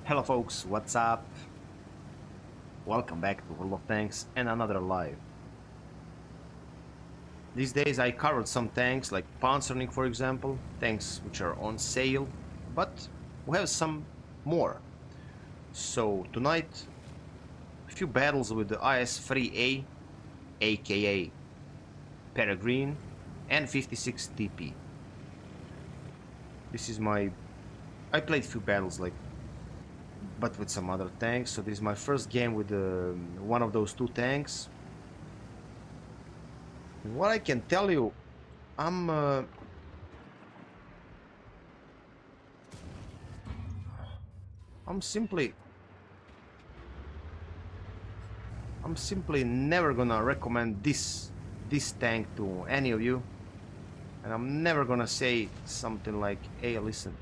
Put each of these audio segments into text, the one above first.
Hello folks, what's up? Welcome back to World of Tanks and another live. These days I covered some tanks like Panzernik for example, tanks which are on sale, but we have some more. So tonight, a few battles with the IS-3A, aka Peregrine, and 56 TP. This is I played a few battles but with some other tanks, so this is my first game with one of those two tanks. What I can tell you, I'm I'm simply never gonna recommend this tank to any of you, and I'm never gonna say something like, hey, listen,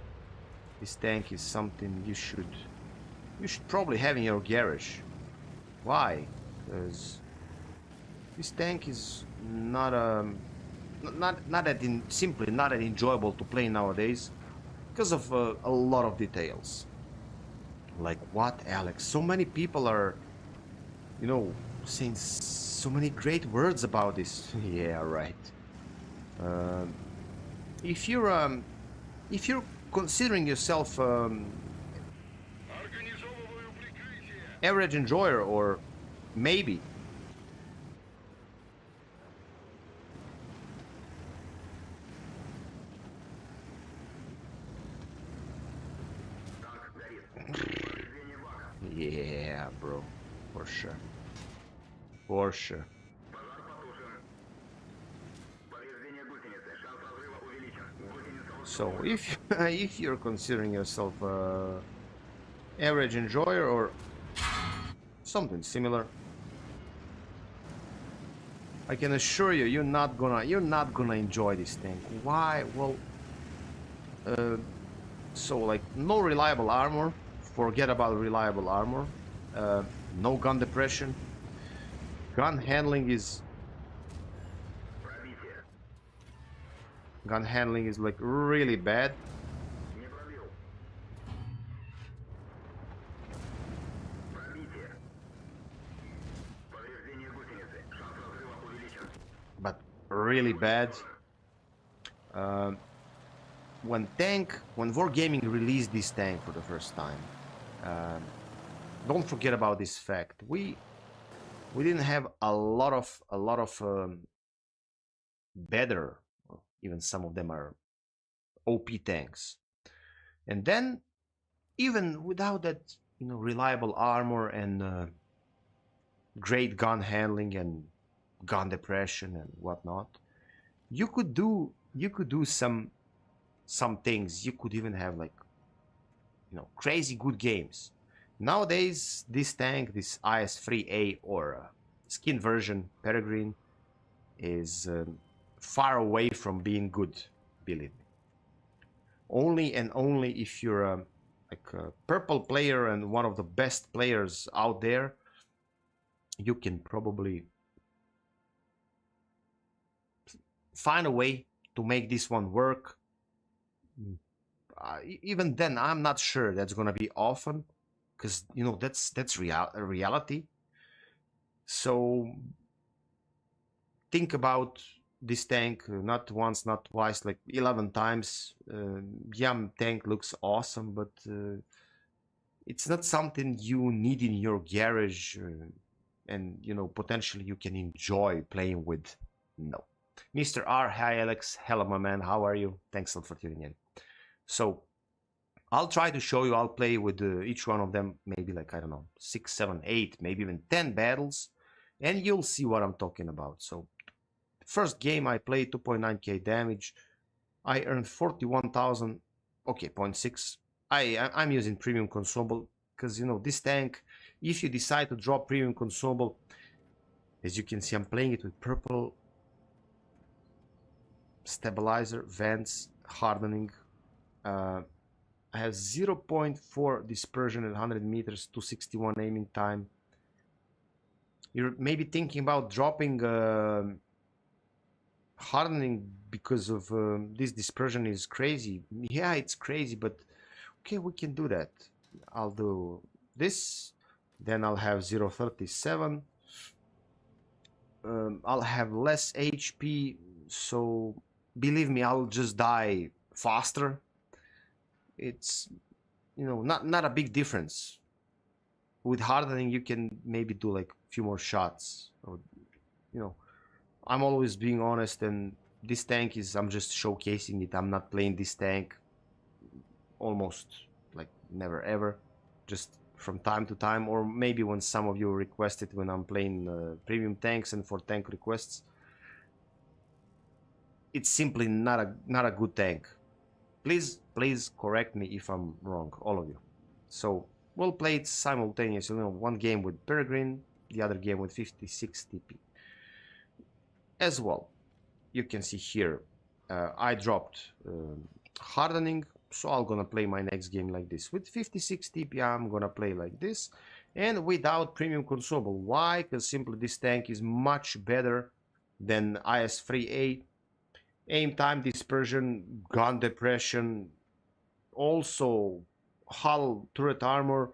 this tank is something you should probably have in your garage. Why? Because this tank is not simply not that enjoyable to play nowadays because of a lot of details. Like what, Alex? So many people are, saying so many great words about this. Yeah, right. Um, if you're considering yourself average enjoyer, or maybe yeah, bro, for sure, for sure. So if if you're considering yourself average enjoyer or something similar, I can assure you, you're not gonna enjoy this thing. Why? Well, uh, so like no reliable armor. Forget about reliable armor. No gun depression. Gun handling is like really bad. But really bad. Um, when Wargaming released this tank for the first time, um, don't forget about this fact. We didn't have a lot of better, even some of them are OP tanks. And then even without that, reliable armor and great gun handling and gun depression and whatnot, you could do some things. You could even have like crazy good games. Nowadays, this tank, this IS-3A or skin version Peregrine, is far away from being good. Believe me. Only and only if you're like a purple player and one of the best players out there, you can probably find a way to make this one work. Even then, I'm not sure that's gonna be often, because that's reality. So think about this tank not once, not twice, like 11 times. Yeah, tank looks awesome, but it's not something you need in your garage, and potentially you can enjoy playing with. No. Mr. R, hi Alex, hello my man, how are you? Thanks a lot for tuning in. So I'll try to show you. I'll play with each one of them, maybe like, I don't know, 6, 7, 8, maybe even 10 battles, and you'll see what I'm talking about. So first game I played 2.9k damage. I earned 41,000. Okay, 0.6. I'm using premium consumable because this tank, if you decide to drop premium consumable, as you can see, I'm playing it with purple stabilizer, vents, hardening. I have 0.4 dispersion at 100 meters, 261 aiming time. You're maybe thinking about dropping hardening because of this dispersion is crazy. Yeah, it's crazy, but okay, we can do that. I'll do this, then I'll have 0.37. I'll have less HP, so believe me, I'll just die faster. It's, you know, not a big difference. With hardening, you can maybe do like a few more shots, or, you know, I'm always being honest, and this tank is, I'm just showcasing it. I'm not playing this tank almost like never ever, just from time to time, or maybe when some of you request it when I'm playing premium tanks and for tank requests. It's simply not a good tank. Please correct me if I'm wrong, all of you. So we'll play it simultaneously, you know, one game with Peregrine, the other game with 56 TP. As well, you can see here, I dropped hardening, so I'm gonna play my next game like this. With 56 TP, I'm gonna play like this, and without premium consumable. Why? Because simply this tank is much better than IS-3A. Aim time, dispersion, gun depression, also hull turret armor.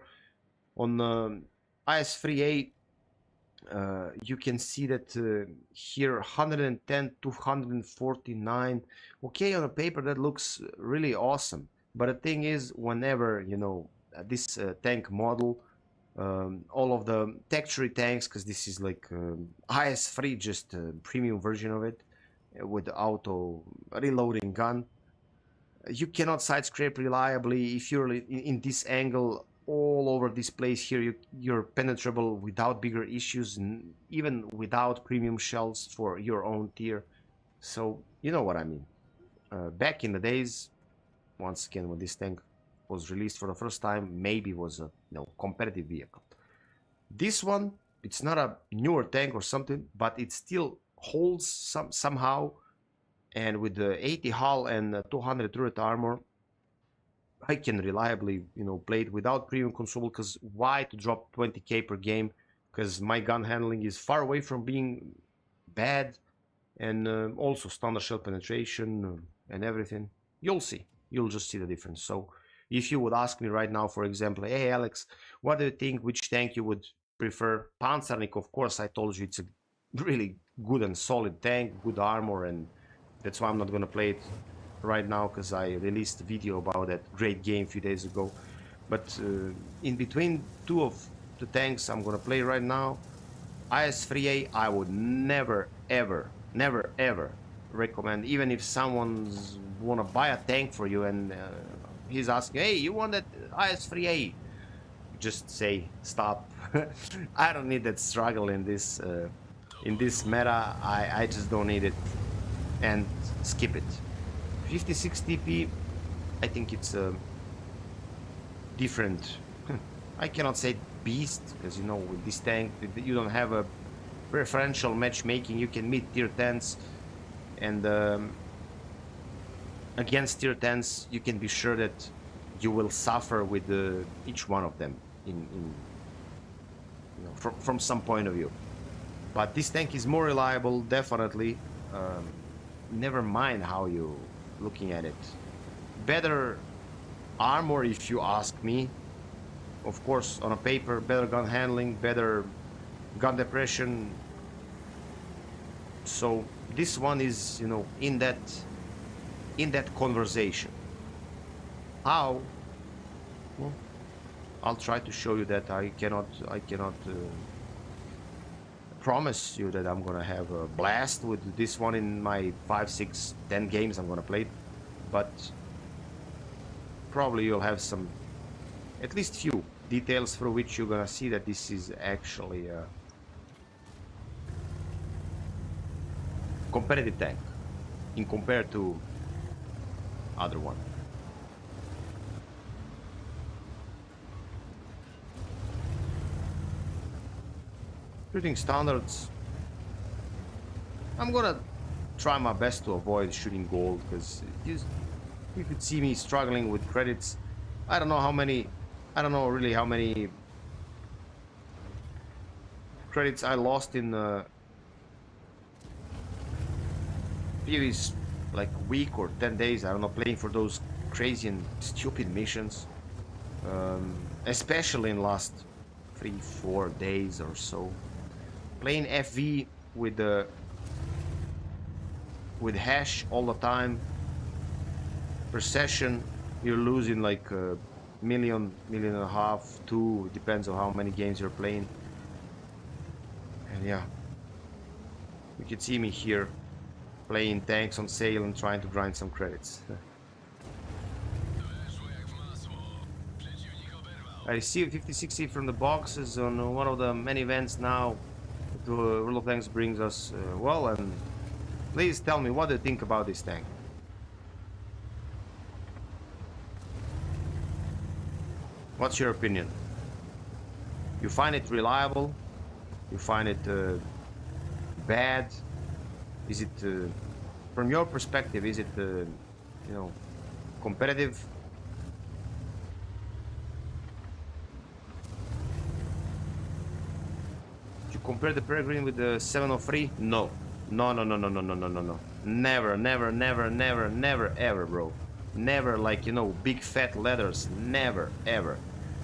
On IS-3A, you can see that here 110 to 149. Okay, on a paper that looks really awesome, but the thing is, whenever, you know, this tank model, all of the texture tanks, because this is like IS-3, just a premium version of it with the auto reloading gun, you cannot side scrape reliably. If you're in this angle all over this place here, you're penetrable without bigger issues, and even without premium shells for your own tier. So you know what I mean. Back in the days, once again, when this tank was released for the first time, maybe was a, you know, competitive vehicle. This one, it's not a newer tank or something, but it still holds somehow. And with the 80 hull and 200 turret armor, I can reliably, you know, play it without premium consumable. Because why to drop 20k per game? Because my gun handling is far away from being bad, and also standard shell penetration and everything. You'll see. You'll just see the difference. So if you would ask me right now, for example, hey Alex, what do you think? Which tank you would prefer? Panzernik, of course. I told you it's a really good and solid tank, good armor, and that's why I'm not gonna play it right now, because I released a video about that great game a few days ago. But in between two of the tanks I'm gonna play right now, IS-3A, I would never ever recommend. Even if someone's wanna buy a tank for you and he's asking, hey, you want that IS-3A, just say stop. I don't need that struggle in this meta. I just don't need it, and skip it. 56 TP, I think it's a different, I cannot say beast, because, you know, with this tank you don't have a preferential matchmaking. You can meet tier 10s, and against tier 10s you can be sure that you will suffer with each one of them in you know, from some point of view. But this tank is more reliable, definitely. Never mind how you looking at it. Better armor, if you ask me. Of course, on a paper, better gun handling, better gun depression. So this one is, you know, in that conversation. How? Well, I'll try to show you that. I cannot promise you that I'm gonna have a blast with this one in my 5, 6, 10 games I'm gonna play it, but probably you'll have some, at least few details through which you're gonna see that this is actually a competitive tank in compared to other one. Shooting standards, I'm gonna try my best to avoid shooting gold, because you could see me struggling with credits. I don't know really how many credits I lost in the previous like week or 10 days. I don't know, playing for those crazy and stupid missions. especially in last 3-4 days or so. Playing FV with hash all the time per session, you're losing like a million and a half, two, depends on how many games you're playing. And yeah, you can see me here playing tanks on sale and trying to grind some credits. I received 50-60 from the boxes on one of the many events now. The World of Tanks brings us well, and please tell me, what do you think about this tank? What's your opinion? You find it reliable? You find it bad? Is it, from your perspective, is it, you know, competitive? You compare the Peregrine with the 703? No. No, no, no, no, no, no, no, no, no. Never, never, never, never, never, ever, bro. Never, like, you know, big fat letters. Never, ever.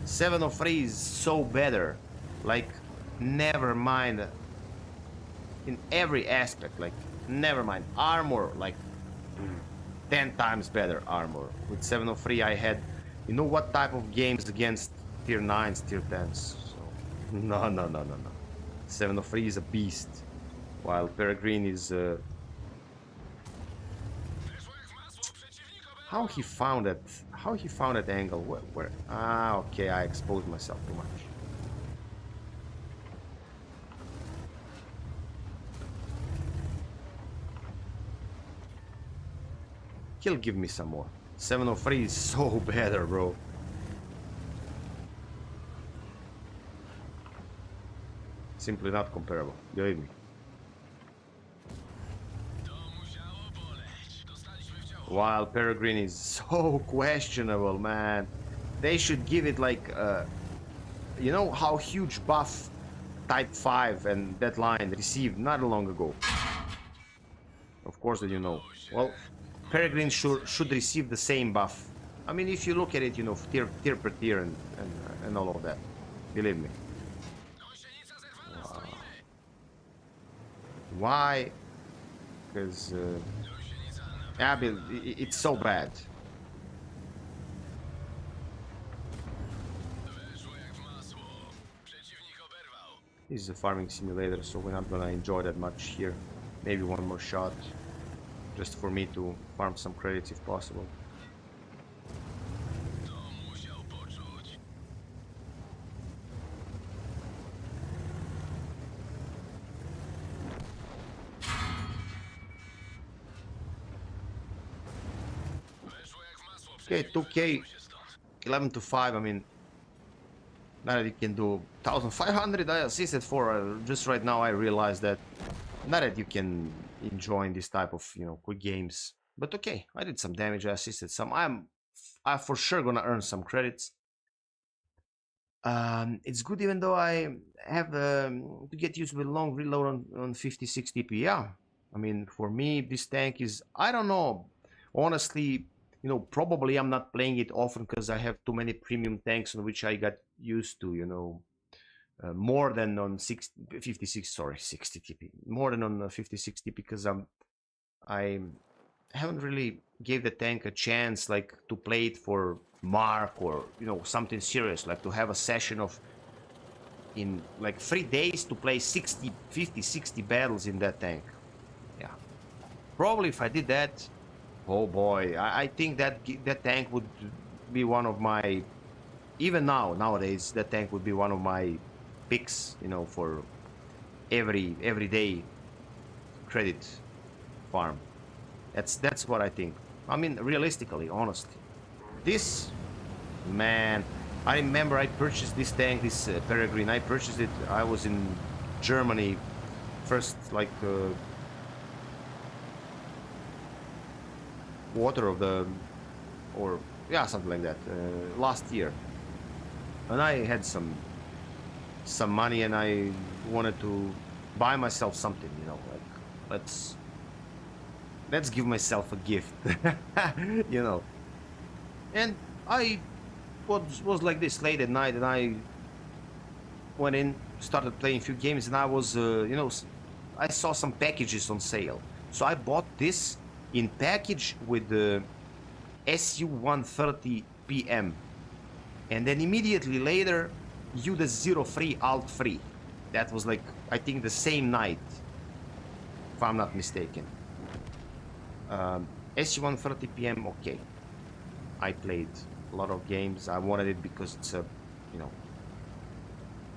703 is so better. Like, never mind. In every aspect, like, never mind. Armor, like, 10 times better armor. With 703, I had, you know what type of games against tier 9s, tier 10s. So, no, no, no, no, no. 703 is a beast, while Peregrine is how he found that? How he found that angle? Where? Ah, okay, I exposed myself too much. He'll give me some more. 703 is so better, bro. Simply not comparable, believe me. While Peregrine is so questionable, man. They should give it like, you know how huge buff Type 5 and that line received not long ago? Of course that you know. Well, Peregrine should receive the same buff. I mean, if you look at it, you know, tier per tier and all of that. Believe me. Why? Because Abil, it's so bad. This is a farming simulator, so we're not gonna enjoy that much here. Maybe one more shot, just for me to farm some credits if possible. Okay, 2K, 11 to 5. I mean, now that you can do 1500, I assisted for. Just right now, I realized that not that you can enjoy this type of, you know, quick games. But okay, I did some damage. I assisted some. I'm for sure gonna earn some credits. It's good, even though I have to get used with long reload on 50-60p. Yeah, I mean, for me, this tank is, I don't know, honestly, you know, probably I'm not playing it often because I have too many premium tanks on which I got used to, you know, more than on 60 TP, more than on 50-60, because I haven't really gave the tank a chance, like, to play it for mark or, you know, something serious, like to have a session of in like 3 days to play 50-60 battles in that tank. Yeah, probably if I did that, oh boy, I think that that tank would be one of my, even nowadays, that tank would be one of my picks, you know, for every day credit farm. That's what I think. I mean, realistically, honestly, this, man, I remember I purchased this tank, this Peregrine. I purchased it, I was in Germany first, like quarter of the, or yeah, something like that, last year, and I had some money and I wanted to buy myself something, you know, like let's give myself a gift, you know. And I was like this late at night, and I went in, started playing a few games, and I was, you know, I saw some packages on sale. So I bought this in package with the SU-130 PM. And then immediately later, UDES-03 Alt-3. That was like, I think the same night, if I'm not mistaken. SU-130 PM, okay. I played a lot of games. I wanted it because it's a, you know,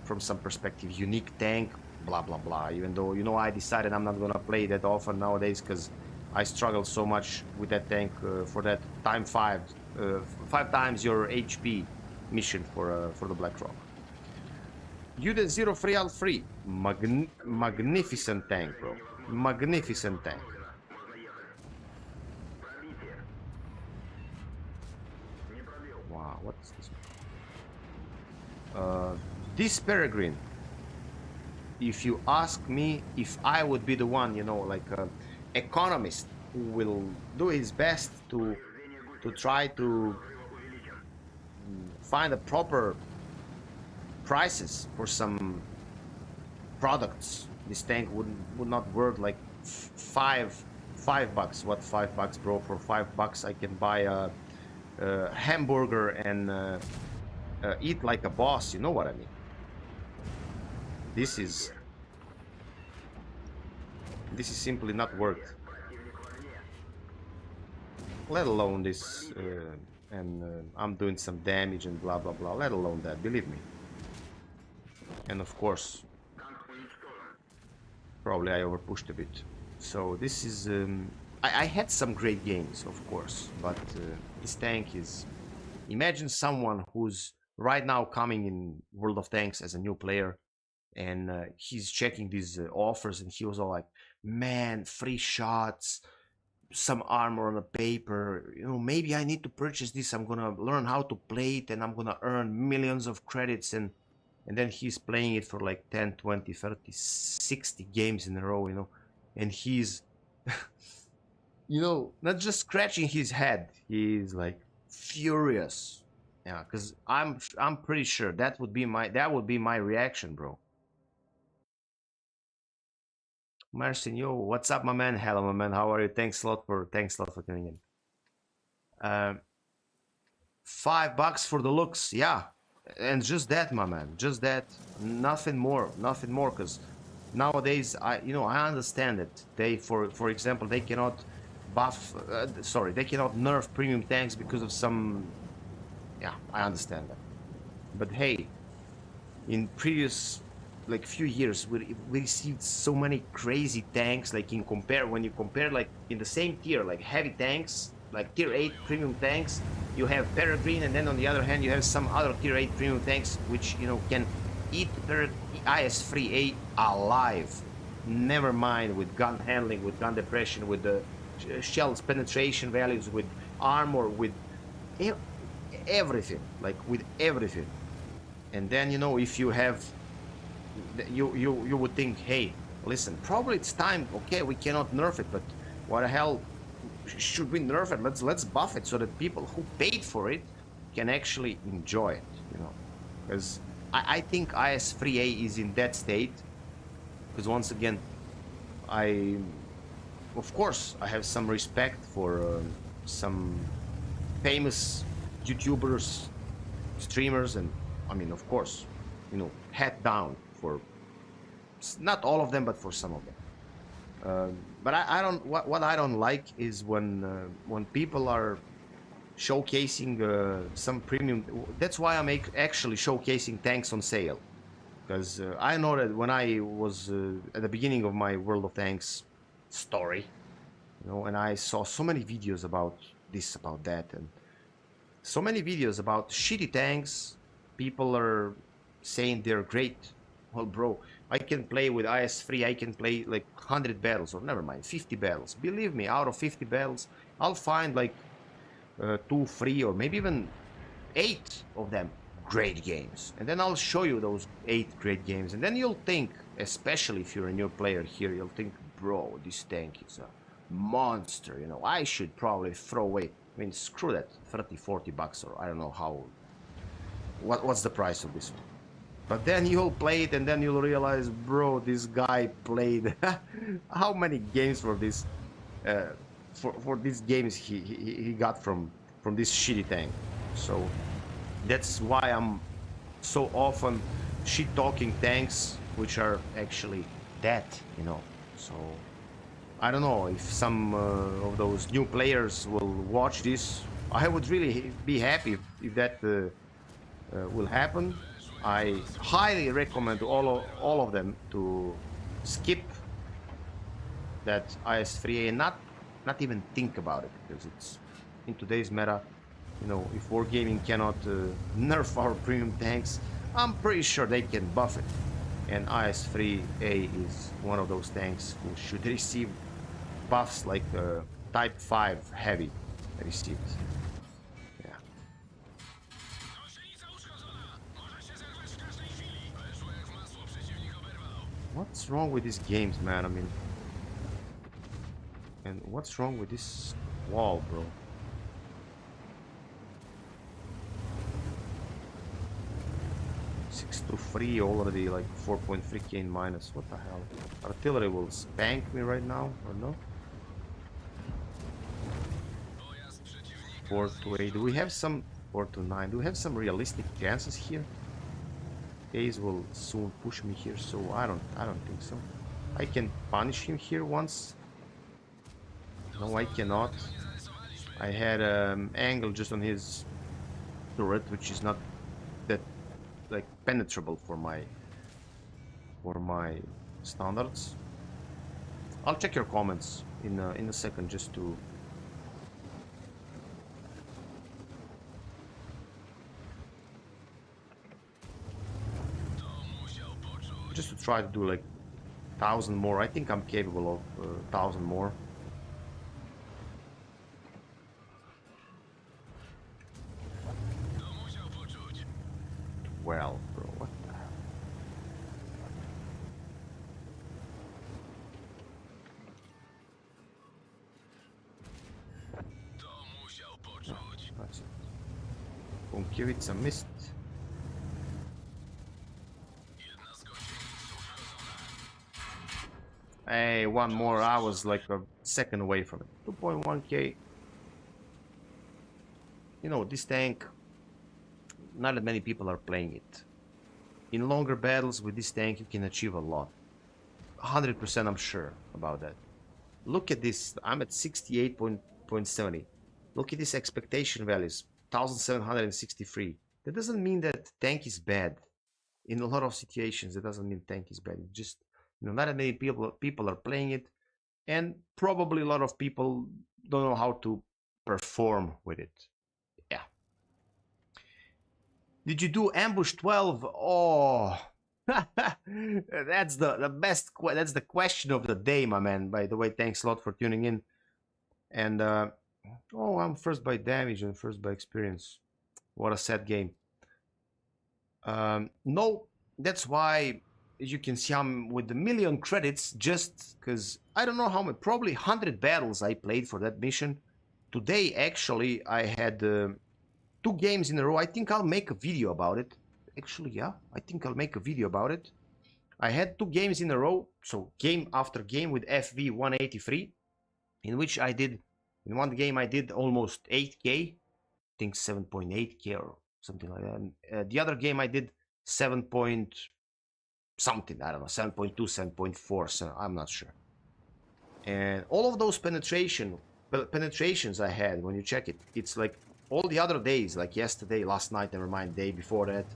from some perspective, unique tank, blah, blah, blah. Even though, you know, I decided I'm not gonna play that often nowadays because I struggle so much with that tank for that time 5 times your HP mission for the Black Rock. UDES-03 Alt-3, magnificent tank, bro. Magnificent tank. Wow, what is this? This Peregrine, if you ask me if I would be the one, you know, like an economist who will do his best to try to find a proper prices for some products, this tank would not worth like $5. What $5, bro? For $5 I can buy a hamburger and eat like a boss, you know what I mean? This is simply not worth, let alone this and I'm doing some damage and blah blah blah, let alone that, believe me. And of course probably I overpushed a bit. So this is I had some great games, of course, but this tank is, imagine someone who's right now coming in World of Tanks as a new player, and he's checking these offers, and he was all like, man, free shots, some armor on a paper, you know, maybe I need to purchase this, I'm gonna learn how to play it and I'm gonna earn millions of credits, and then he's playing it for like 10, 20, 30, 60 games in a row, you know, and he's you know, not just scratching his head, he's like furious. Yeah, because I'm pretty sure that would be my reaction, bro. Marcin, yo, what's up, my man? Hello, my man. How are you? Thanks a lot for tuning in. $5 for the looks, yeah, and just that, my man, just that, nothing more, nothing more. Because nowadays, I understand that they, for example, they cannot buff, they cannot nerf premium tanks because of some, yeah, I understand that. But hey, in previous like few years we received so many crazy tanks, like when you compare like in the same tier, like heavy tanks, like tier 8 premium tanks, you have Peregrine, and then on the other hand you have some other tier 8 premium tanks which, you know, can eat IS-3A alive, never mind with gun handling, with gun depression, with the shells penetration values, with armor, with everything, like with everything. And then, you know, if you have, you would think, hey, listen, probably it's time, okay, we cannot nerf it, but what the hell should we nerf it? Let's buff it so that people who paid for it can actually enjoy it, you know. Because I think IS-3A is in that state, because once again, of course I have some respect for some famous YouTubers, streamers, and I mean, of course, you know, hat down for not all of them, but for some of them. But I don't. What I don't like is when people are showcasing some premium. That's why I'm actually showcasing tanks on sale, because I know that when I was at the beginning of my World of Tanks story, you know, and I saw so many videos about this, about that, and so many videos about shitty tanks. People are saying they're great. Well, bro, I can play with IS-3, I can play like 100 battles, or never mind, 50 battles. Believe me, out of 50 battles, I'll find like 2, 3, or maybe even 8 of them great games. And then I'll show you those 8 great games. And then you'll think, especially if you're a new player here, you'll think, bro, this tank is a monster. You know, I should probably throw away. I mean, screw that, 30, $40, or I don't know how what's the price of this one? But then you'll play it and then you'll realize, bro, this guy played how many games for this for these games he got from this shitty tank. So that's why I'm so often shit talking tanks which are actually dead, you know. So I don't know if some of those new players will watch this. I would really be happy if that will happen. I highly recommend all of them to skip that IS-3A and not even think about it, because it's in today's meta. You know, if Wargaming cannot nerf our premium tanks, I'm pretty sure they can buff it. And IS-3A is one of those tanks who should receive buffs like Type 5 Heavy received. Yeah. What's wrong with these games, man? I mean, and what's wrong with this wall, bro? To 3 already, like 4.3k in minus. What the hell? Artillery will spank me right now, or no? 4 to 8. Do we have some 4 to 9? Do we have some realistic chances here? Ace will soon push me here, so I don't think so. I can punish him here once. No, I cannot. I had angle just on his turret, which is not that like penetrable for my standards. I'll check your comments in a second just to try to do like 1,000 more. I think I'm capable of 1,000 more. Well, bro, what the hell? That's it. Punkiewicz missed. Hey, one more. I was like a second away from it. 2.1k. You know, this tank, not that many people are playing it. In longer battles with this tank, you can achieve a lot. 100% I'm sure about that. Look at this. I'm at 68.70. Look at these expectation values. 1,763. That doesn't mean that tank is bad. In a lot of situations, that doesn't mean tank is bad. It just, you know, not that many people are playing it, and probably a lot of people don't know how to perform with it. Yeah. Did you do ambush 12? Oh, that's the best. That's the question of the day, my man. By the way, thanks a lot for tuning in. And oh, I'm first by damage and first by experience. What a sad game. No, that's why, as you can see, I'm with the million credits just because I don't know how many, probably 100 battles I played for that mission. Today, actually, I had 2 games in a row. I think I'll make a video about it. Actually, yeah, I think I'll make a video about it. I had 2 games in a row, so game after game with FV 183, in which I did, in one game I did almost 8k, I think 7.8k or something like that. And the other game I did 7 point something, I don't know, 7.2, 7.4, so I'm not sure. And all of those penetrations I had, when you check it, it's like all the other days, like yesterday, last night, never mind, day before that.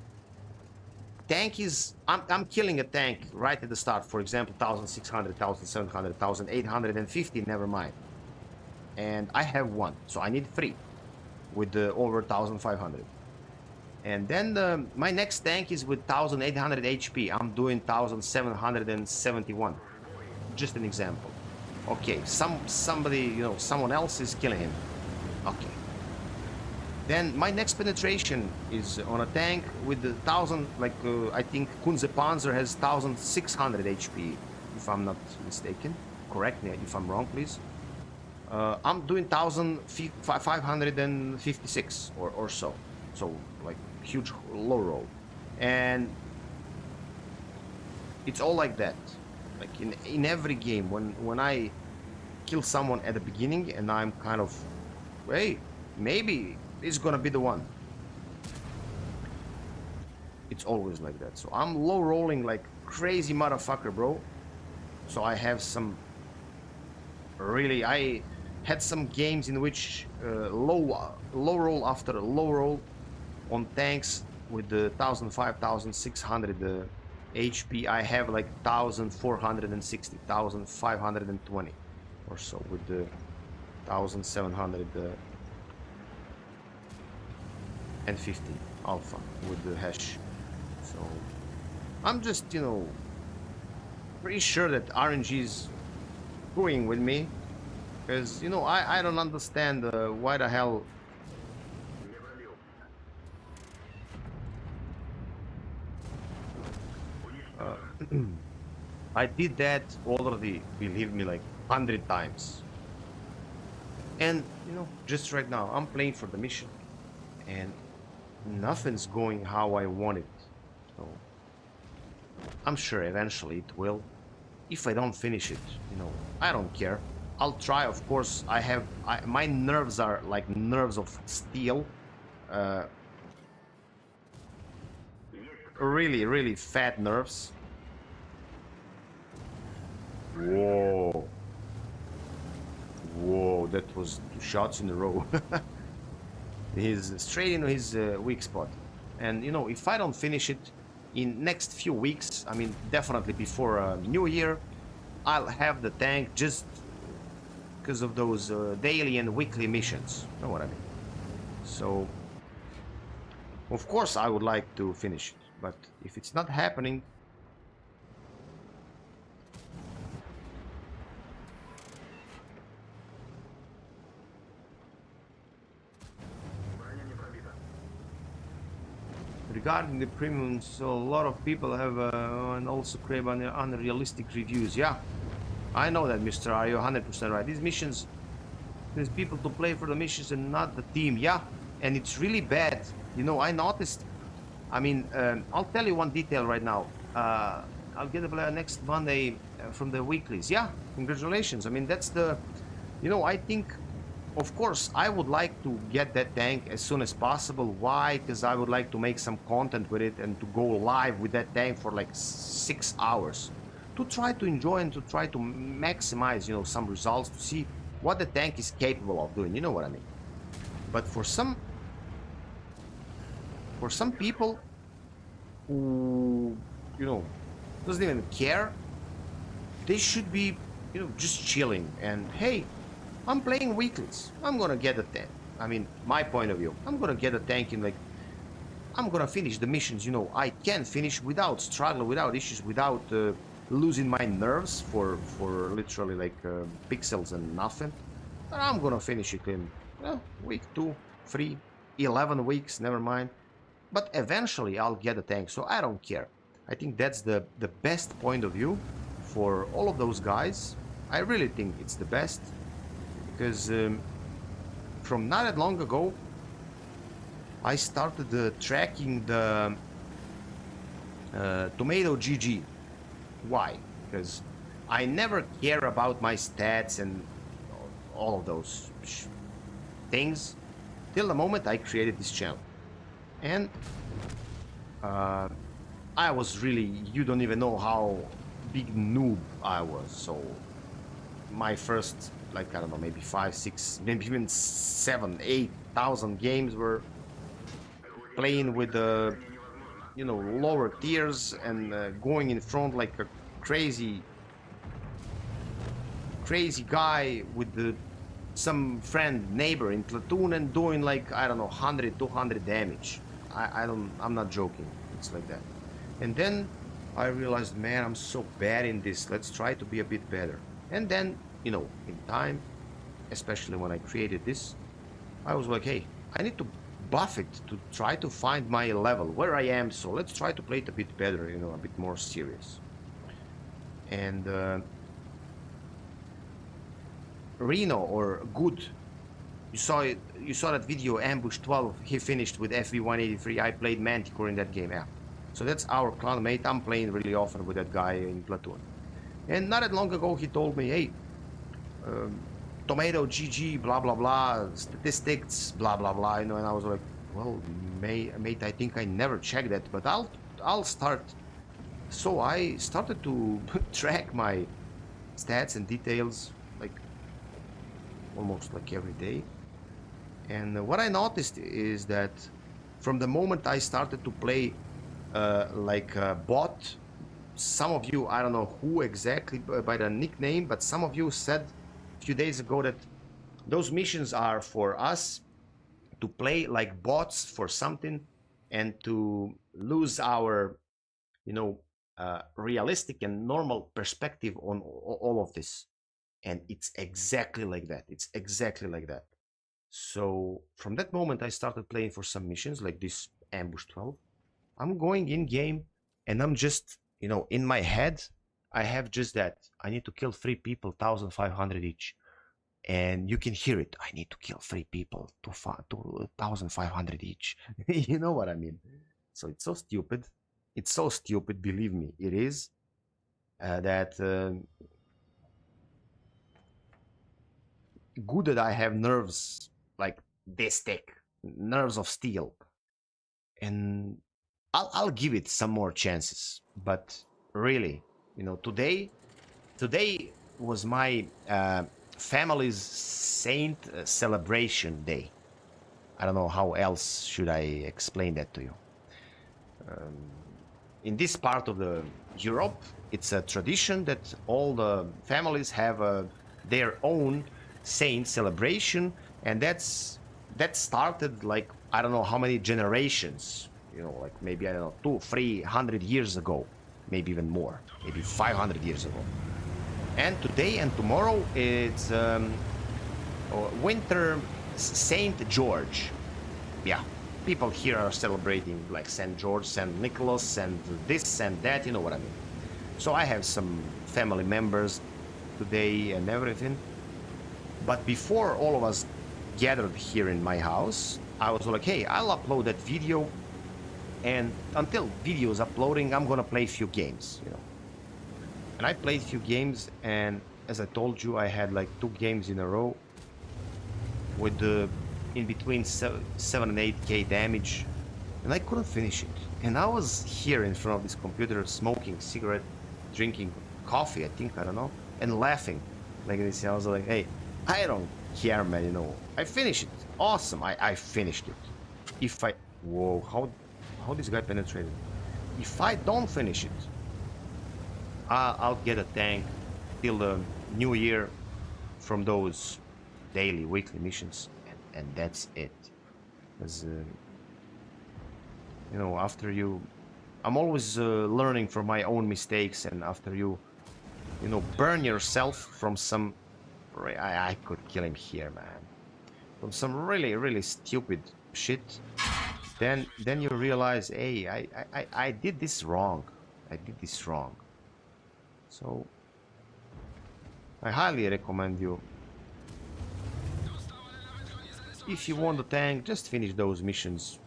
Tank is, I'm killing a tank right at the start. For example, 1,600, 1,700, 1,850, never mind. And I have 1, so I need 3 with the over 1,500. And then my next tank is with 1,800 HP. I'm doing 1,771. Just an example. Okay, somebody, you know, someone else is killing him. Okay. Then my next penetration is on a tank with the 1,000, like I think Kunze Panzer has 1,600 HP, if I'm not mistaken. Correct me if I'm wrong, please. I'm doing 1,556 or so. so like huge low roll, and it's all like that. Like in every game, when I kill someone at the beginning, and I'm kind of, hey, maybe it's gonna be the one. It's always like that. So I'm low rolling like crazy motherfucker, bro. So I have some really, I had some games in which low roll after low roll on tanks with the 1500 HP. I have like 1460, 1520 or so with the 1750 alpha with the hash. So I'm just, you know, pretty sure that RNG is screwing with me, because, you know, I don't understand why the hell I did that already, believe me, like 100 times. And, you know, just right now, I'm playing for the mission, and nothing's going how I want it. So I'm sure eventually it will. If I don't finish it, you know, I don't care. I'll try, of course. My nerves are like nerves of steel. Uh, really, really fat nerves. Whoa. Whoa, that was 2 shots in a row. He's straight into his weak spot. And, you know, if I don't finish it in next few weeks, I mean, definitely before New Year, I'll have the tank just because of those daily and weekly missions. You know what I mean? So, of course, I would like to finish it. But if it's not happening, regarding the premiums, so a lot of people have and also crave unrealistic reviews. Yeah, I know that, Mr. Are you 100% right? These missions, there's people to play for the missions and not the team. Yeah, and it's really bad. You know, I noticed. I mean, I'll tell you one detail right now. I'll get a player next Monday from the weeklies. Yeah, congratulations. I mean, that's the, you know, I think, of course, I would like to get that tank as soon as possible. Why? Because I would like to make some content with it and to go live with that tank for like 6 hours. To try to enjoy and to try to maximize, you know, some results, to see what the tank is capable of doing. You know what I mean? But for some people who, you know, doesn't even care, they should be, you know, just chilling and, hey, I'm playing weeklies, I'm gonna get a tank. I mean, my point of view, I'm gonna get a tank in, like, I'm gonna finish the missions, you know, I can finish without struggle, without issues, without losing my nerves for literally like pixels and nothing. But I'm gonna finish it in week 2, 3, 11 weeks, never mind. But eventually I'll get a tank, so I don't care. I think that's the best point of view for all of those guys. I really think it's the best, because from not that long ago I started tracking the Tomato GG. Why? Because I never care about my stats and all of those things till the moment I created this channel. And I was really, you don't even know how big noob I was. So my first, like, I don't know, maybe 5, 6, maybe even 7, 8,000 games were playing with the, you know, lower tiers and going in front like a crazy guy with some friend neighbor in platoon and doing like, I don't know, 100, 200 damage. I'm not joking. It's like that. And then I realized, man, I'm so bad in this. Let's try to be a bit better. And then, you know, in time, especially when I created this, I was like, hey, I need to buff it to try to find my level, where I am. So let's try to play it a bit better, you know, a bit more serious. And Reno, or good You saw that video, Ambush 12. He finished with FV183. I played Manticore in that game. Yeah. So that's our clan mate. I'm playing really often with that guy in Platoon. And not that long ago, he told me, hey, tomato GG, blah, blah, blah, statistics, blah, blah, blah. You know, and I was like, well, mate, I think I never checked that, but I'll start. So I started to track my stats and details, like almost like every day. And what I noticed is that from the moment I started to play like a bot, some of you, I don't know who exactly by the nickname, but some of you said a few days ago that those missions are for us to play like bots for something and to lose our, you know, realistic and normal perspective on all of this. And it's exactly like that. It's exactly like that. So from that moment, I started playing for some missions like this Ambush 12. I'm going in game and I'm just, you know, in my head, I have just that. I need to kill 3 people, 1,500 each. And you can hear it. I need to kill 3 people, 2,500 each. You know what I mean? So it's so stupid. It's so stupid, believe me. It is that good that I have nerves like this thick, nerves of steel. And I'll give it some more chances. But really, you know, today was my family's saint celebration day. I don't know how else should I explain that to you. In this part of the Europe, it's a tradition that all the families have their own saint celebration, and that started like I don't know how many generations, you know, like maybe I don't know 200-300 years ago, maybe even more, maybe 500 years ago. And today and tomorrow it's winter Saint George. Yeah, people here are celebrating like Saint George, Saint Nicholas, and this and that, you know what I mean. So I have some family members today and everything. But before all of us gathered here in my house, I was like, hey, I'll upload that video, and until video is uploading, I'm gonna play a few games, you know. And I played a few games, and as I told you, I had like 2 games in a row with the in between 7 and 8k damage, and I couldn't finish it. And I was here in front of this computer smoking cigarette, drinking coffee, I think, I don't know, and laughing like this. I was like, hey, I don't care, man, you know, I finished it. Awesome, I finished it. If I, whoa, how this guy penetrated. If I don't finish it, I'll get a tank till the new year from those daily, weekly missions, and that's it. Because, you know, after you, I'm always learning from my own mistakes, and after you know, burn yourself from some, I could kill him here, man, from some really, really stupid shit, then you realize, hey, I did this wrong. I did this wrong. So I highly recommend you, if you want the tank, just finish those missions.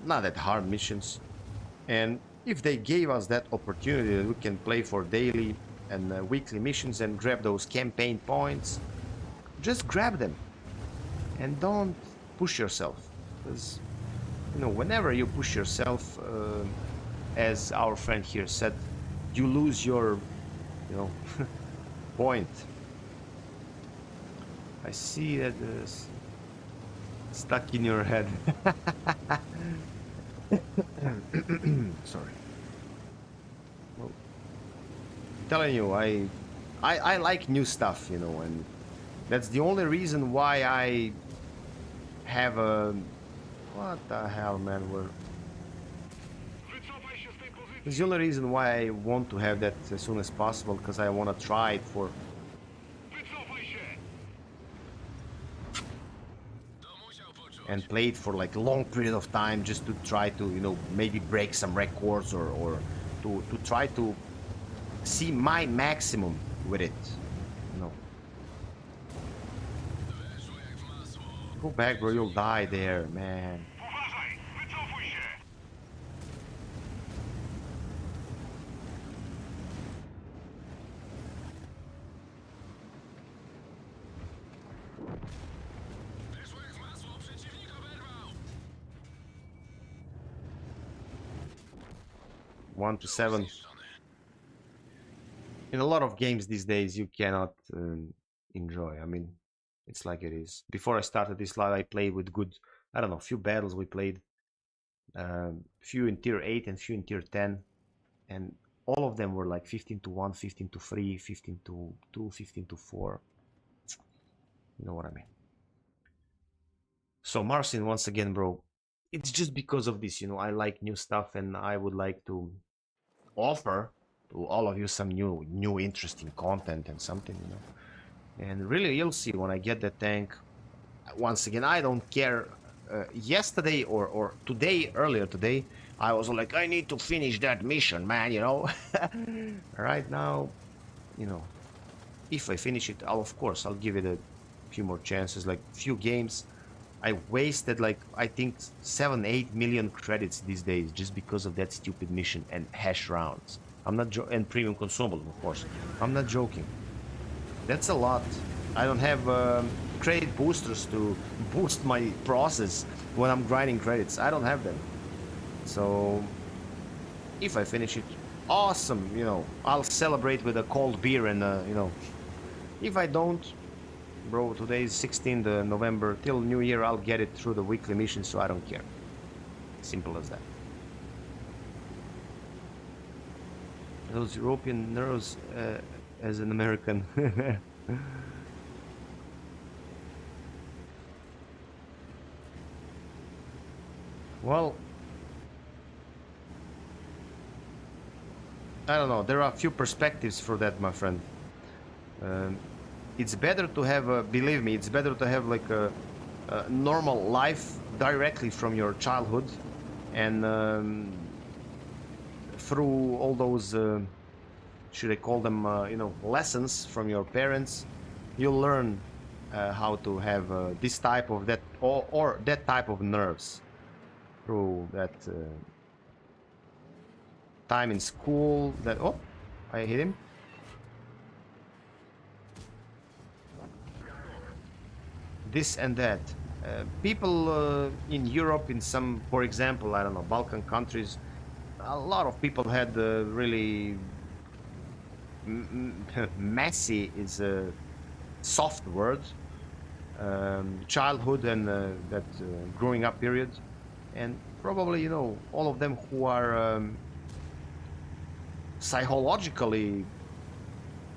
Not that hard missions. And if they gave us that opportunity that we can play for daily and weekly missions and grab those campaign points, just grab them and don't push yourself. Because, you know, whenever you push yourself, as our friend here said, you lose your, you know, point. I see that stuck in your head. Sorry. Well, telling you, I like new stuff, you know, and that's the only reason why I have a, what the hell, man, it's the only reason why I want to have that as soon as possible, because I want to try it for and play it for like a long period of time, just to try to, you know, maybe break some records or to try to see my maximum with it, you know. Go back, bro. You'll die there, man. Uważaj! Wycofuj się! Wyszło jak z masło! Przeciwnik oberwał! 1-7. In a lot of games these days, you cannot enjoy. I mean, it's like it is. Before I started this live, I played with good, I don't know, few battles we played. Few in tier 8 and few in tier 10. And all of them were like 15-1, 15-3, 15-2, 15-4. You know what I mean? So Marcin, once again, bro, it's just because of this, you know, I like new stuff and I would like to offer to all of you some new interesting content and something, you know. And really, you'll see when I get the tank. Once again, I don't care. Yesterday or today, earlier today, I was like, I need to finish that mission, man, you know. Right now, you know, if I finish it, of course, I'll give it a few more chances, like few games. I wasted like, I think 7-8 million credits these days just because of that stupid mission and hash rounds. I'm not and premium consumable, of course. I'm not joking. That's a lot. I don't have credit boosters to boost my process when I'm grinding credits. I don't have them. So if I finish it, awesome, you know, I'll celebrate with a cold beer and you know, if I don't, bro, today is 16th November, till New Year I'll get it through the weekly mission, so I don't care. Simple as that. Those European nerves as an American. Well, I don't know. There are a few perspectives for that, my friend. It's better to have, believe me, it's better to have like a normal life directly from your childhood and through all those, should I call them, you know, lessons from your parents. You'll learn how to have this type of that or that type of nerves through that time in school. That oh, I hit him. This and that. People in Europe, in some, for example, I don't know, Balkan countries, a lot of people had really messy is a soft word, childhood and that growing up period, and probably, you know, all of them who are psychologically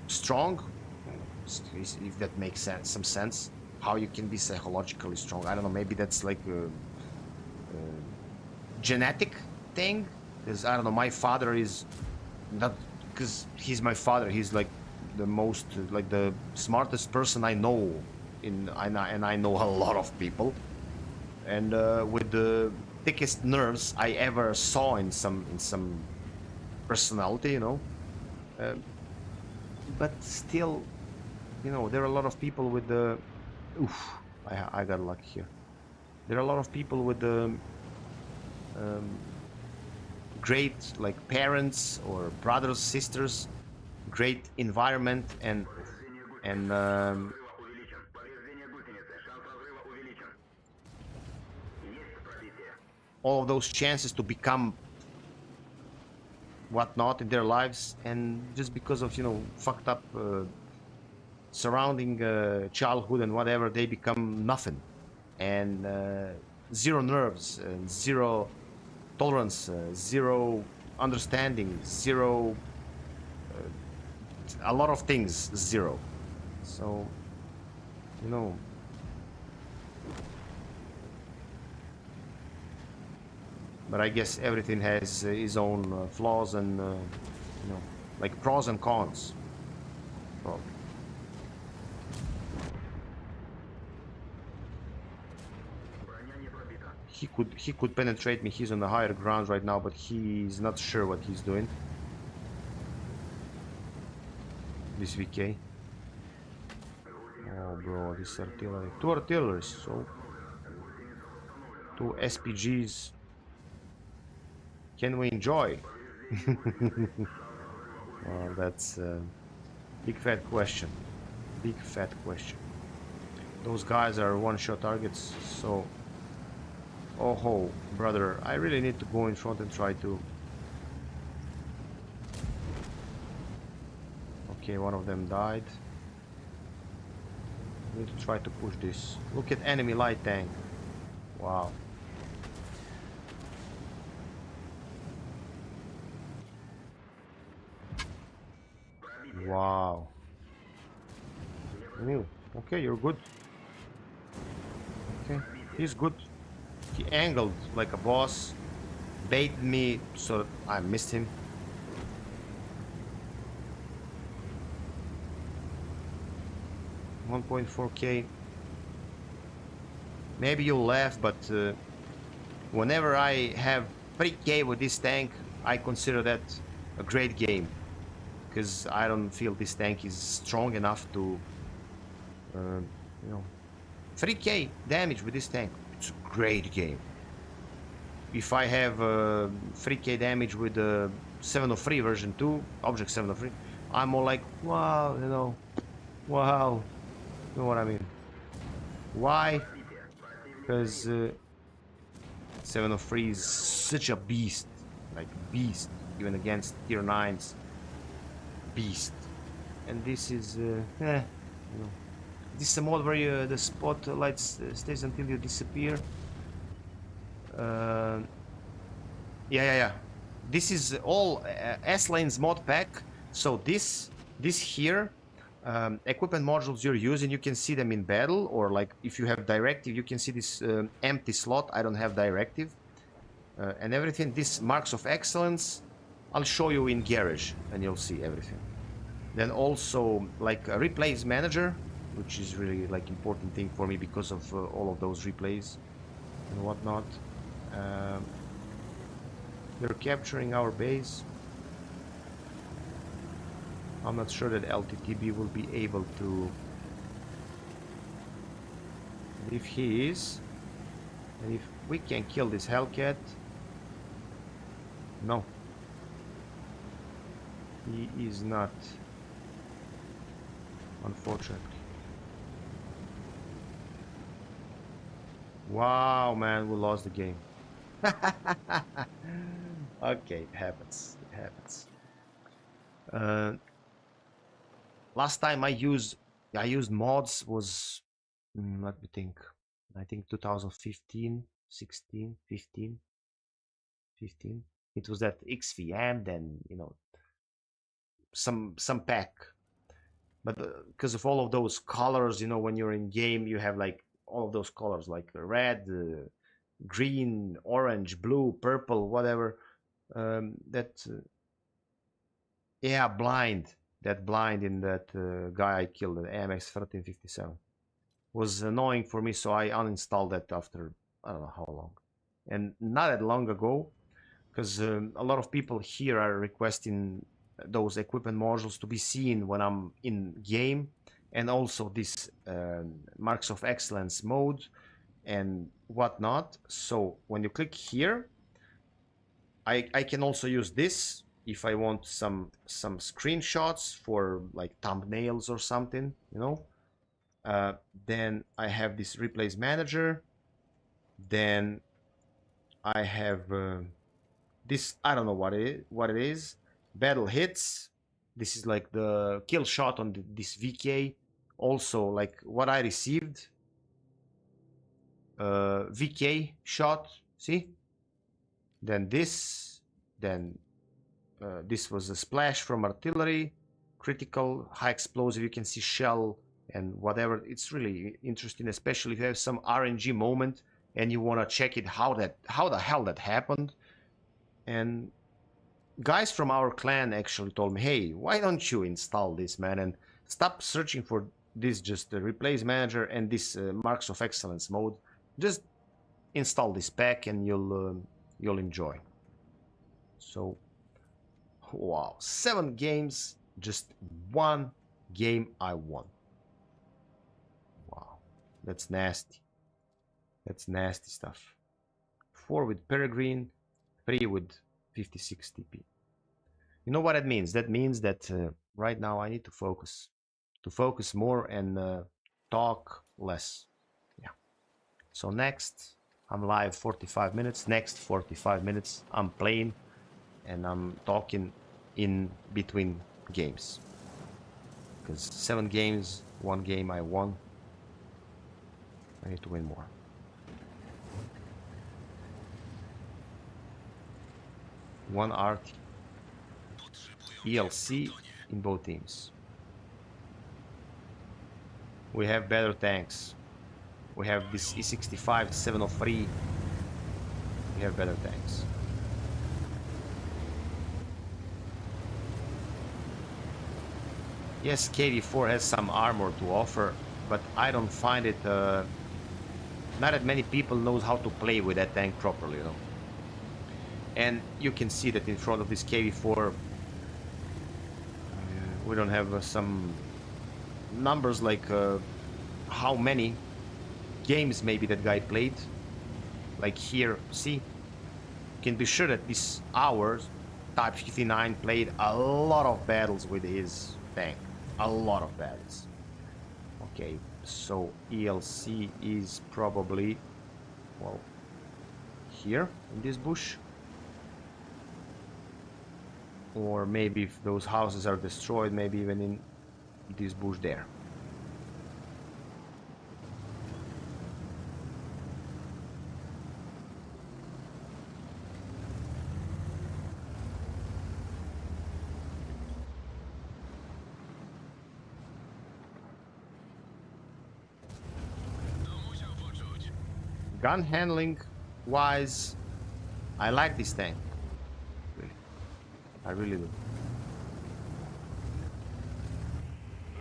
strong, if that makes sense, some sense. How you can be psychologically strong? I don't know. Maybe that's like a genetic thing. Because I don't know. My father is not, because he's my father. He's like the most, like the smartest person I know. And I know a lot of people. And with the thickest nerves I ever saw in some personality, you know. But still, you know, there are a lot of people with the. Oof, I got lucky here. There are a lot of people with the great, like, parents or brothers, sisters, great environment, and all of those chances to become whatnot in their lives, and just because of, you know, fucked up surrounding childhood and whatever, they become nothing, and zero nerves, zero tolerance, zero understanding, zero a lot of things, zero. So, you know, but I guess everything has its own flaws and you know, like pros and cons. Well, he could penetrate me. He's on the higher ground right now, but he's not sure what he's doing. This VK. Oh, bro, this artillery. 2 artilleries. So 2 SPGs can we enjoy? Well, that's a big fat question. Big fat question. Those guys are one-shot targets, so... Oh ho, brother, I really need to go in front and try to... Okay, one of them died. I need to try to push this. Look at enemy light tank. Wow. Wow. New. Okay, you're good. Okay, he's good. He angled like a boss. Baited me so that I missed him. $1.4K. Maybe you'll laugh, but whenever I have 3K with this tank, I consider that a great game. Because I don't feel this tank is strong enough to, you know, 3K damage with this tank. It's a great game. If I have 3K damage with the 703 version 2, Object 703, I'm more like, wow, you know, wow. You know what I mean? Why? Because 703 is such a beast, like beast, even against tier 9s. Beast. And this is you know, this is a mode where the spotlight stays until you disappear. Yeah. This is all S-Lane's mod pack. So this here, equipment modules you're using, you can see them in battle, or like if you have directive, you can see this empty slot. I don't have directive, and everything. This marks of excellence, I'll show you in garage, and you'll see everything. Then also like a replays manager, which is really like important thing for me because of all of those replays and whatnot. They're capturing our base. I'm not sure that LTTB will be able to. If he is, and if we can kill this Hellcat, no, he is not, unfortunately. Wow, man, we lost the game. Okay, it happens. It happens. Last time I used mods was, let me think. I think 2015, 16, 15. It was that XVM, then you know some pack. But because of all of those colors, you know, when you're in game, you have like all of those colors, like red, green, orange, blue, purple, whatever. Yeah, blind. That blind in that guy I killed, the AMX 1357, was annoying for me, so I uninstalled that after I don't know how long, and not that long ago, because a lot of people here are requesting those equipment modules to be seen when I'm in game, and also this marks of excellence mode and whatnot. So when you click here, I can also use this if I want some screenshots for like thumbnails or something, you know. Then I have this replays manager. Then I have this, I don't know what it is. Battle hits. This is like the kill shot on this VK. Also like what I received. VK shot. See? Then this. Then this was a splash from artillery. Critical, high explosive. You can see shell and whatever. It's really interesting, especially if you have some RNG moment and you want to check it how the hell that happened. And guys from our clan actually told me, hey, why don't you install this, man, and stop searching for this, just the replays manager and this marks of excellence mode. Just install this pack and you'll enjoy. So wow, 7 games, just 1 game I won. Wow, that's nasty. That's nasty stuff. 4 with Peregrine, 3 with 56 TP. You know what it means? That means that right now I need to focus more and talk less. Yeah. So next, I'm live 45 minutes. Next 45 minutes, I'm playing and I'm talking in between games. Because 7 games, 1 game I won. I need to win more. One RT. ELC in both teams. We have better tanks. We have this E65 703. We have better tanks. Yes, KV4 has some armor to offer, but I don't find it... not that many people knows how to play with that tank properly, you know. And you can see that in front of this KV4, we don't have some numbers like how many games maybe that guy played. Like here, see, you can be sure that this hours Type 59 played a lot of battles with his tank. A lot of battles. Okay, so ELC is probably, well, here in this bush. Or maybe if those houses are destroyed, maybe even in this bush there. Gun handling wise, I like this tank. Really. I really do.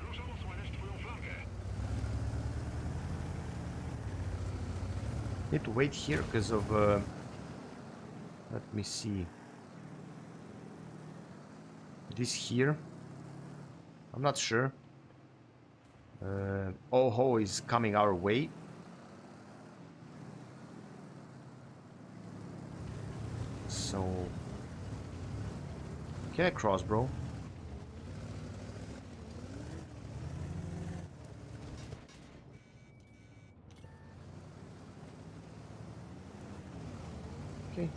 Ruszam osłaniać twoją flankę. Need to wait here because of let me see, this here, I'm not sure. Oho is coming our way. So can I cross, bro? Okay.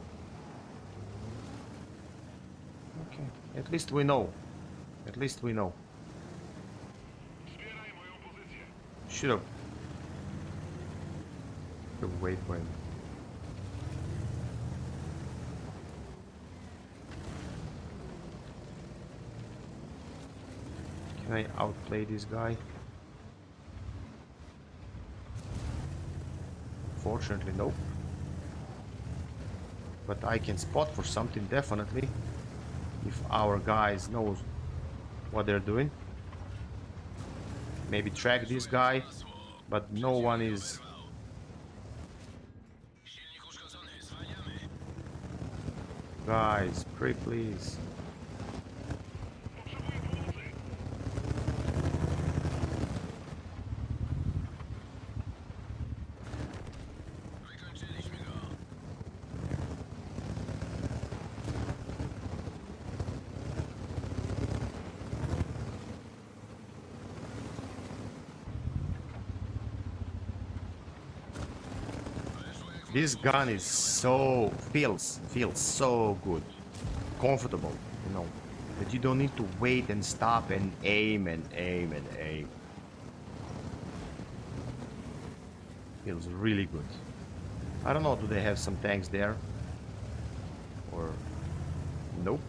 Okay. At least we know. At least we know. Wspieraj moją pozycję. Should have. Wait for him. Can I outplay this guy? Fortunately, no. But I can spot for something definitely if our guys knows what they're doing. Maybe track this guy, but no one is. Silnik uszkodzony, zwalniamy. Guys, pray please. Potrzebuję pomocy. Wykończyliśmy go. This gun is so feels so good, comfortable, you know, that you don't need to wait and stop and aim and aim and aim. Feels really good. I don't know, do they have some tanks there? Or nope.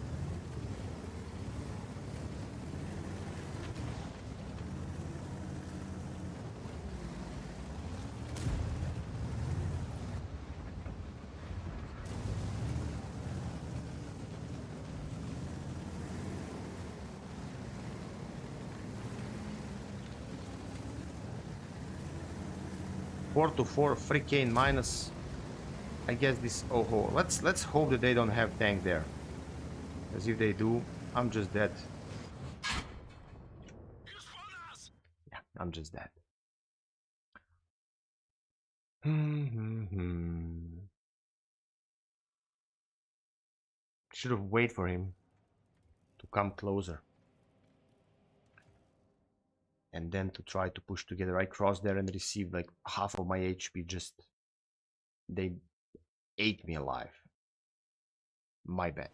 Four to four, 3K in minus. I guess this. Oh, let's hope that they don't have tank there. Because if they do, I'm just dead. Już po nas! Yeah, I'm just dead. Hmm. Should have waited for him to come closer. And then to try to push together. I crossed there and received like half of my HP. Just they ate me alive. My bad.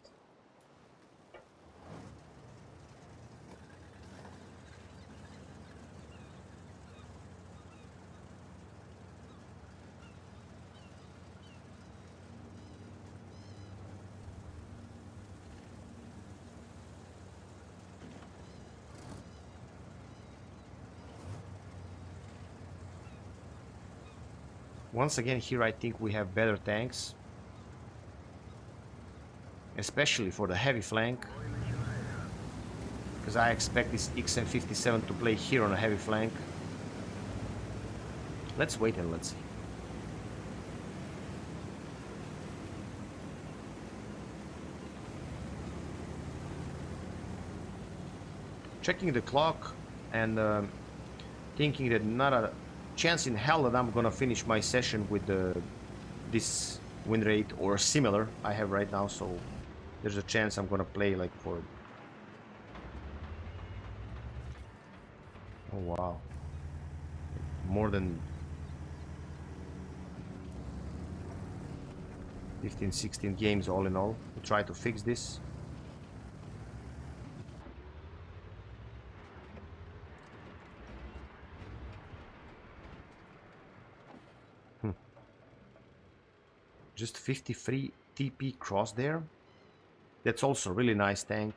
Once again here I think we have better tanks. Especially for the heavy flank. Because I expect this XM57 to play here on a heavy flank. Let's wait and let's see. Checking the clock and thinking that not a chance in hell that I'm gonna finish my session with this win rate or similar I have right now, so there's a chance I'm gonna play like for... Oh wow. More than 15, 16 games all in all to try to fix this. Just 53 TP cross there. That's also a really nice tank.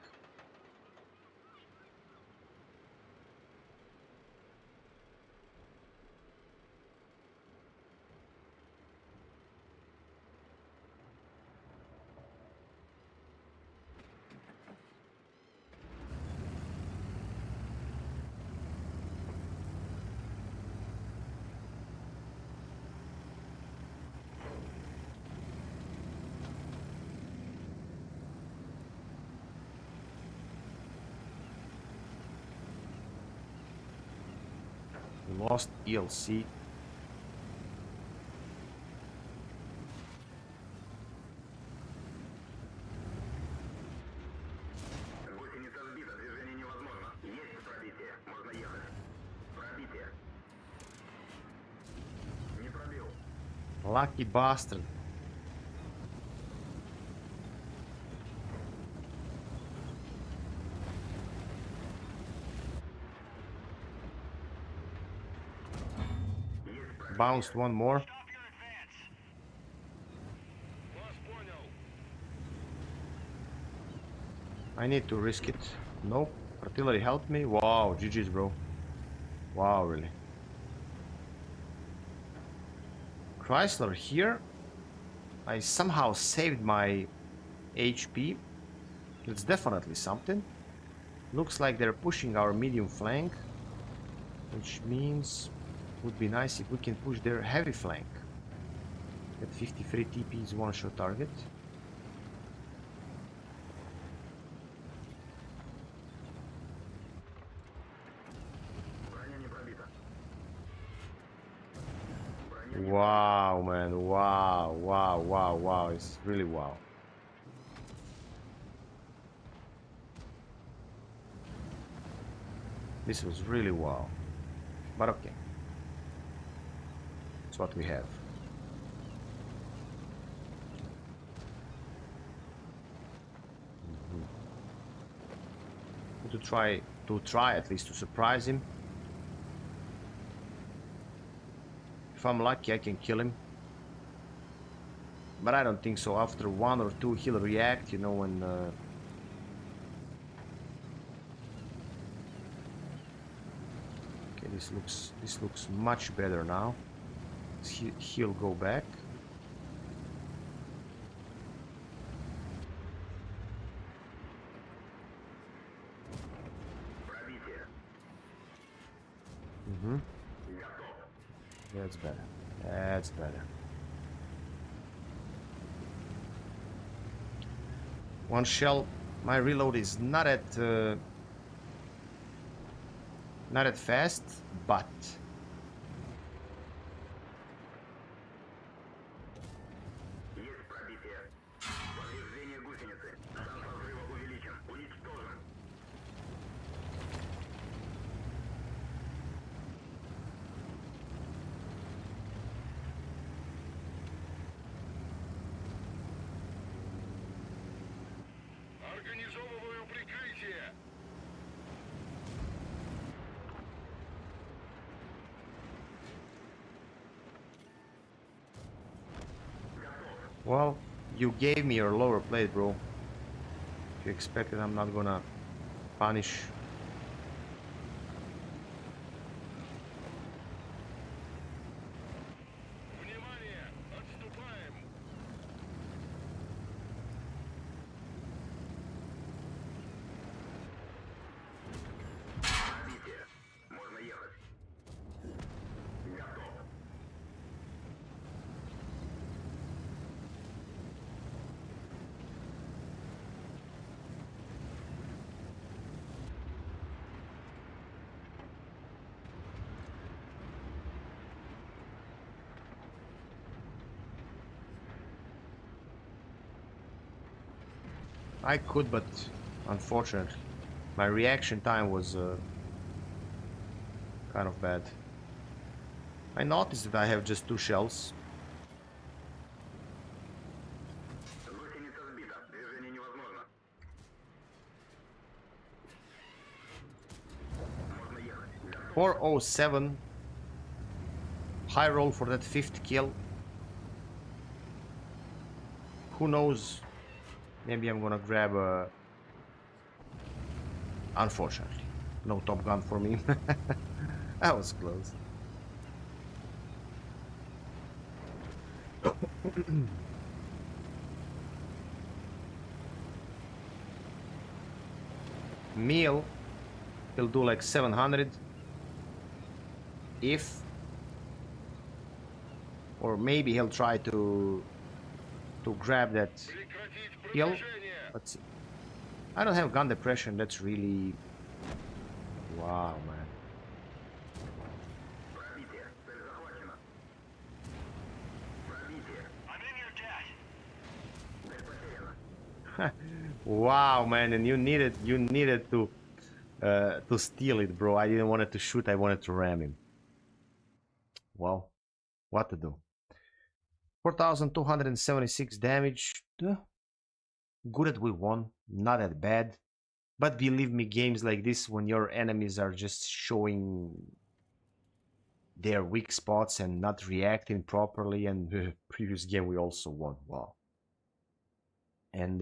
Lost ELC. Lucky bastard. Bounced one more. I need to risk it. Nope. Artillery helped me. Wow, GG's, bro. Wow, really. Chrysler here. I somehow saved my HP. It's definitely something. Looks like they're pushing our medium flank, which means would be nice if we can push their heavy flank. At 53 TP is one-shot target. Wow, man. Wow, wow, wow, wow. It's really wow. This was really wow. But okay. That's what we have. To try at least to surprise him. If I'm lucky, I can kill him. But I don't think so. After one or two, he'll react, you know, when... Okay, this looks much better now. He'll go back. That's better. That's better. One shell. My reload is not at fast, but Организовываю прикрытие. Well, you gave me your lower plate, bro. If you expected I'm not gonna punish. Внимание! Отступаем! I could, but unfortunately, my reaction time was kind of bad. I noticed that I have just 2 shells. .407. High roll for that 5th kill. Who knows? Maybe I'm gonna grab a... Unfortunately, no Top Gun for me. That was close. Meal, he'll do like 700. If... Or maybe he'll try to grab that Прекратить kill. продвижение! Let's see. I don't have gun depression. That's really... Wow, man. I'm in your debt. Wow, man, and you needed to steal it, bro. I didn't want it to shoot. I wanted to ram him. Well, what to do? 4,276 damage. Good that we won. Not that bad. But believe me, games like this, when your enemies are just showing their weak spots and not reacting properly, and the previous game we also won. Wow. And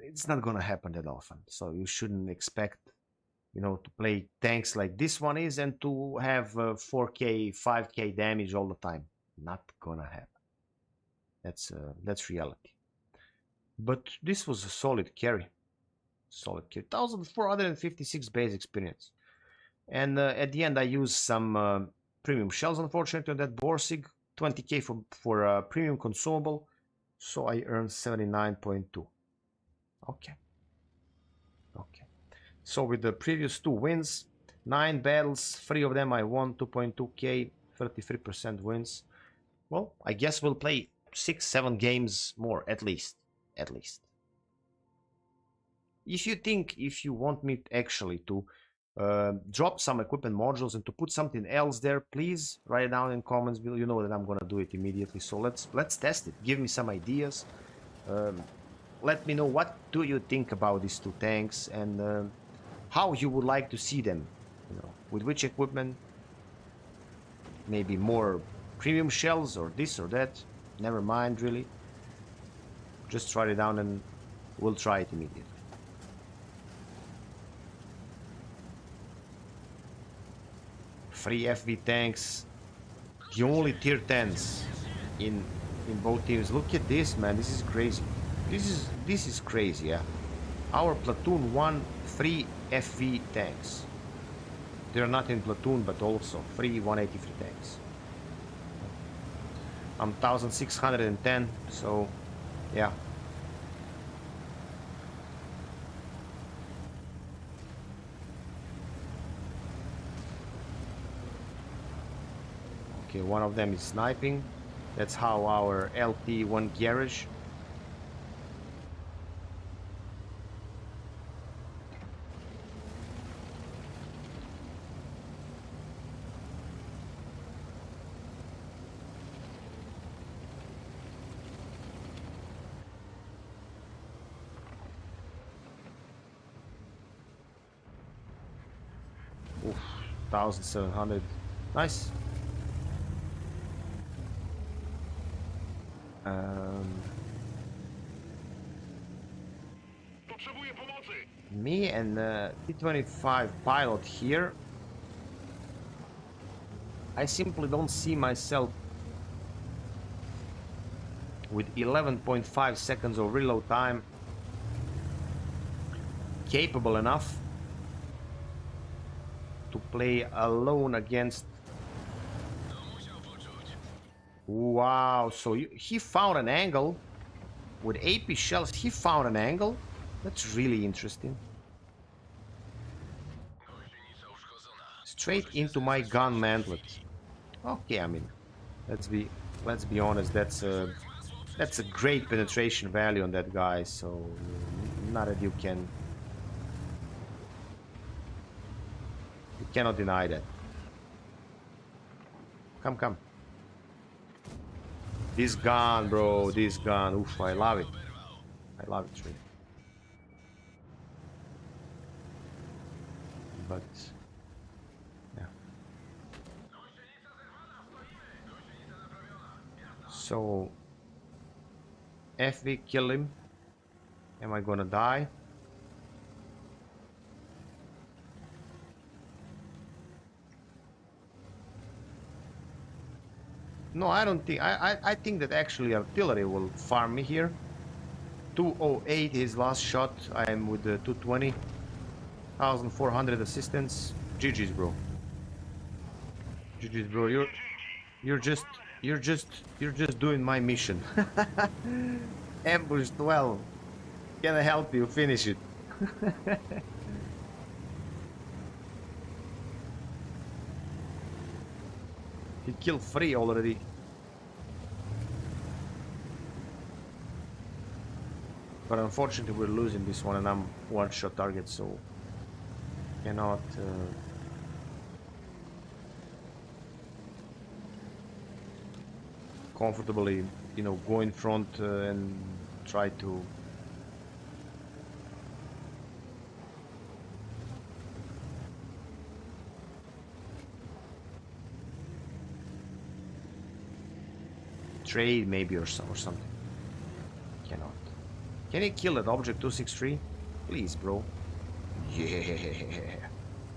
it's not gonna happen that often, so you shouldn't expect, you know, to play tanks like this one is and to have 4k 5k damage all the time. Not gonna happen. That's reality. But this was a solid carry. 1456 base experience, and at the end I used some premium shells, unfortunately, on that Borsig. 20k for premium consumable, so I earned 79.2. Okay. So with the previous 2 wins, 9 battles, 3 of them I won, 2.2k, 33% wins. Well, I guess we'll play 6-7 games more, at least. If you want me actually to drop some equipment modules and to put something else there, please write it down in comments below. You know that I'm gonna do it immediately. So let's test it. Give me some ideas. Let me know what do you think about these 2 tanks, and how you would like to see them. You know, with which equipment? Maybe more premium shells or this or that. Never mind, really. Just write it down and we'll try it immediately. Free FV tanks, the only tier 10s in both teams. Look at this, man. This is crazy. This is crazy, yeah. Our platoon won 3 FV tanks. They're not in platoon, but also 3 183 tanks. I'm 1610, so yeah. Okay, one of them is sniping. That's how our LT won garage. 4,700. Nice. Potrzebuję pomocy! Me and T-25 pilot here. I simply don't see myself with 11.5 seconds of reload time capable enough to play alone against. To musiał poczuć. Wow, so he found an angle with AP shells. He found an angle. That's really interesting. Gąsienica uszkodzona. Straight into my gun mantlet. Okay, I mean, let's be honest. That's a great penetration value on that guy. So not that you cannot deny that. Come. This gun, bro. This gun. Oof, I love it. I love it, really. But yeah. So FV kill him. Am I gonna die? No, I don't think. I think that actually artillery will farm me here. 208 his last shot. I am with the 220. 1,400 assistance. GG's, bro. GG's, bro. You're just doing my mission. Ambush 12. Can I help you finish it? He killed 3 already. But unfortunately we're losing this one and I'm one-shot target, so cannot comfortably, you know, go in front and try to trade maybe or something. Cannot. Can he kill that object 263? Please, bro. Yeah.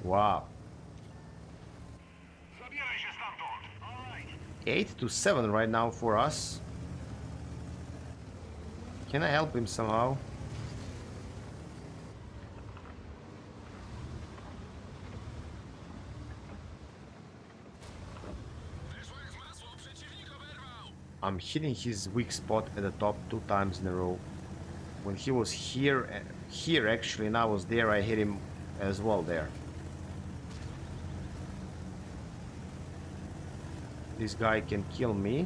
Wow. 8-7 right now for us. Can I help him somehow? I'm hitting his weak spot at the top 2 times in a row. When he was here actually, and I was there, I hit him as well there. This guy can kill me.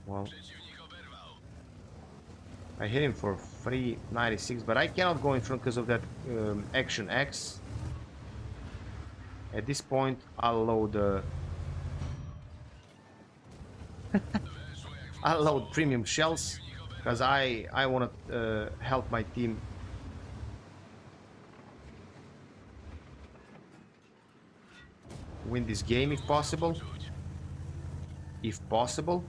Well, I hit him for 396, but I cannot go in front because of that Action X. At this point, I'll load I'll load premium shells because I want to help my team. Win this game if possible. If possible.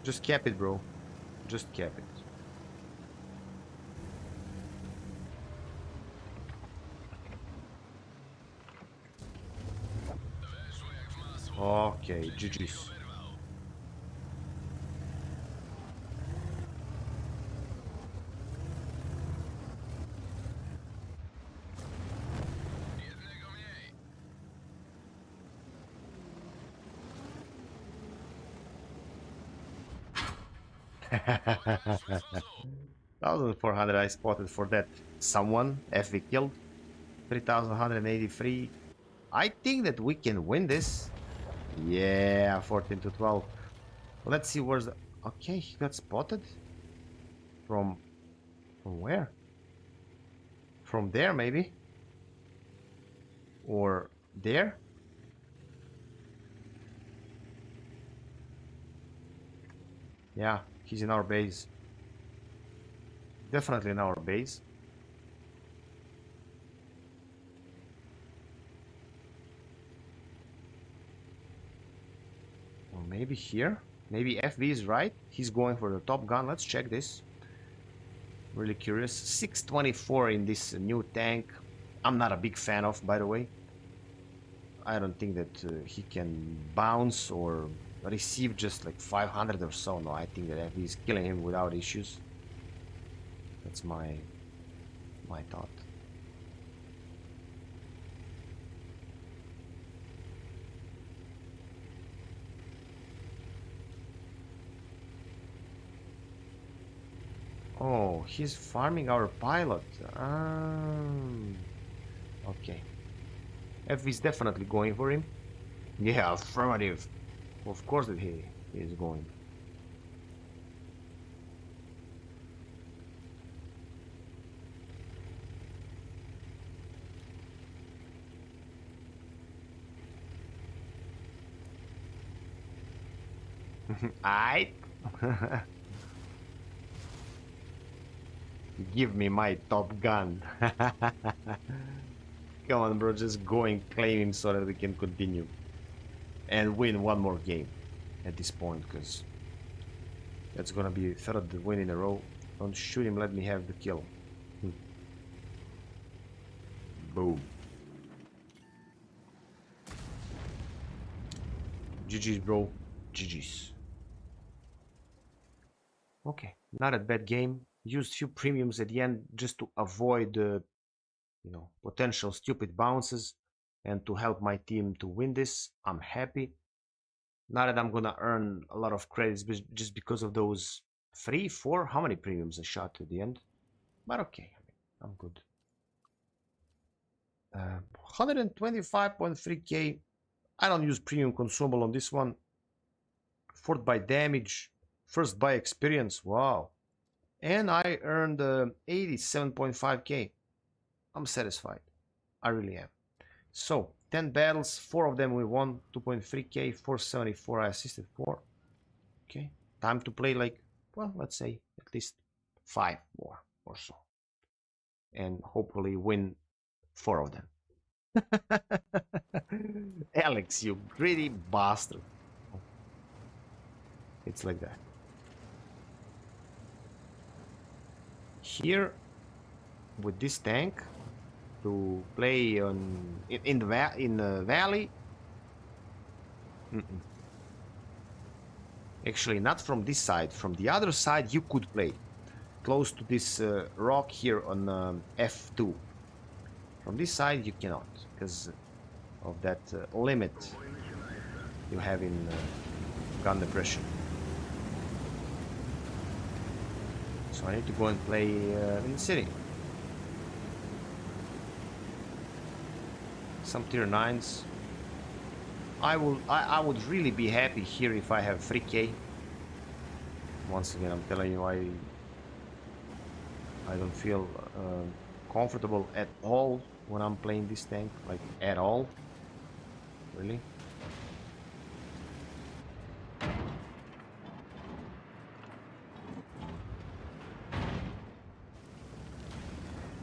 Just cap it, bro. Just cap it. Okay, GG's. 1,400 I spotted for that. Someone FV killed. 3,183. I think that we can win this. Yeah, 14 to 12. Let's see where's the... Okay, he got spotted. From where? From there, maybe? Or there? Yeah, he's in our base. Definitely in our base. Or maybe here? Maybe FB is right. He's going for the top gun. Let's check this. Really curious. 624 in this new tank. I'm not a big fan of, by the way. I don't think that he can bounce or receive just like 500 or so. No, I think that FB is killing him without issues. That's my thought. Oh, he's farming our pilot. Okay. F is definitely going for him. Yeah, affirmative. Of course that he is going. I give me my top gun. Come on, bro, just go and claim him so that we can continue and win one more game at this point, because that's gonna be third win in a row. Don't shoot him, let me have the kill. Boom. GG's, bro. GG's. Okay, not a bad game. Used few premiums at the end just to avoid potential stupid bounces and to help my team to win this. I'm happy. Not that I'm gonna earn a lot of credits just because of those 3, 4, how many premiums I shot at the end? But okay, I'm good. 125.3k. I don't use premium consumable on this one. Fourth by damage, first by experience. Wow. And I earned 87.5k. I'm satisfied. I really am. So 10 battles, 4 of them we won. 2.3k, 474 I assisted 4. Okay, time to play like, well, let's say at least 5 more or so, and hopefully win 4 of them. Alex, you greedy bastard. It's like that. Here with this tank to play in the valley. Actually, not from this side. From the other side, you could play close to this rock here on F2. From this side, you cannot because of that limit you have in gun depression. So I need to go and play in the city. Some tier 9s. I would really be happy here if I have 3k. Once again, I'm telling you, I don't feel comfortable at all when I'm playing this tank, like at all. Really.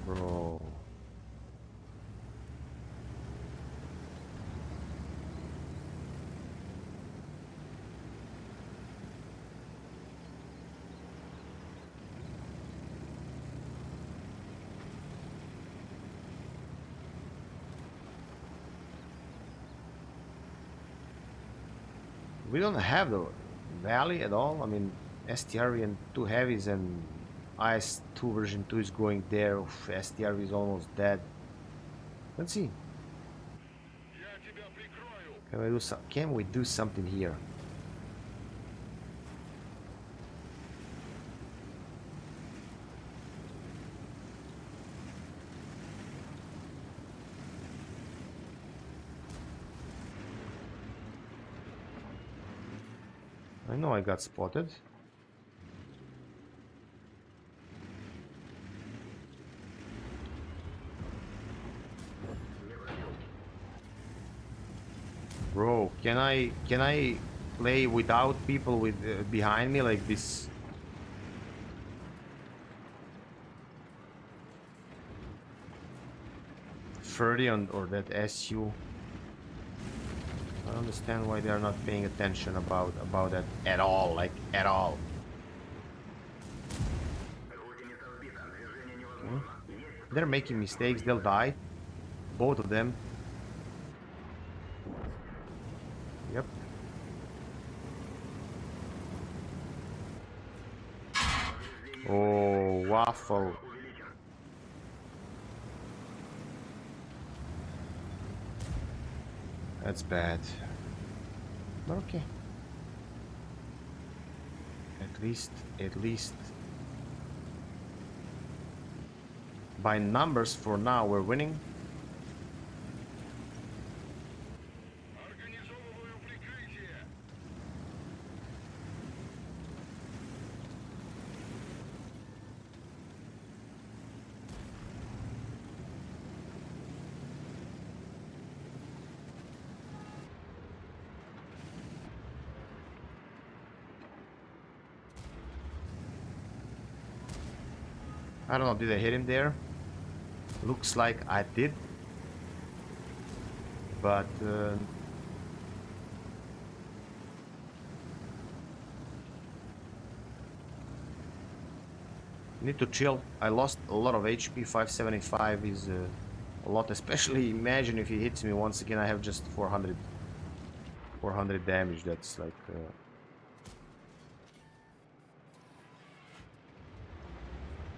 Bro. We don't have the valley at all. I mean, STR and 2 heavies and IS-2 version 2 is going there. Oof, STR is almost dead. Let's see. Can we do something here? I know I got spotted. Bro, can I play without people with behind me like this? Ferdion or that SU. I don't understand why they are not paying attention about that at all, like at all. Okay. They're making mistakes, they'll die. Both of them. Yep. Oh, waffle. That's bad. But okay. At least by numbers for now we're winning. Организовываю прикрытие. I don't know, did I hit him there? Looks like I did. But need to chill. I lost a lot of HP. 575 is a lot, especially imagine if he hits me once again. I have just 400 damage. That's like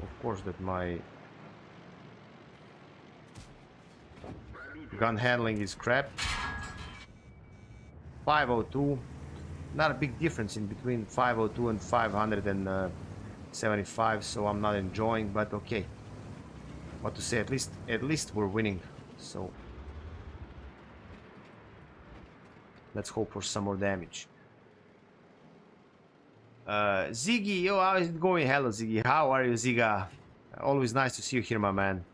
of course that my gun handling is crap. 502, not a big difference in between 502 and 575, so I'm not enjoying, but okay. What to say, at least we're winning, so let's hope for some more damage. Ziggy, yo, how is it going? Hello Ziggy, how are you, Ziga? Always nice to see you here, my man.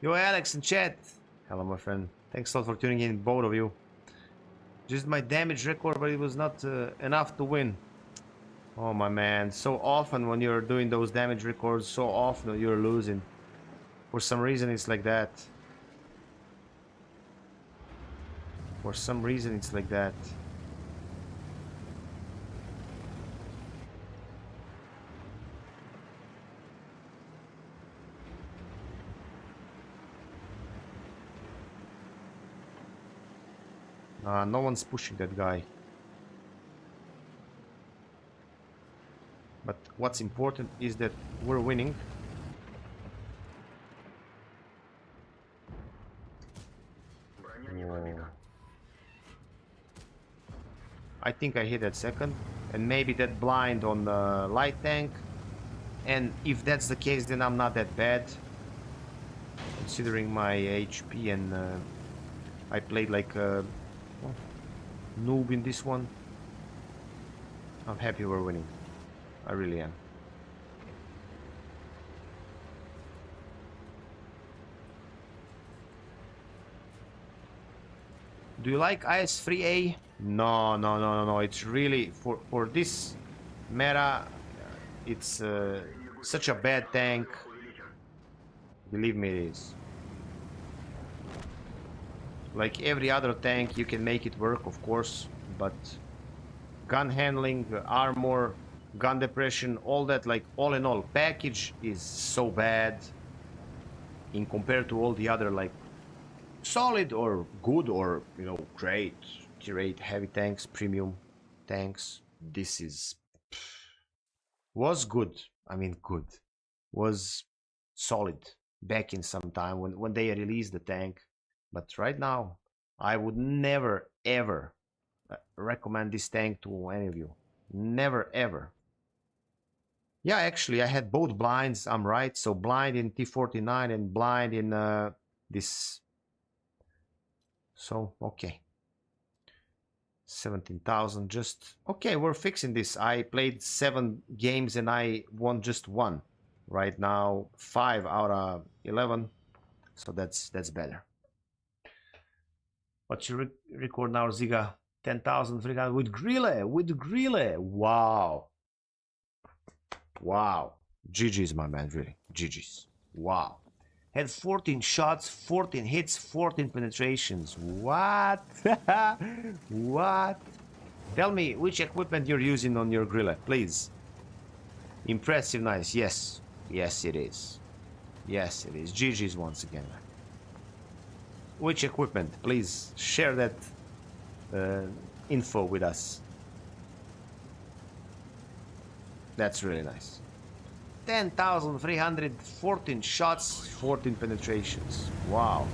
Yo, Alex in chat. Hello, my friend. Thanks a lot for tuning in, both of you. Just my damage record, but it was not enough to win. Oh, my man. So often when you're doing those damage records, so often you're losing. For some reason, it's like that. For some reason, it's like that. No one's pushing that guy. But what's important is that we're winning. Whoa. I think I hit that second. And maybe that blind on the light tank. And if that's the case, then I'm not that bad. Considering my HP and I played like a noob in this one. I'm happy we're winning. I really am. Do you like IS-3A? No. It's really for this meta. It's such a bad tank. Believe me, it is. Like every other tank, you can make it work, of course, but gun handling, armor, gun depression, all that, like all in all, package is so bad in compared to all the other like solid or good or, you know, great tier 8 heavy tanks, premium tanks. This is was good. I mean, good. Was solid back in some time when they released the tank. But right now, I would never ever recommend this tank to any of you. Never ever. Yeah, actually, I had both blinds. I'm right. So blind in T49 and blind in this. So, okay. 17,000. Just okay. We're fixing this. I played 7 games and I won just 1. Right now, 5 out of 11. So that's better. What you record now, Ziga? 10,300 with Grille. With Grille. Wow. Wow. GG's, my man. Really. GG's. Wow. Had 14 shots, 14 hits, 14 penetrations. What? What? Tell me which equipment you're using on your Grille, please. Impressive, nice. Yes. Yes, it is. Yes, it is. GG's once again. Which equipment? Please share that info with us. That's really nice. 10,314 shots, 14 penetrations. Wow.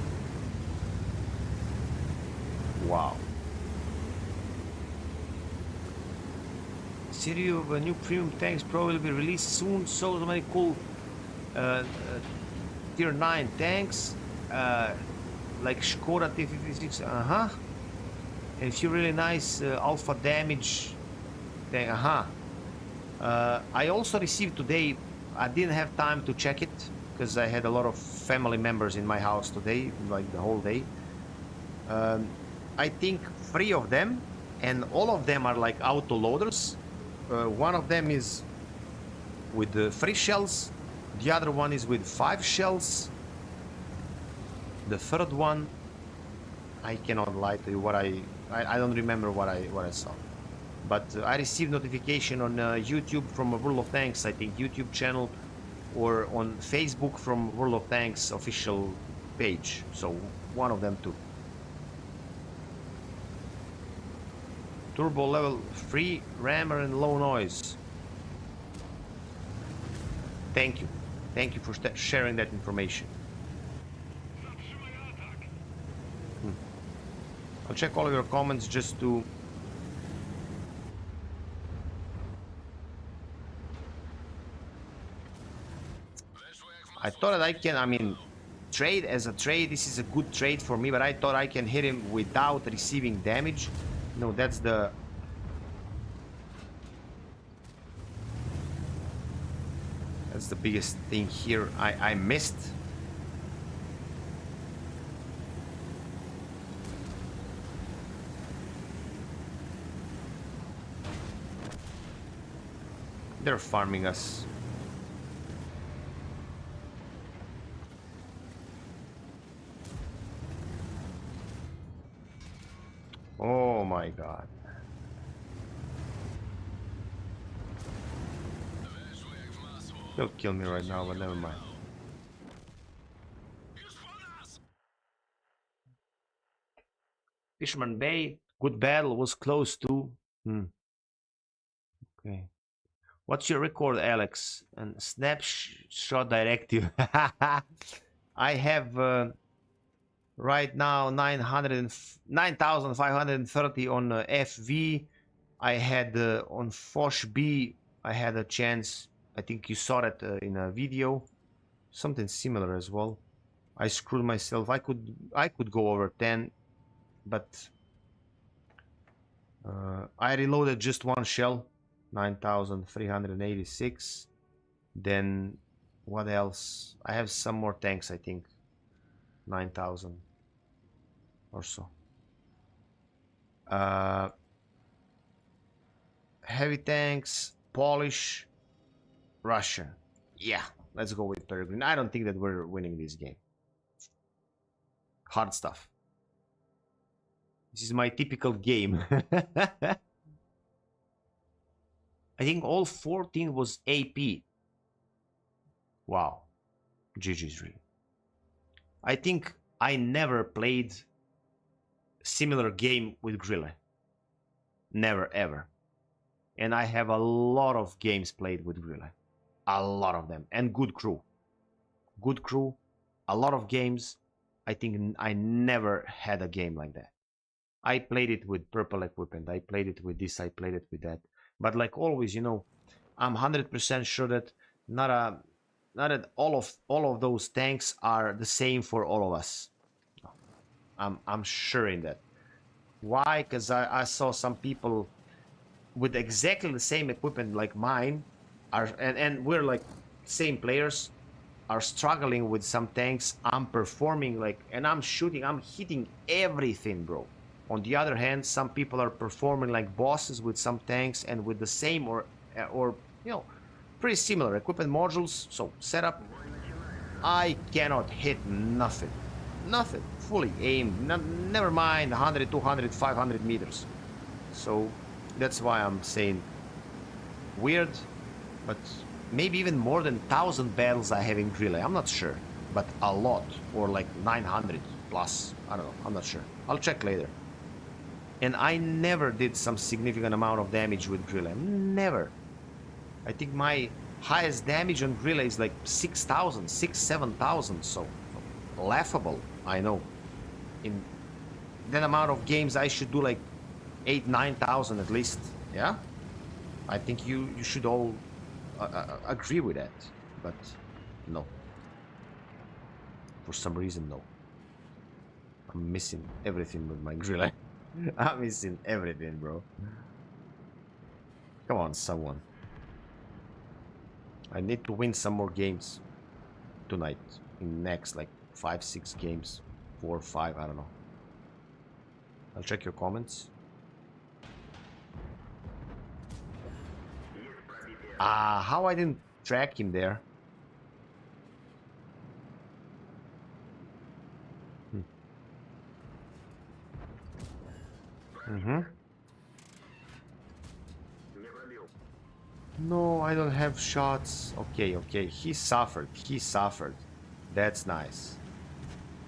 Wow. Series of new premium tanks probably will be released soon. So many cool tier 9 tanks like Skoda T56. And a few really nice alpha damage tank. I also received today. I didn't have time to check it because I had a lot of family members in my house today, like the whole day. I think 3 of them, and all of them are like auto loaders. One of them is with 3 shells, the other one is with 5 shells. The third one, I cannot lie to you. What I don't remember what I saw. But I received notification on YouTube from World of Tanks, I think YouTube channel, or on Facebook from World of Tanks official page. So one of them too. Turbo level 3, rammer and low noise. Thank you. Thank you for sharing that information. I'll check all of your comments just to... I thought that I can, I mean, trade as a trade, this is a good trade for me, but I thought I can hit him without receiving damage. No, that's the... That's the biggest thing here I missed. They're farming us. Oh my god. He'll kill me right now, but never mind. Fisherman Bay, good battle, was close to. Okay. What's your record, Alex? And snapshot directive. I have right now 9,530 on FV. I had on Foch B, I had a chance. I think you saw that in a video. Something similar as well. I screwed myself. I could go over 10, but I reloaded just 1 shell. 9,386. Then what else? I have some more tanks, I think. 9,000 or so. Heavy tanks, Polish, Russian. Yeah, let's go with Peregrine. I don't think that we're winning this game. Hard stuff. This is my typical game. I think all 14 was AP. Wow. GG's really. I think I never played similar game with Grille. Never, ever. And I have a lot of games played with Grille. A lot of them. And good crew. Good crew. A lot of games. I think I never had a game like that. I played it with purple equipment. I played it with this. I played it with that. But like always, you know, I'm 100% sure that not that all of those tanks are the same for all of us. I'm sure in that. Why? Because I saw some people with exactly the same equipment like mine are, and we're like same players, are struggling with some tanks. I'm performing like, and I'm shooting, I'm hitting everything, bro. On the other hand, some people are performing like bosses with some tanks and with the same or you know, pretty similar equipment modules. So setup, I cannot hit nothing. Nothing. Fully aimed. Never mind 100, 200, 500 meters. So that's why I'm saying weird, but maybe even more than 1,000 battles I have in Relay. I'm not sure, but a lot, or like 900 plus. I don't know. I'm not sure. I'll check later. And I never did some significant amount of damage with Relay. Never. I think my highest damage on Relay is like 6,000, 7,000. So laughable, I know. In that amount of games, I should do like 8, 9,000 at least. Yeah, I think you should all agree with that. But no, for some reason, no. I'm missing everything with my grill. I'm missing everything, bro. Come on, someone. I need to win some more games tonight. In next like 5, 6 games, 4, 5. I don't know. I'll check your comments. Ah, how I didn't track him there. No, I don't have shots. Okay, okay. He suffered. He suffered. That's nice.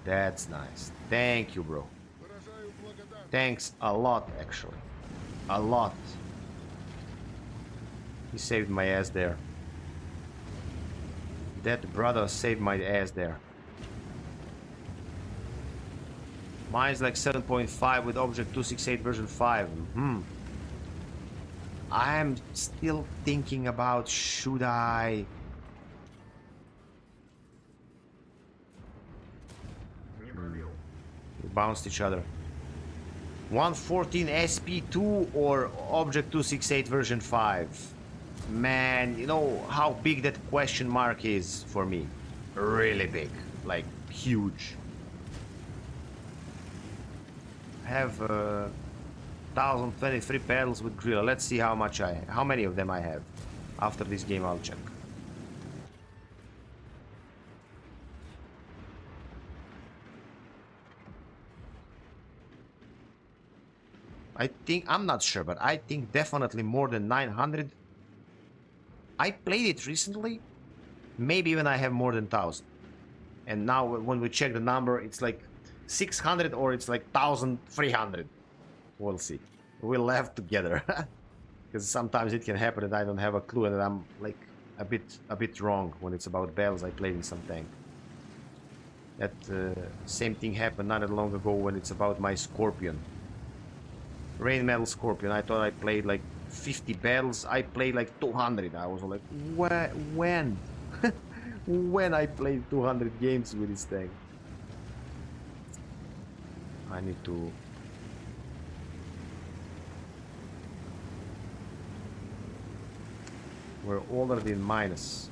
That's nice. Thank you, bro. Thanks a lot, actually. A lot. He saved my ass there. That brother saved my ass there. Mine's like 7.5 with Object 268 version 5. I'm still thinking about should I... We bounced each other. 114 SP2 or Object 268 version 5? Man, you know how big that question mark is for me. Really big. Like, huge. I have 1,023 pedals with Grilla. Let's see how many of them I have. After this game, I'll check. I think, I'm not sure, but I think definitely more than 900. I played it recently. Maybe even I have more than 1,000. And now when we check the number, it's like 600 or it's like 1,300. We'll see. We'll laugh together. Because sometimes it can happen that I don't have a clue and that I'm like a bit wrong when it's about battles I played in some tank. That same thing happened not that long ago when it's about my Scorpion. Rain Metal Scorpion. I thought I played like 50 battles. I played like 200. I was like, when? When I played 200 games with this tank? I need to... We're already in minus.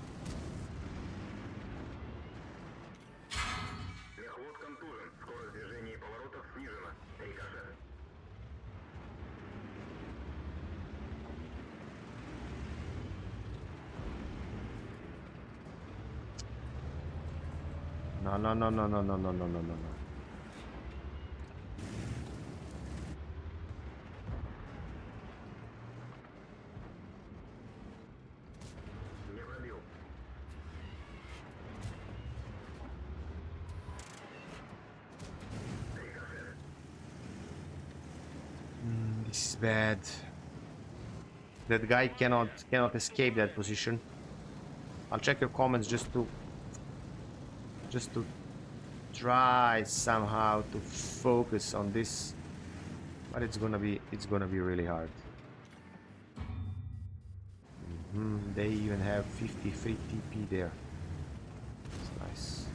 No, no, no, no, no, no, no, no, no, no, no. This is bad. That guy cannot escape that position. I'll check your comments just to try somehow to focus on this, but it's gonna be really hard. They even have 53 TP there. It's nice.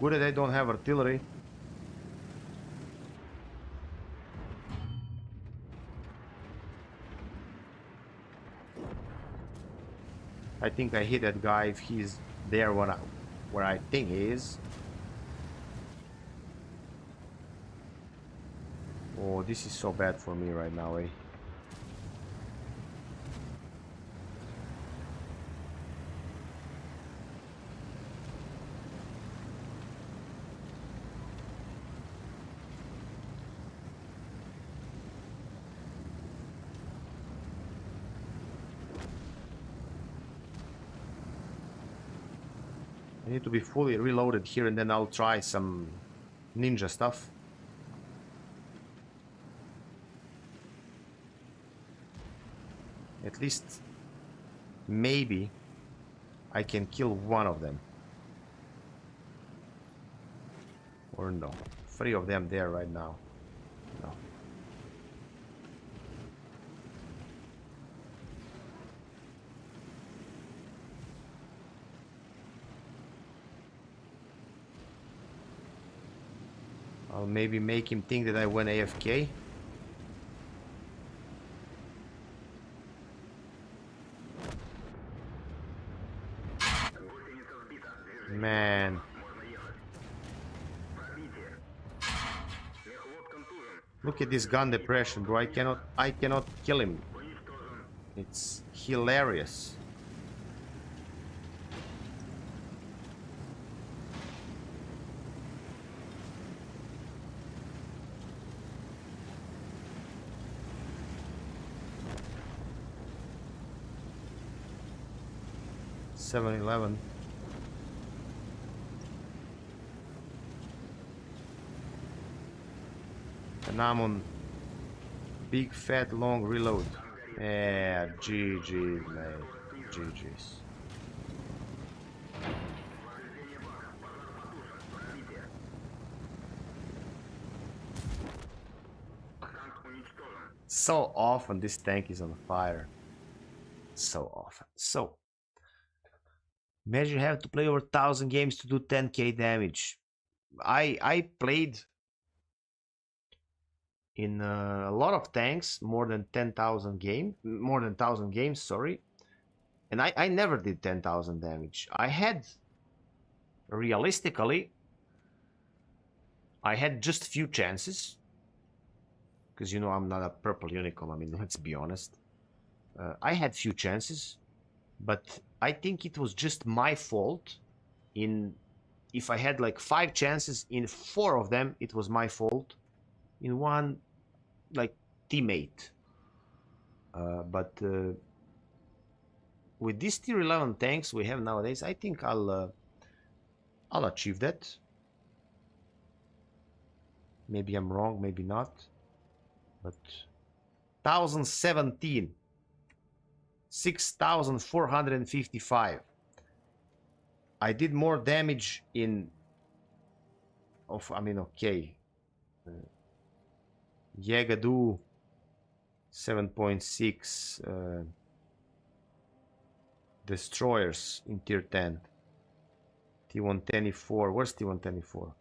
Good that I don't have artillery. I think I hit that guy if he's there where I think he is. Oh, this is so bad for me right now, eh? I need to be fully reloaded here and then I'll try some ninja stuff. At least maybe I can kill one of them. Or no. 3 of them there right now. No. I'll maybe make him think that I went AFK. Man. Look at this gun depression, bro. I cannot kill him. It's hilarious. $7-11. And I'm on big fat long reload. Yeah, GG, mate. GG's. So often this tank is on fire. So often. So imagine you have to play over 1,000 games to do 10k damage. I played in a lot of tanks, more than 1,000 games, sorry. And I never did 10,000 damage. Realistically, I had just few chances. Because, you know, I'm not a purple unicorn, I mean, let's be honest. I had few chances, but I think it was just my fault. If I had like 5 chances, in 4 of them, it was my fault. In one, like, teammate. But with these tier 11 tanks we have nowadays, I think I'll achieve that. Maybe I'm wrong, maybe not. But 1017, 6,455. I did more damage okay. Yagadu 7.6 destroyers in tier 10. T124, where's T124?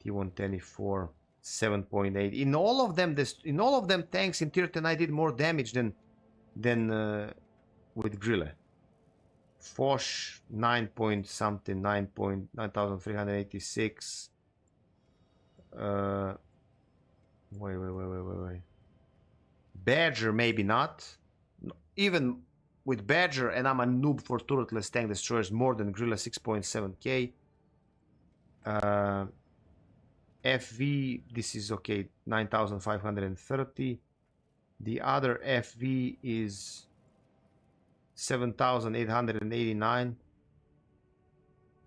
T124 7.8. In all of them tanks in tier 10 I did more damage than with Grille. Foch 9 point something, 9,386. Wait. Badger maybe not. Even with Badger, and I'm a noob for turretless tank destroyers, more than Grille 6.7k. FV, this is okay, 9,530. The other FV is 7,889.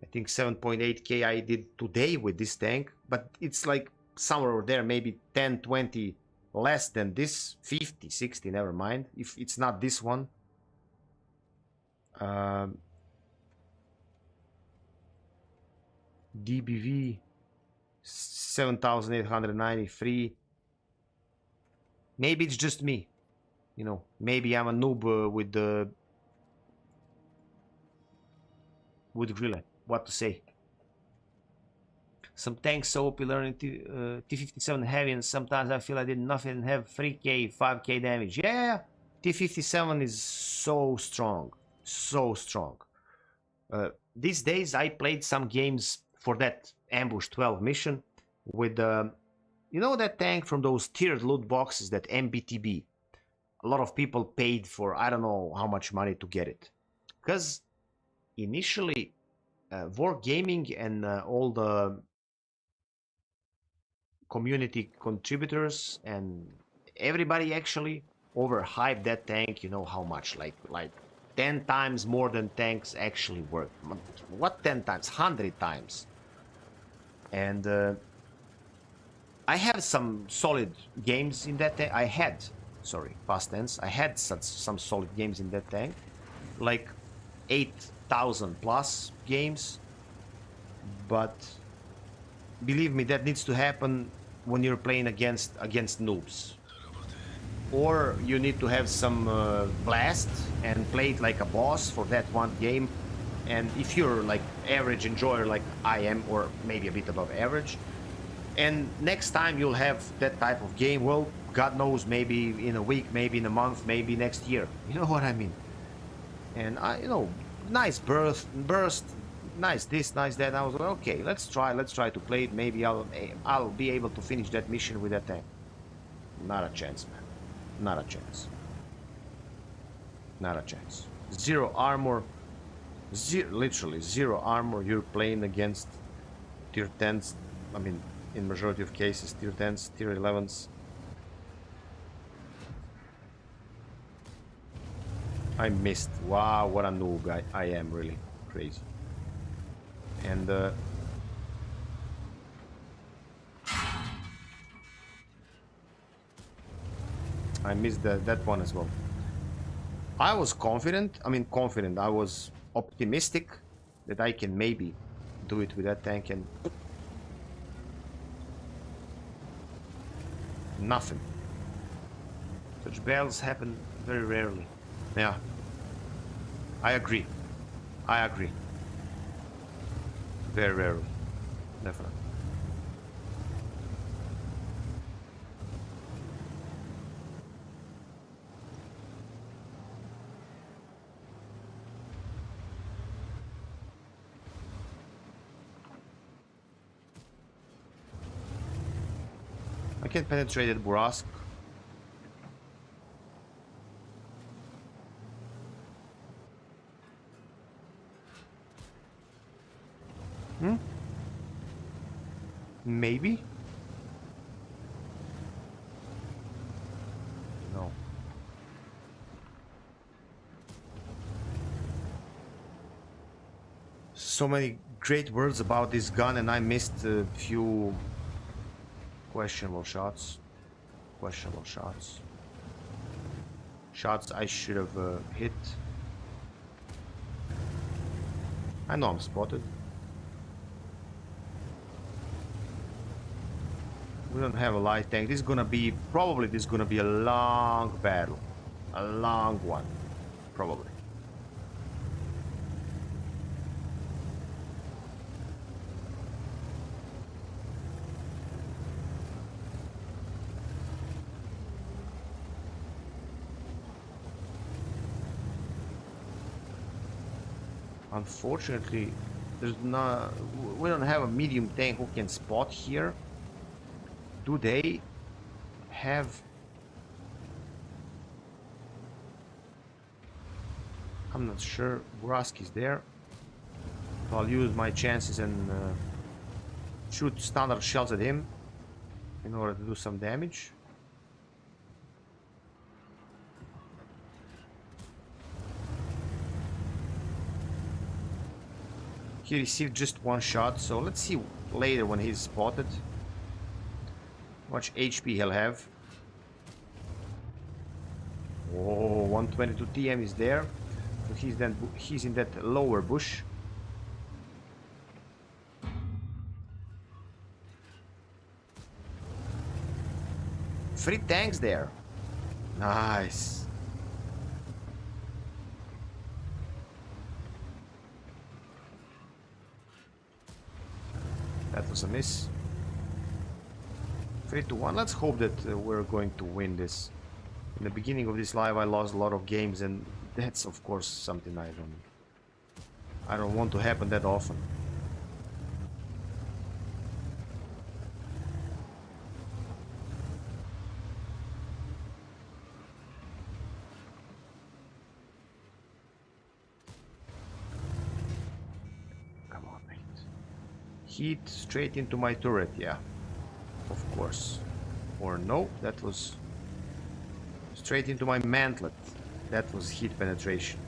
I think 7.8k I did today with this tank, but it's like somewhere over there, maybe 10, 20 less than this, 50, 60, never mind, if it's not this one. DBV 7,893. Maybe it's just me, you know, maybe I'm a noob with Grille. What to say? Some tanks so OP learning T57 heavy, and sometimes I feel I did nothing and have 3k, 5k damage. Yeah, T57 is so strong, so strong. These days I played some games for that Ambush 12 mission with you know that tank from those tiered loot boxes, that MBTB. A lot of people paid for I don't know how much money to get it, because initially Wargaming and all the community contributors and everybody actually overhyped that tank. You know how much, like 10 times more than tanks actually work. What 10 times? 100 times. And I have some solid games in that tank. I had, sorry, past tense. I had some solid games in that tank, like 8,000 plus games. But believe me, that needs to happen when you're playing against noobs, or you need to have some blast and play it like a boss for that one game. And if you're like average enjoyer like I am, or maybe a bit above average, and next time you'll have that type of game, well, God knows, maybe in a week, maybe in a month, maybe next year. You know what I mean? And I, you know, nice burst, nice this, nice that. I was like, okay, let's try to play it. Maybe I'll be able to finish that mission with that tank. Not a chance, man. Not a chance. Not a chance. Zero armor. Literally zero armor. You're playing against tier 10s. I mean, in majority of cases, tier 10s, tier 11s. I missed. Wow, what a noob I am, really. Crazy. And I missed that one as well. I was confident. I mean, confident. I was optimistic that I can maybe do it with that tank, and nothing. Such battles happen very rarely. Yeah, I agree. I agree. Very rarely. Definitely. I can penetrate at Burask. Maybe? No. So many great words about this gun, and I missed a few questionable shots. Questionable shots. Shots I should have hit. I know I'm spotted. We don't have a light tank. This is gonna be, probably this is gonna be a long battle. A long one. Probably. Unfortunately, there's not, we don't have a medium tank who can spot here. Do they have? I'm not sure. Burask is there. I'll use my chances and shoot standard shells at him in order to do some damage. He received just one shot, so let's see later when he's spotted how much HP he'll have. Oh, 122 TM is there. So he's in that lower bush. Three tanks there. Nice. That was a miss. 3-1. Let's hope that we're going to win this. In the beginning of this live, I lost a lot of games, and that's of course something I don't want to happen that often. Come on, mate. Heat straight into my turret, yeah. Of course. Or no, that was straight into my mantlet. That was heat penetration.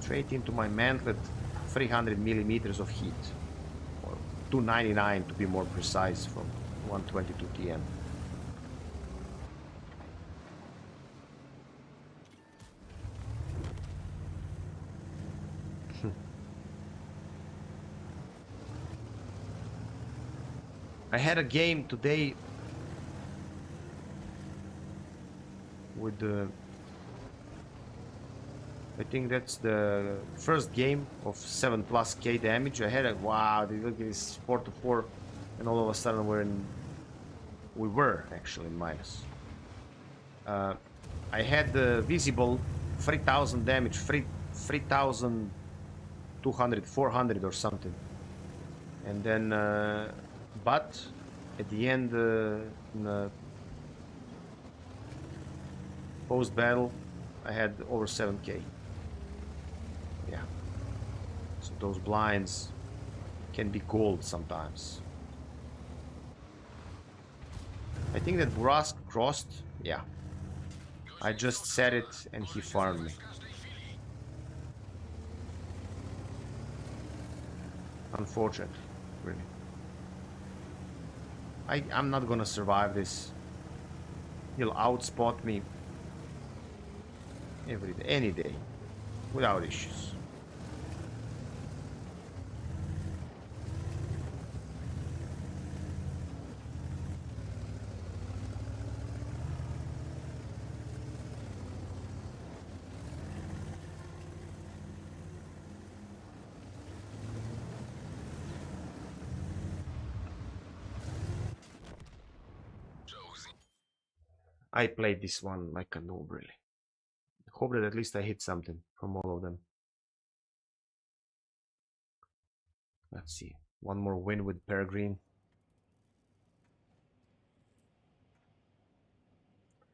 Straight into my mantlet, 300 millimeters of heat. Or 299 to be more precise, from 122 TN. I had a game today with the... I think that's the first game of 7+K damage. I had a... Wow, they look at this 4-4, and all of a sudden we were actually in minus. I had the visible 3000 damage, 3200, 400 or something. And then, but at the end, in post-battle, I had over 7K. Yeah. So those blinds can be gold sometimes. I think that Burask crossed. Yeah. I just said it and he farmed me. Unfortunate, really. I'm not gonna survive this. He'll outspot me every day, any day, without issues. I played this one like a noob, really. Hope that at least I hit something from all of them. Let's see. One more win with Peregrine.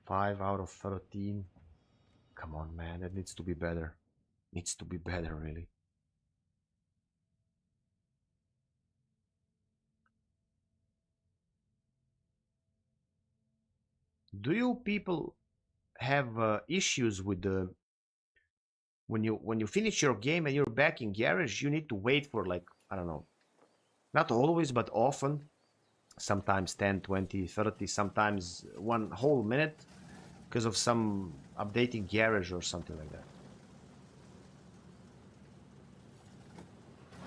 5 out of 13. Come on, man. That needs to be better. Needs to be better, really. Do you people have issues with the when you finish your game and you're back in garage, you need to wait for, like, I don't know, not always but often, sometimes 10, 20, 30, sometimes one whole minute because of some updating garage or something like that?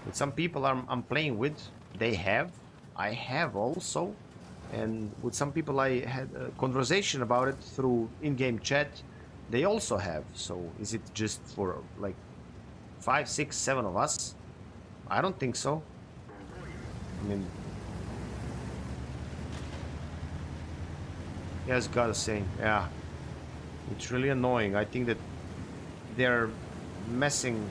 With some people I'm playing with, they have, I have also, and with some people I had a conversation about it through in-game chat, they also have. So is it just for like 5, 6, 7 of us? I don't think so. I mean, yes, gotta say, yeah, it's really annoying. I think that they're messing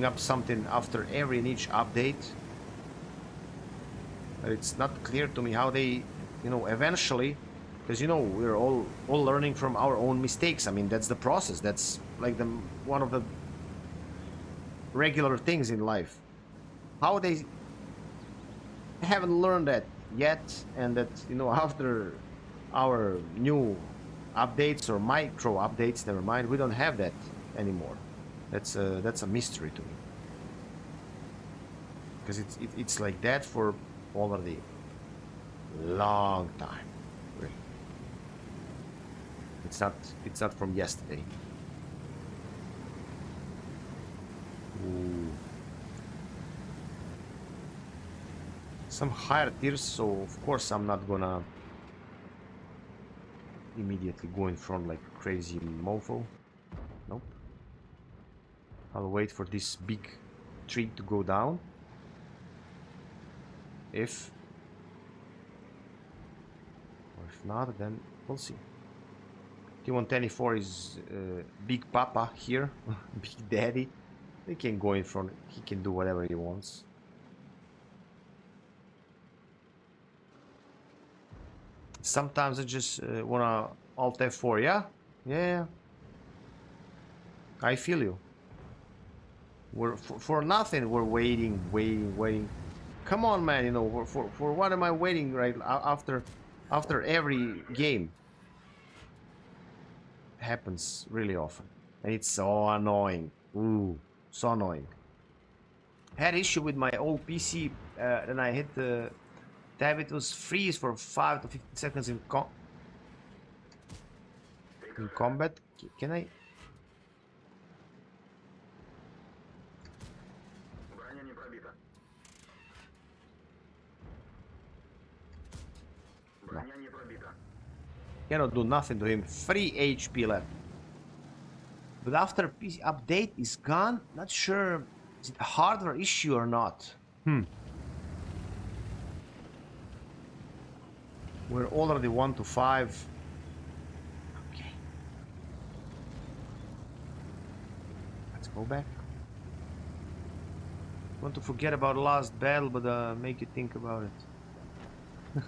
up something after every and each update. It's not clear to me how they, eventually, because we're all learning from our own mistakes. I mean, that's the process. That's like one of the regular things in life. How they haven't learned that yet, and that after our new updates or micro updates, never mind, we don't have that anymore. That's a mystery to me, because it's like that for already long time, really. It's not from yesterday. Ooh. Some higher tiers, so of course I'm not gonna immediately go in front like a crazy mofo. Nope. I'll wait for this big tree to go down. If or if not, then we'll see. T124 is Big Papa here, Big Daddy. He can go in front. He can do whatever he wants. Sometimes I just wanna Alt F4. Yeah, yeah. I feel you. We're for nothing. We're waiting. Come on, man. You know, for what am I waiting right after every game? Happens really often, and it's so annoying. Ooh, so annoying. Had issue with my old PC, and I hit the tab. It was freeze for 5 to 15 seconds in combat. Can I? No. Cannot do nothing to him. 3 HP left. But after PC update is gone, not sure is it a hardware issue or not. We're already 1 to 5. Okay. Let's go back. Want to forget about the last battle, but make you think about it.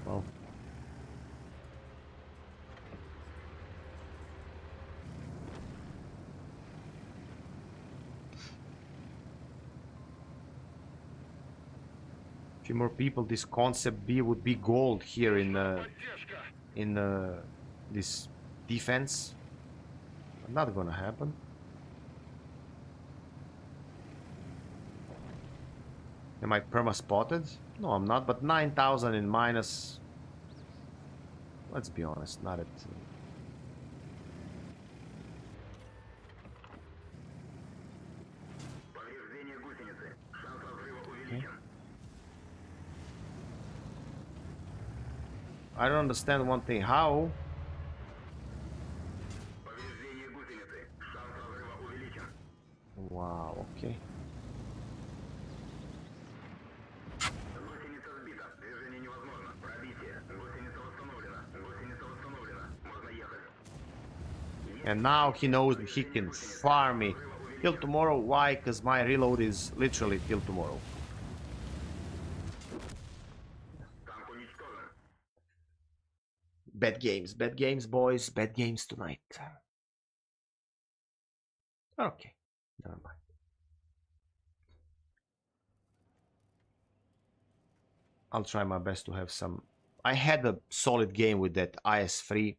Well. Few more people, this concept B would be gold here in this defense. Not gonna happen. Am I perma spotted? No, I'm not. But 9,000 in minus. Let's be honest, not at. Okay. I don't understand one thing. How? Wow, okay. And now he knows that he can farm me till tomorrow. Why? Because my reload is literally till tomorrow. Bad games, boys. Bad games tonight. Okay, never mind. I'll try my best to have some. I had a solid game with that IS-3,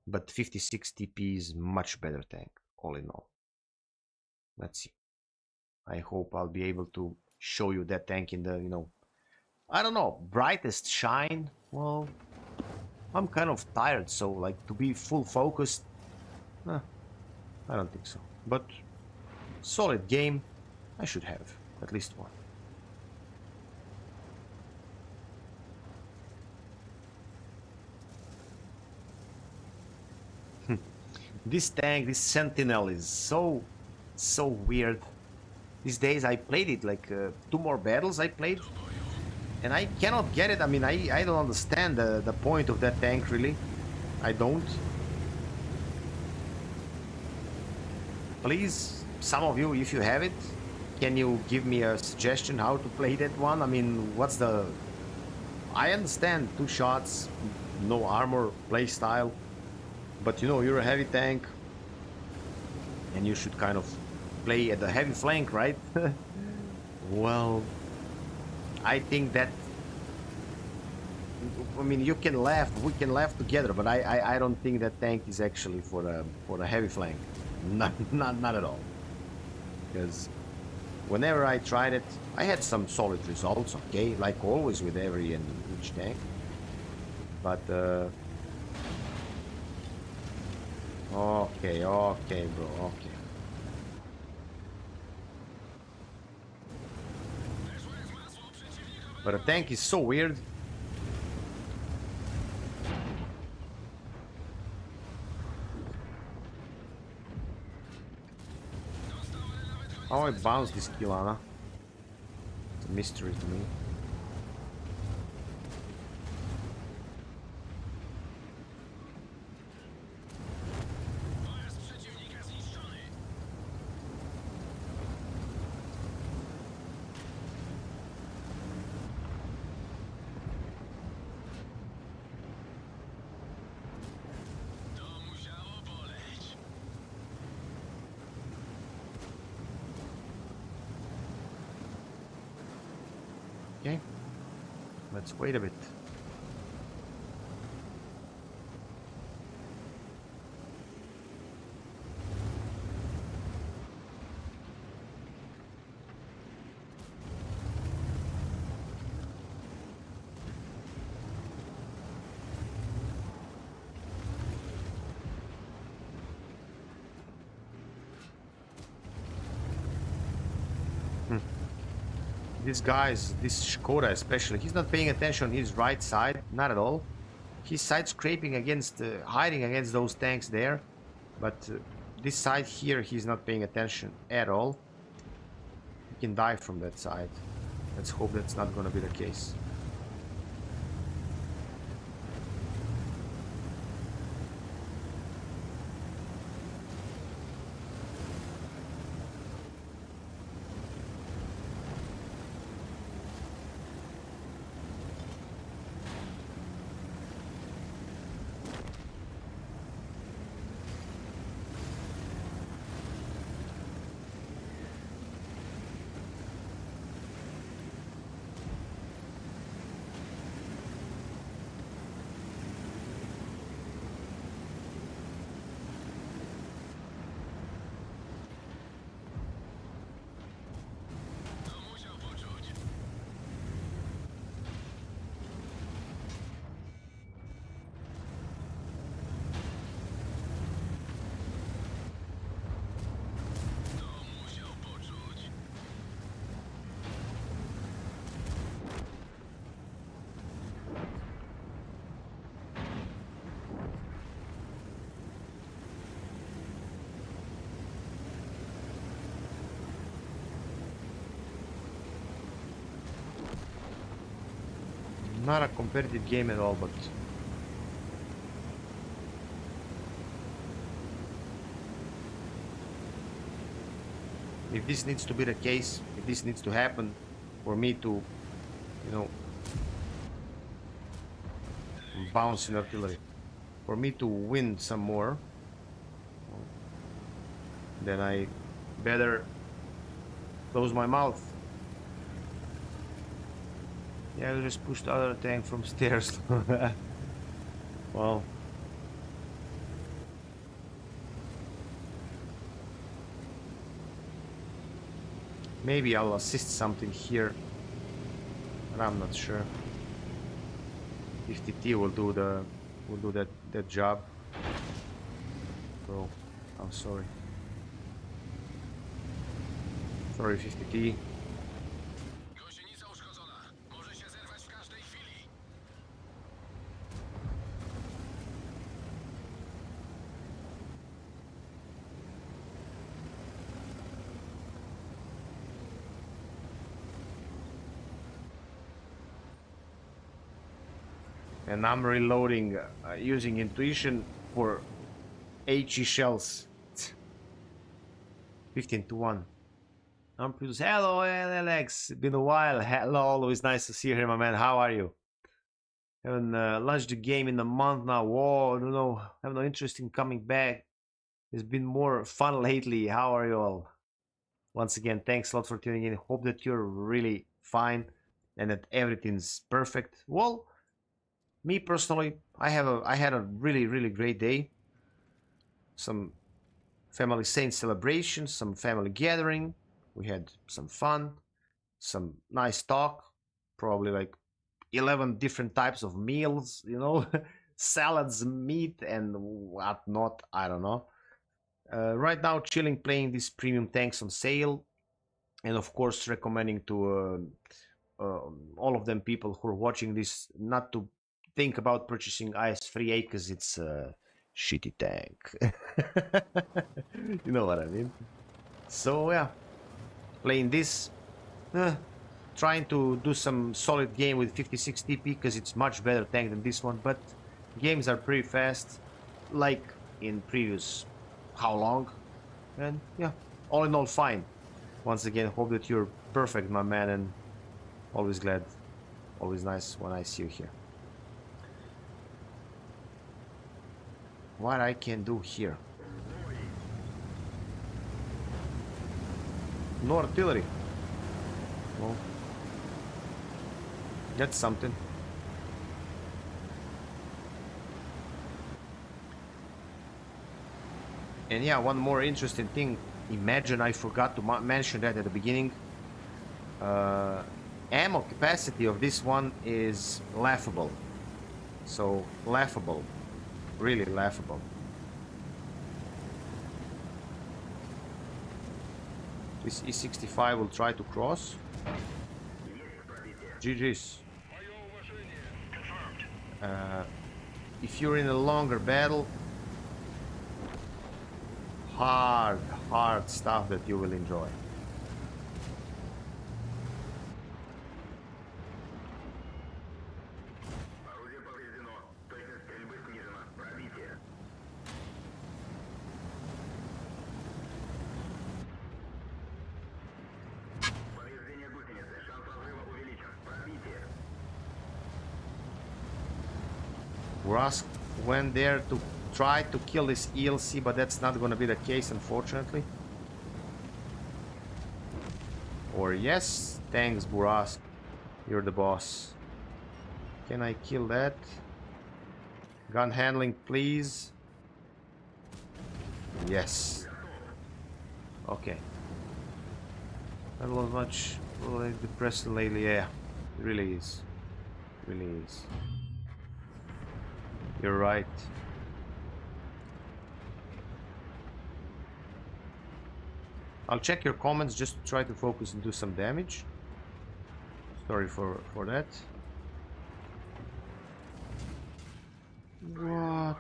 but 56 TP is much better tank, all in all. Let's see. I hope I'll be able to show you that tank in the, I don't know, brightest shine. Well, I'm kind of tired, so like to be full focused, I don't think so. But solid game, I should have at least one. This tank, this Sentinel is so weird. These days I played it like 2 more battles I played, and I cannot get it. I mean, I don't understand the point of that tank, really. I don't. Please, some of you, if you have it, can you give me a suggestion how to play that one? I mean, what's the... I understand 2 shots, no armor, play style, but you're a heavy tank, and you should kind of play at the heavy flank, right? Well, I think that... I mean, you can laugh, we can laugh together, but I don't think that tank is actually for a heavy flank. Not at all. Because whenever I tried it, I had some solid results, okay? Like always with every and each tank. But, okay, bro, okay. But a tank is so weird. How I bounce this kill, Anna? mystery to me. Pojazd przeciwnika zniszczony. To musiało boleć. Okay, let's wait a bit. This guy's, this Skoda especially, he's not paying attention on his right side, not at all. He's side scraping against, hiding against those tanks there, but this side here, he's not paying attention at all. He can die from that side. Let's hope that's not gonna be the case. To musiał poczuć. To musiał poczuć. Not a competitive game at all, but if this needs to be the case, if this needs to happen for me to, you know, bounce in artillery, for me to win some more, then I better close my mouth. Yeah, I just pushed the other tank from stairs. Well, maybe I'll assist something here, but I'm not sure. 50T will do that job. Bro, I'm sorry. Sorry, 50T. Gąsienica uszkodzona. Może się zerwać w każdej chwili. And I'm reloading using intuition for HE shells. 15-1. I'm produced. Hello, Alex. Been a while. Hello, always nice to see you here, my man. How are you? Haven't launched the game in a month now. Whoa, I don't know. Have no interest in coming back. It's been more fun lately. How are you all? Once again, thanks a lot for tuning in. Hope that you're really fine and that everything's perfect. Well, me personally, I had a really great day. Some family saint celebration, some family gathering. We had some fun, some nice talk, probably like 11 different types of meals, you know, salads, meat, and whatnot. I don't know. Right now, chilling, playing these premium tanks on sale, and of course, recommending to all of them people who are watching this not to think about purchasing IS-3A because it's a shitty tank. You know what I mean? So yeah, playing this. trying to do some solid game with 56 TP because it's much better tank than this one, but games are pretty fast, like in previous how long, and yeah, all in all fine. Once again, hope that you're perfect, my man, and always glad, always nice when I see you here. What I can do here? No artillery. Well, that's something. And yeah, one more interesting thing. Imagine I forgot to mention that at the beginning. Ammo capacity of this one is laughable. So laughable, really laughable. This E65 will try to cross. GG's. If you're in a longer battle, hard stuff that you will enjoy. Rusk went there to try to kill this ELC, but that's not gonna be the case, unfortunately. Or yes, thanks Burask, you're the boss. Can I kill that? Gun handling, please. Yes. Okay. That was much really depressing lately, yeah. It really is. It really is. You're right. I'll check your comments just to try to focus and do some damage. Sorry for that. What?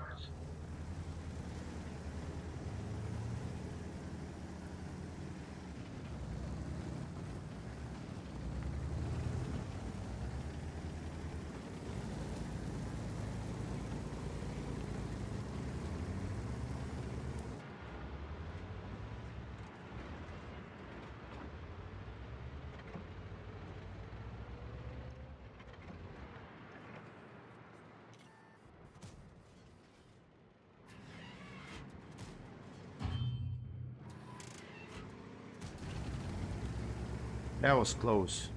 That was close.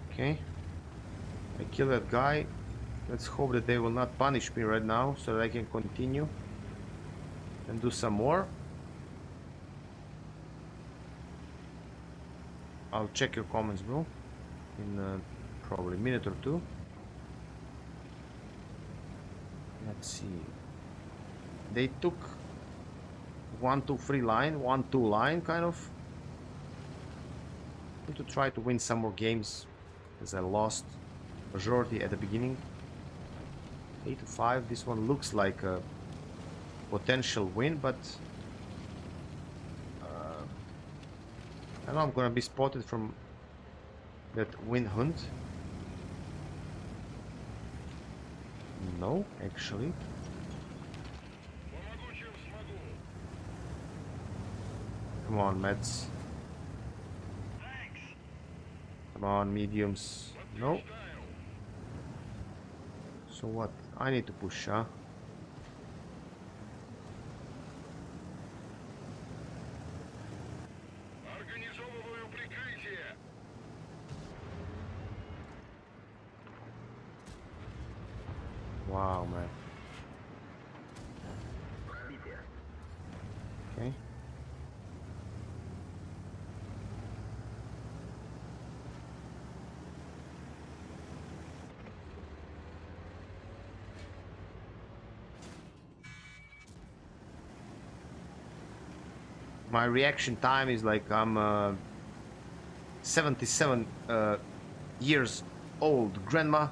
Okay. I kill that guy. Let's hope that they will not punish me right now so that I can continue and do some more. I'll check your comments, bro, in probably a minute or two. Let's see. They took 1-2-3 line, 1-2 line, kind of. I need to try to win some more games, as I lost majority at the beginning. 8-5. This one looks like a potential win, but I know I'm gonna be spotted from that win hunt. No, actually. Come on, meds. Come on, mediums. No. So what? I need to push, huh? Wow, man. Okay. My reaction time is like I'm 77 years old grandma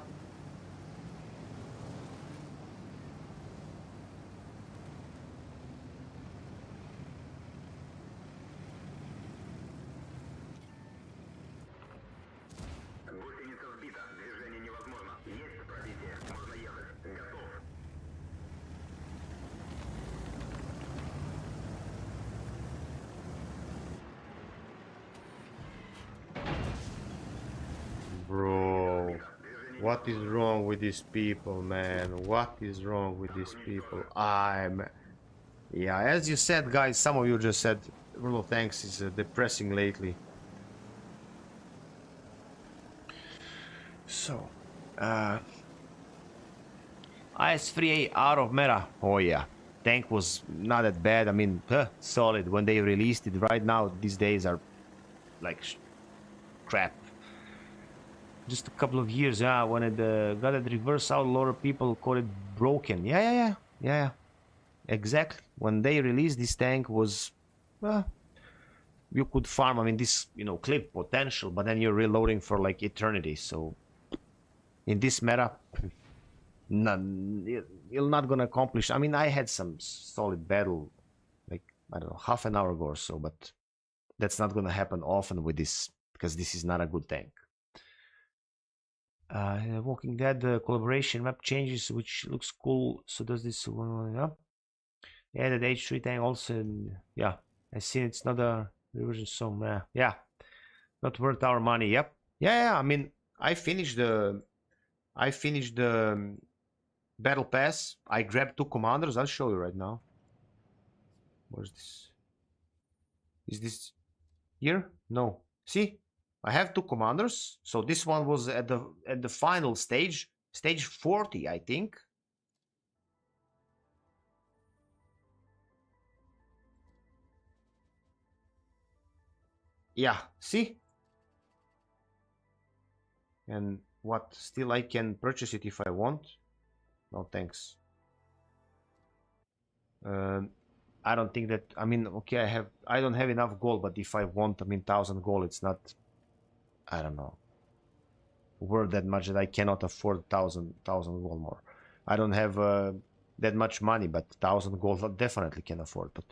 What is wrong with these people, man? What is wrong with these people? Yeah, as you said, guys, some of you just said World of Tanks is depressing lately. So, IS-3A out of meta. Oh yeah, tank was not that bad. I mean, solid when they released it. Right now, these days are like crap. Just a couple of years, when it got it reversed out, a lot of people called it broken. Yeah. Exactly. When they released this tank was, you could farm. I mean, this clip potential, but then you're reloading for like eternity. So in this meta, you're not gonna accomplish. I mean, I had some solid battle, like I don't know, half an hour ago or so, but that's not gonna happen often with this because this is not a good tank. Walking Dead collaboration map changes, which looks cool. So does this one? Yeah, the H3 tank also. Yeah, I see it's not a reversion. So yeah, not worth our money. Yep. Yeah. I mean, I finished the battle pass. I grabbed 2 commanders. I'll show you right now. Where's this? Is this here? No. See, I have 2 commanders. So this one was at the final stage, stage 40, I think. Yeah, see? And what? Still I can purchase it if I want? No, thanks. I don't think that, I mean, okay, I don't have enough gold, but if I want, I mean, 1,000 gold, it's not, I don't know, worth that much that I cannot afford 1,000 gold more. I don't have that much money, but 1,000 gold I definitely can afford, but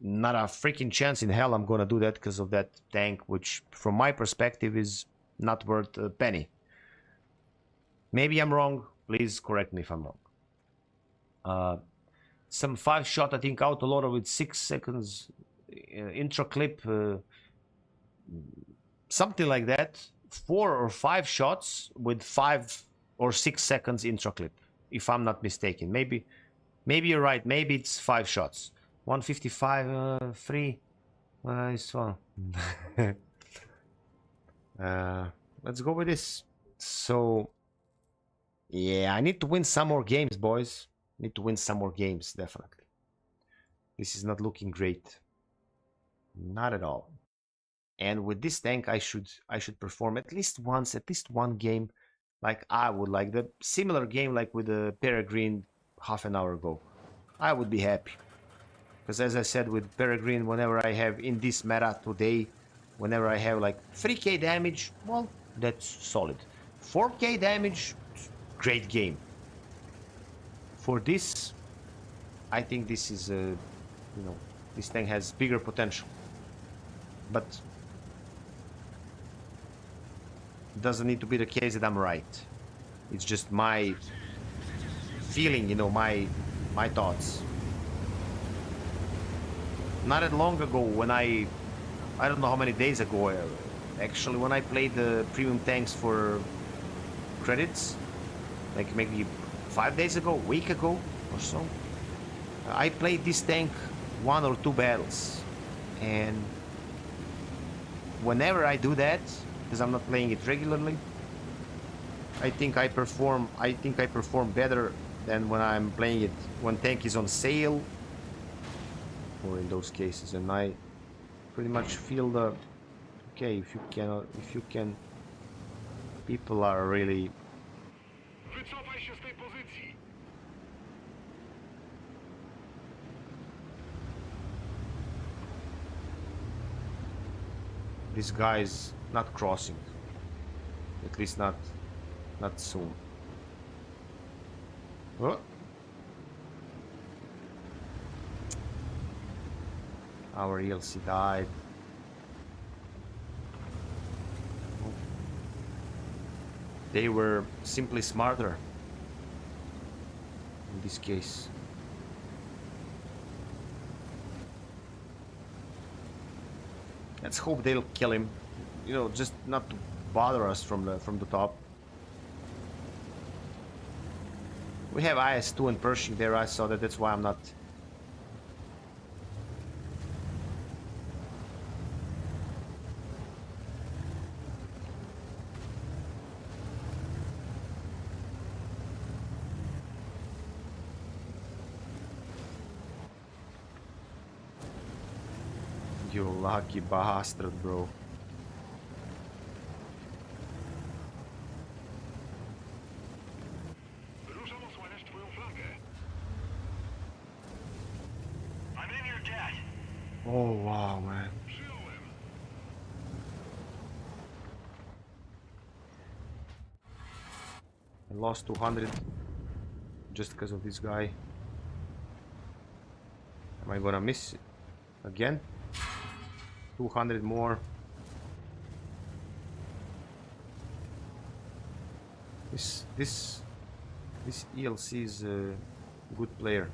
not a freaking chance in hell I'm gonna do that because of that tank, which from my perspective is not worth a penny. Maybe I'm wrong. Please correct me if I'm wrong. Some 5-shot, I think, out a lot with 6 seconds intro clip, something like that. 4 or 5 shots with 5 or 6 seconds intro clip, if I'm not mistaken. Maybe you're right. Maybe it's 5 shots. 155, 3. It's fun. Let's go with this. So, yeah, I need to win some more games, boys. Need to win some more games, definitely. This is not looking great. Not at all. And with this tank, I should perform at least one game like I would like. The similar game like with the Peregrine half an hour ago. I would be happy. Because as I said with Peregrine, whenever I have in this meta today, whenever I have like 3k damage, well, that's solid. 4k damage, great game. For this, I think this is this tank has bigger potential, but it doesn't need to be the case that I'm right. It's just my feeling, my thoughts. Not that long ago, when I don't know how many days ago, actually, when I played the premium tanks for credits, like maybe 5 days ago, a week ago or so, I played this tank 1 or 2 battles, and whenever I do that, because I'm not playing it regularly, I think I perform better than when I'm playing it when tank is on sale, or in those cases. And I pretty much feel the okay, if you can, people are really. This guy's not crossing. At least not soon. Oh. Our ELC died. They were simply smarter in this case. Let's hope they'll kill him. Just not to bother us from the top. We have IS-2 and Pershing there, I saw that, that's why I'm not... You lucky bastard, bro. Ruszam osłaniać twoją flankę. I'm in your debt. Oh, wow, man. Przyjąłem. I lost 200 just because of this guy. Am I gonna miss it again? 200 more. This ELC is a good player.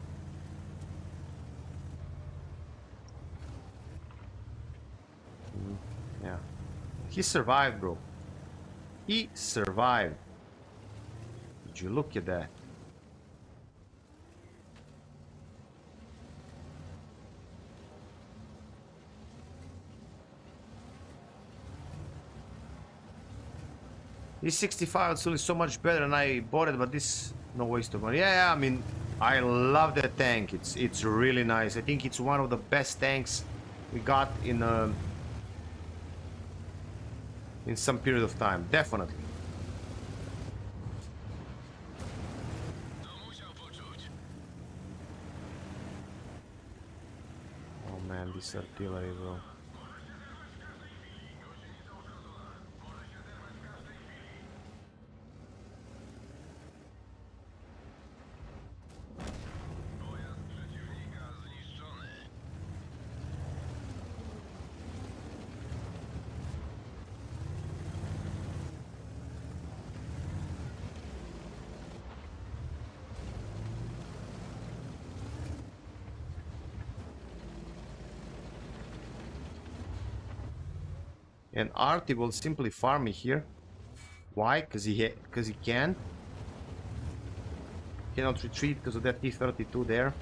Yeah, he survived, bro. He survived. Did you look at that? This 65 actually is so much better, and I bought it, but this no waste of money. Yeah, I mean, I love that tank. It's really nice. I think it's one of the best tanks we got in some period of time. Definitely. To musiał poczuć. Oh man, this artillery, bro. Pojazd przeciwnika zniszczony. And Artie will simply farm me here. Why? Because he can. Cannot retreat because of that T-32 there.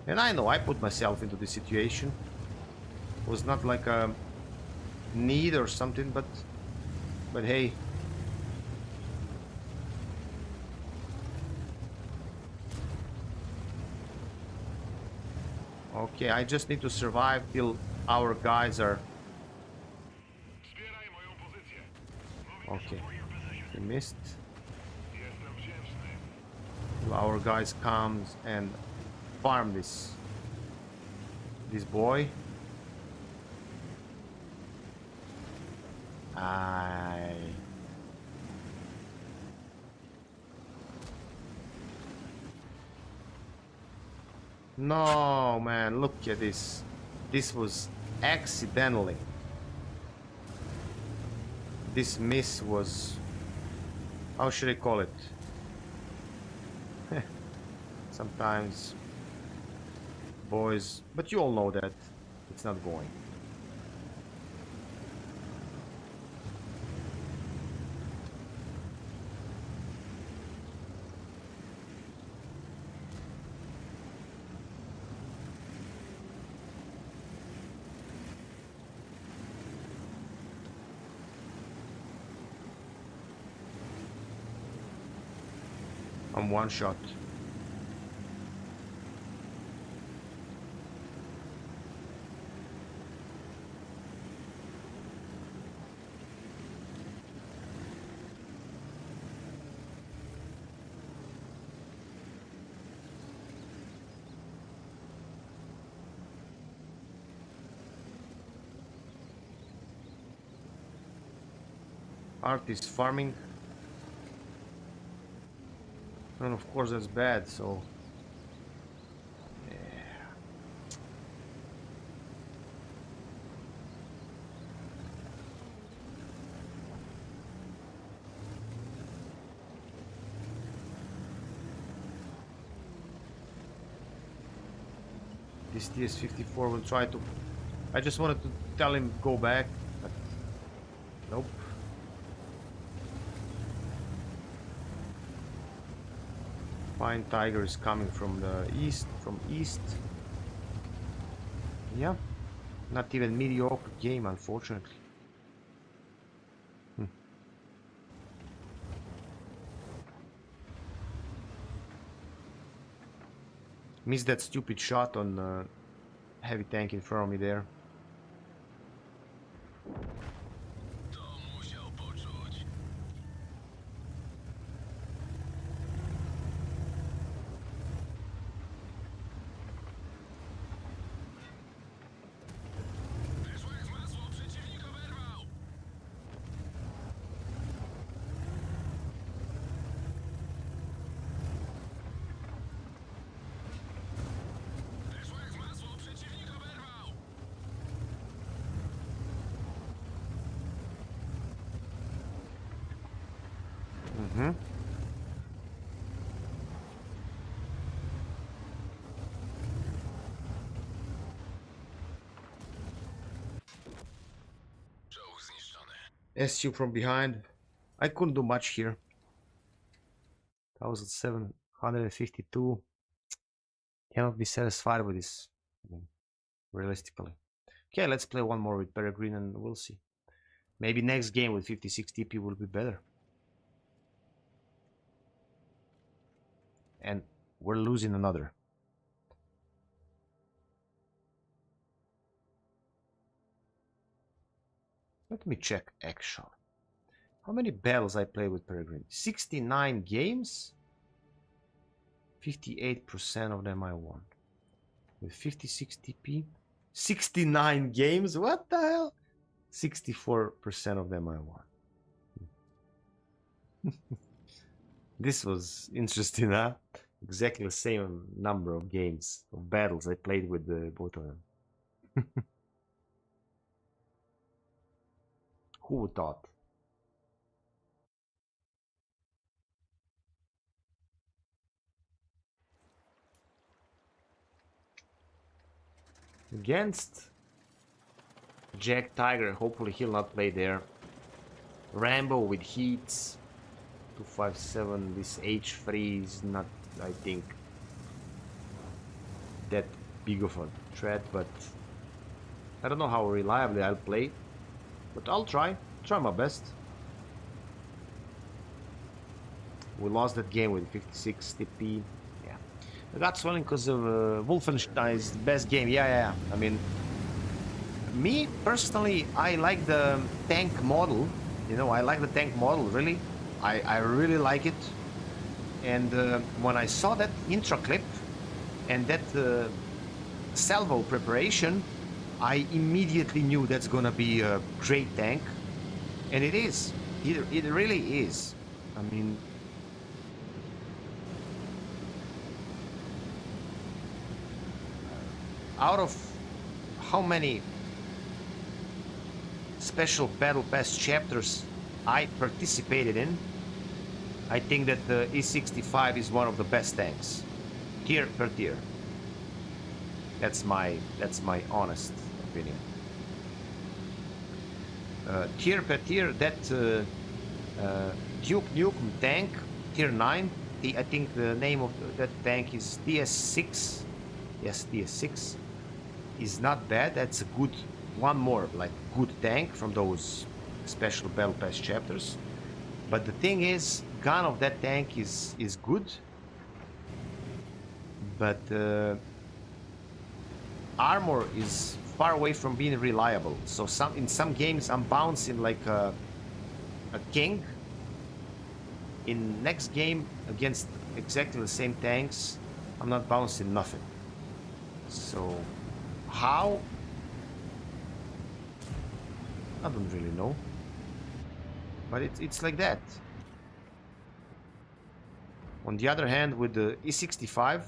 And I know I put myself into this situation. It was not like a need or something, but hey. Okay, I just need to survive till our guys are... Wspieraj moją pozycję. Okay, he missed. Jestem wdzięczny. Till our guys comes and farm this boy. No, man, look at this. This was accidentally. This miss was... How should I call it? Sometimes boys... But you all know that it's not going. I'm one shot. Art is farming. And of course that's bad, so... Yeah. This TS-54 will try to... I just wanted to tell him go back, but... Nope. Fine Tiger is coming from the east, Yeah, not even mediocre game, unfortunately. Missed that stupid shot on heavy tank in front of me there. To musiał poczuć. Wyszło jak z masło, przeciwnik oberwał. Wyszło jak z masło, przeciwnik oberwał. Czołg zniszczony. SU from behind. I couldn't do much here. 1752. Cannot be satisfied with this, realistically. Okay, let's play one more with Peregrine and we'll see. Maybe next game with 56 TP will be better. And we're losing another. Let me check actually. How many battles I play with Peregrine? 69 games? 58% of them I won. With 56 TP? 69 games? What the hell? 64% of them I won. This was interesting, huh? Exactly the same number of games, of battles I played with both of them. Who would thought? Against Jack Tiger, hopefully he'll not play there. Rambo with heats. 257, this H3 is not, I think, that big of a threat, but I don't know how reliably I'll play. But I'll try my best. We lost that game with 56 TP. Yeah, I got swelling because of Wolfenstein is the best game. Yeah. I mean, me personally, I like the tank model. You know, I like the tank model really. I really like it. And when I saw that intro clip and that salvo preparation, I immediately knew that's gonna be a great tank. And it is. It really is. I mean, out of how many special battle pass chapters I participated in, I think that the IS-3A is one of the best tanks, tier per tier. That's my honest opinion. Tier per tier, that Duke Nukem tank, tier 9. I think the name of that tank is DS6. Yes, DS6 is not bad. That's a good one more like good tank from those special battle pass chapters. But the thing is, gun of that tank is good, but armor is far away from being reliable. So in some games I'm bouncing like a king. In next game against exactly the same tanks, I'm not bouncing nothing. So how? I don't really know. But it's like that. On the other hand, with the IS-3A,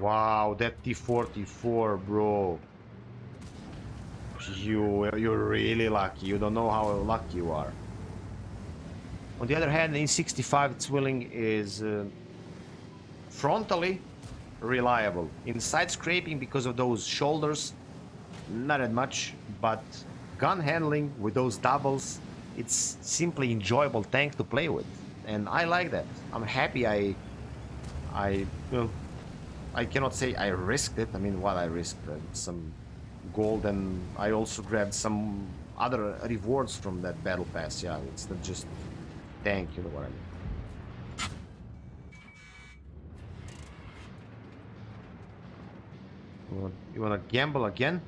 wow, that T-44, bro. You're really lucky. You don't know how lucky you are. On the other hand, the IS-3A, its willing is frontally reliable. In side scraping, because of those shoulders, not that much, but gun handling with those doubles, it's simply enjoyable tank to play with, and I like that. I'm happy I well, I cannot say I risked it. I mean, what I risked, some gold, and I also grabbed some other rewards from that battle pass. Yeah, it's not just tank, you know what I mean. You wanna gamble again?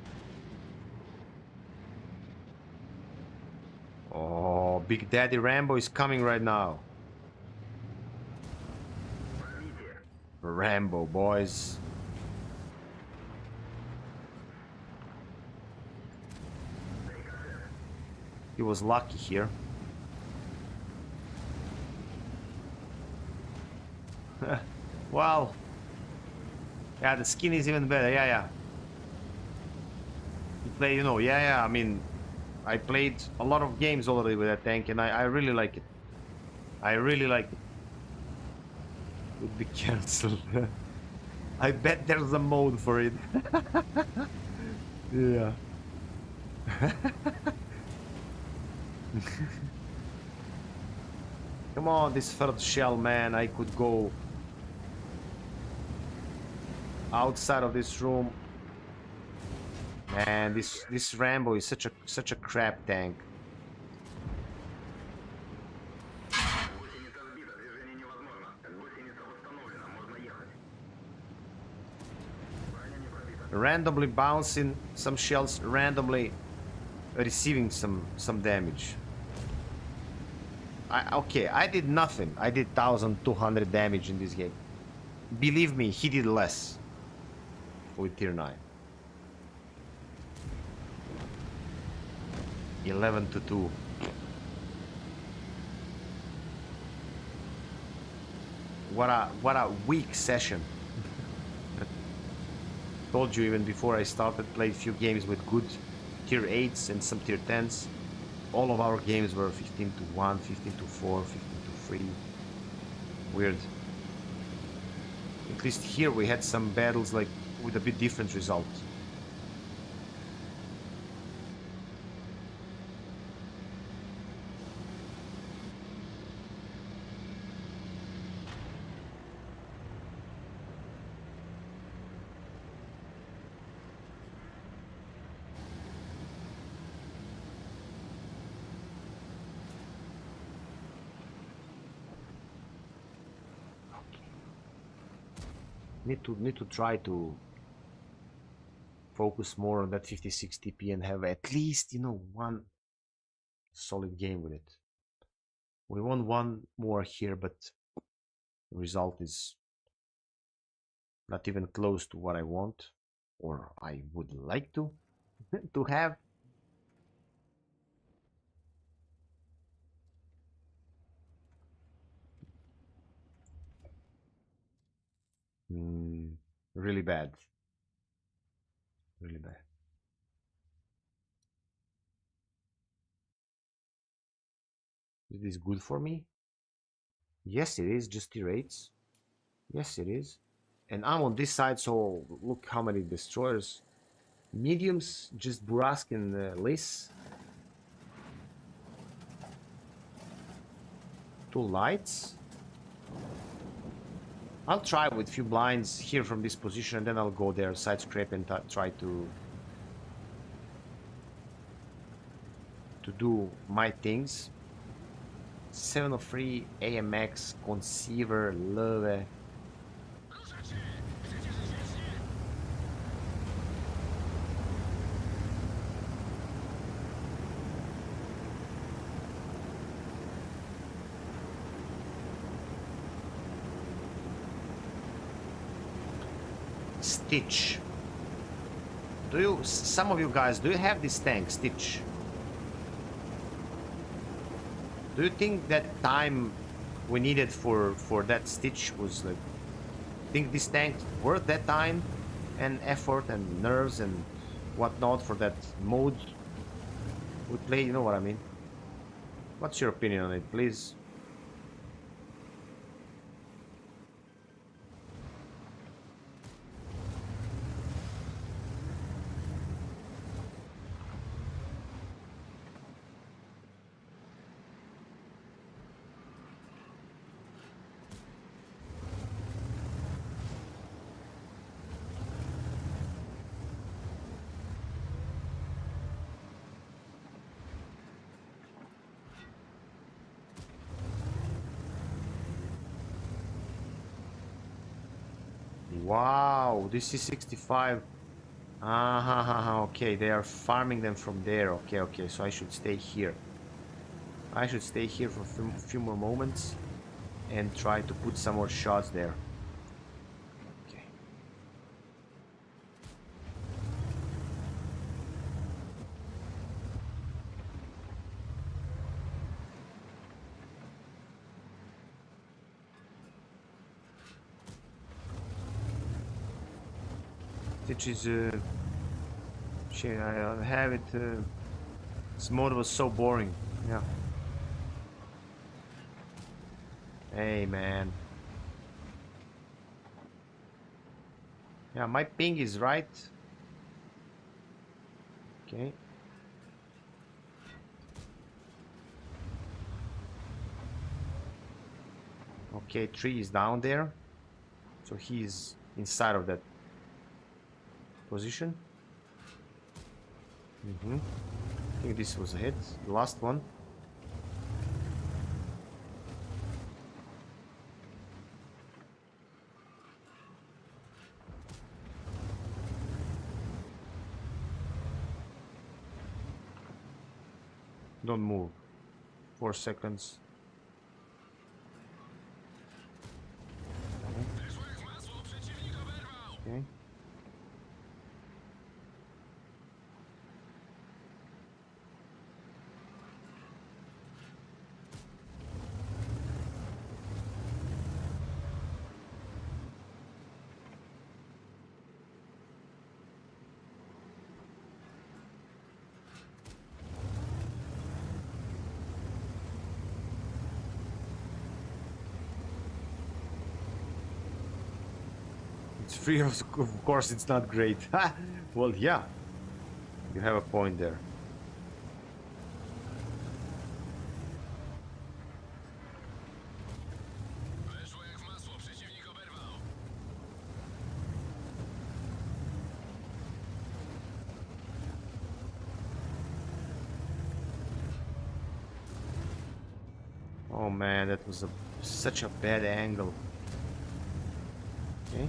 Oh, Big Daddy Rambo is coming right now. Rambo, boys. He was lucky here. Well, yeah, the skin is even better. Yeah, yeah. You play, you know, yeah. I mean, I played a lot of games already with that tank, and I really like it. I really like it. Would be cancelled. I bet there's a mode for it. Yeah. Come on, this third shell, man. I could go outside of this room. Man, this Rambo is such a crap tank. Randomly bouncing some shells, randomly receiving some damage. Okay, I did nothing. I did 1200 damage in this game. Believe me, he did less with tier 9. 11-2. What a weak session. Told you even before I started, played a few games with good tier 8s and some tier 10s. All of our games were 15-1, 15-4, 15-3. Weird. At least here we had some battles like with a bit different result. Need to try to focus more on that 56 TP and have at least, you know, one solid game with it. We won one more here, but the result is not even close to what I want or I would like to to have. Really bad. Really bad. Is this good for me? Yes, it is. Just tier 8s. Yes, it is. And I'm on this side, so look how many destroyers. Mediums, just Burask and Liss. 2 lights. I'll try with few blinds here from this position, and then I'll go there, side scrape, and try to do my things. 703 AMX Conceiver, love it. Stitch. Do you, some of you guys, do you have this tank, Stitch? Do you think that time we needed for that Stitch was like, think this tank worth that time and effort and nerves and whatnot for that mode we play? You know what I mean? What's your opinion on it, please? Wow, this is 65. Okay, they are farming them from there. Okay, so I should stay here. I should stay here for a few more moments and try to put some more shots there. Okay. Which is shit, I don't have it. This mode was so boring. Yeah. Hey man. Yeah, my ping is right. Okay. Okay, tree is down there. So he's inside of that position. I think this was a hit. The last one. Don't move. 4 seconds. Okay. It's free, of course it's not great. Well, yeah. You have a point there. Oh man, that was such a bad angle. Okay.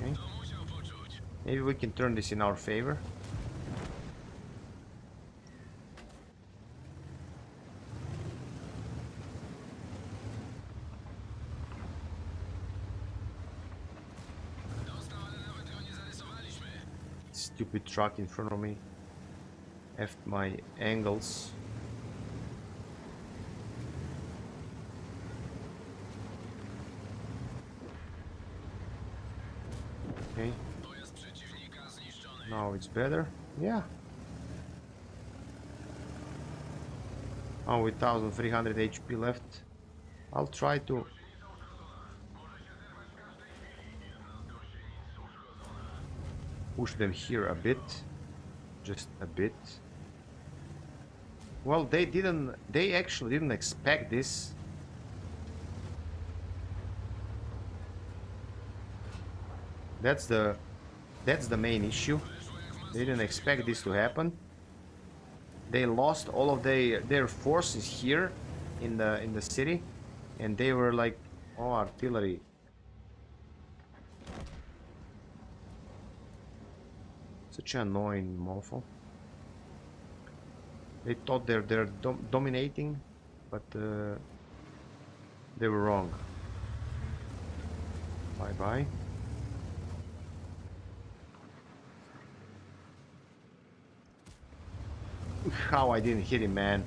Okay. Maybe we can turn this in our favor. Stupid truck in front of me. F my angles. Okay. Now it's better. Yeah. Oh, with 1300 HP left. I'll try to push them here a bit. Just a bit. Well, they actually didn't expect this. That's the main issue. They didn't expect this to happen. They lost all of their forces here in the city, and they were like, oh, artillery. Such an annoying mofo. They thought they're dominating, but they were wrong. Bye bye. How I didn't hit him, man.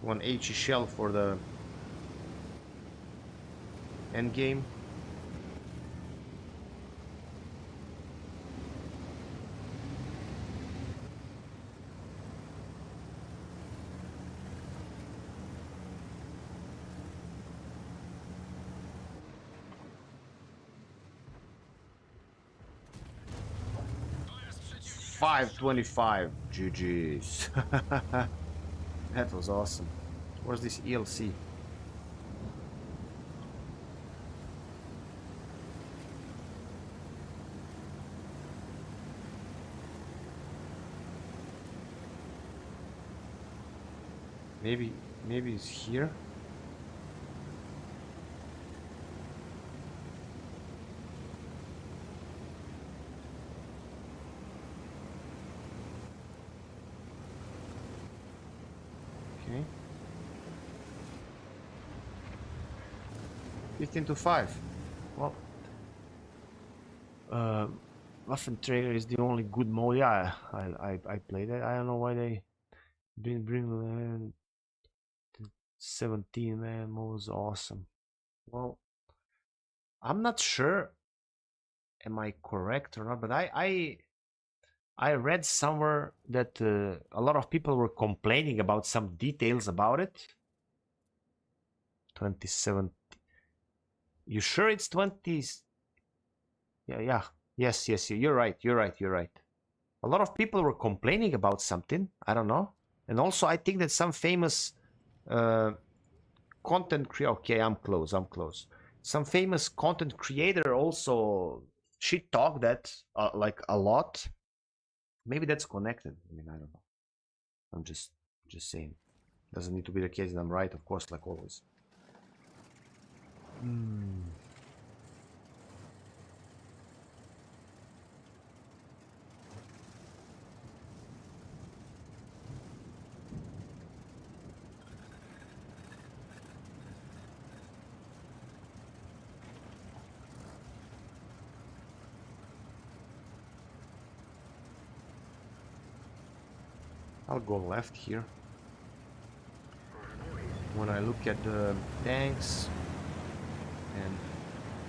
One HE shell for the end game. $525. GG's. That was awesome. Where's this ELC? Maybe it's here. Okay. 15 to 5. Well, Waffenträger is the only good mode. Yeah, I played it. I don't know why they didn't bring 17, man. Mode was awesome. Well, I'm not sure. Am I correct or not? But I read somewhere that a lot of people were complaining about some details about it. 27. You sure it's 20? Yeah. Yes. You're right. A lot of people were complaining about something. I don't know. And also, I think that some famous content creator. Okay, I'm close. Some famous content creator also shit talk that like a lot. Maybe that's connected. I mean, I don't know. I'm just saying. Doesn't need to be the case that I'm right, of course, like always. I'll go left here. When I look at the tanks and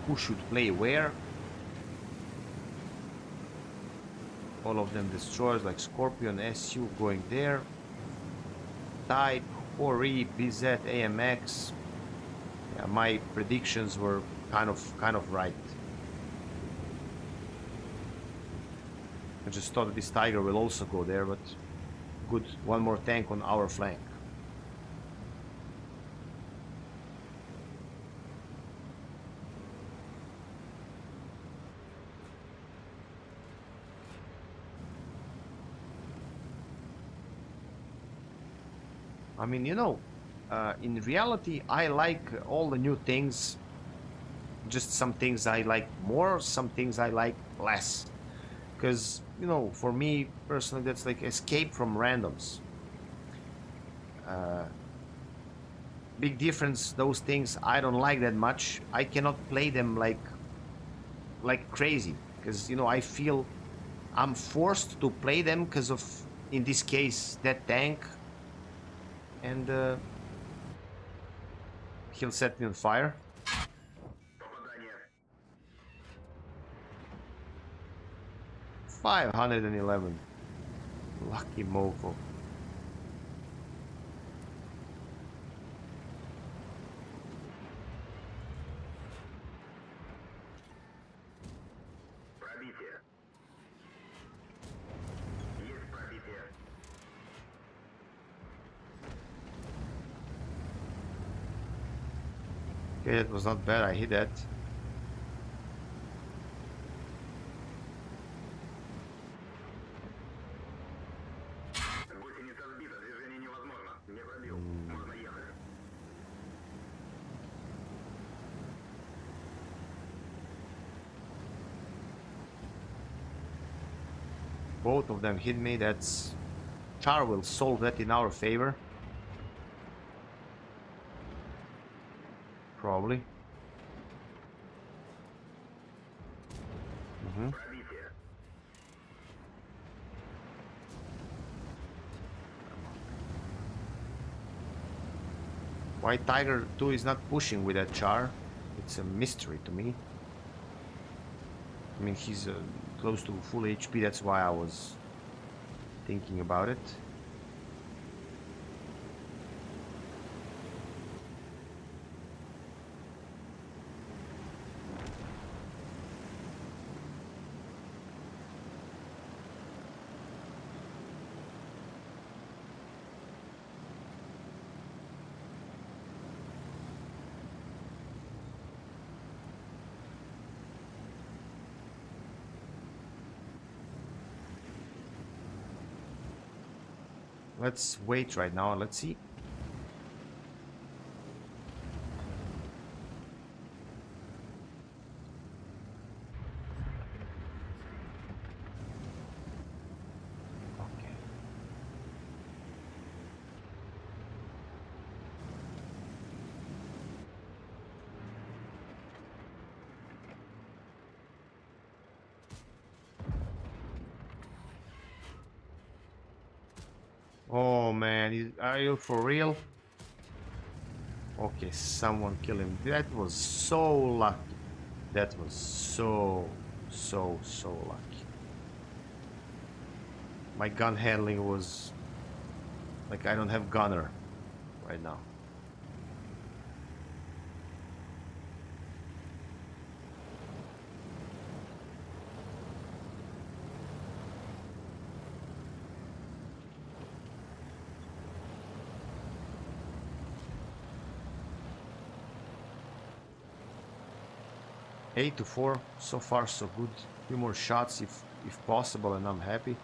who should play where, all of them destroyers like Scorpion, SU going there, Type, Ori, BZ, AMX. Yeah, my predictions were kind of right. I just thought that this Tiger will also go there, but good, one more tank on our flank. I mean, in reality, I like all the new things. Just some things I like more, some things I like less. Because, for me personally, that's like escape from randoms. Big difference, those things I don't like that much. I cannot play them like crazy. Because, I feel I'm forced to play them because of, in this case, that tank. And he'll set me on fire. 511. Lucky mofo. Okay, that was not bad. I hit that. Both of them hit me. That's... Char will solve that in our favor. Probably. Why Tiger 2 is not pushing with that Char? It's a mystery to me. I mean, he's close to full HP, that's why I was thinking about it. Let's wait right now and let's see. Oh man, are you for real? Okay, someone kill him. That was so lucky. That was so lucky. My gun handling was like I don't have gunner right now. Eight to 4, so far so good. Few more shots if possible, and I'm happy.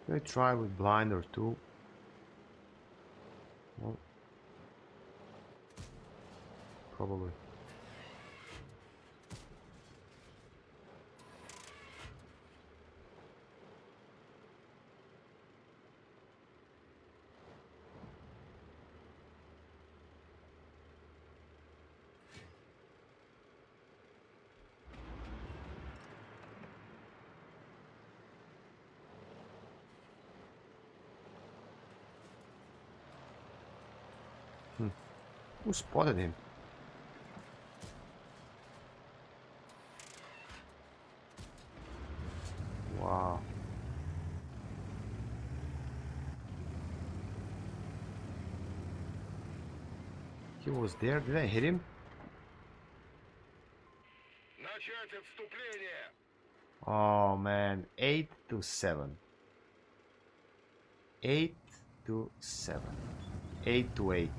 Can I try with blind or two? No. Probably. Who spotted him? Wow. He was there. Did I hit him? Начать отступление! Oh man, 8 to 7. 8 to 7. 8 to 8.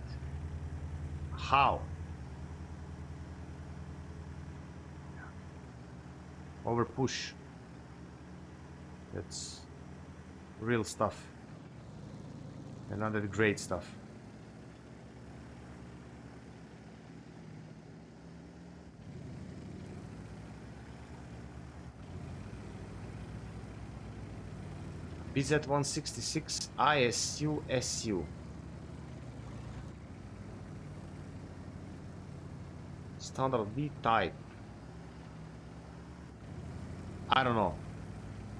How? Over push. That's real stuff. Another great stuff. BZ-166 ISU-SU. Standard B type. I don't know.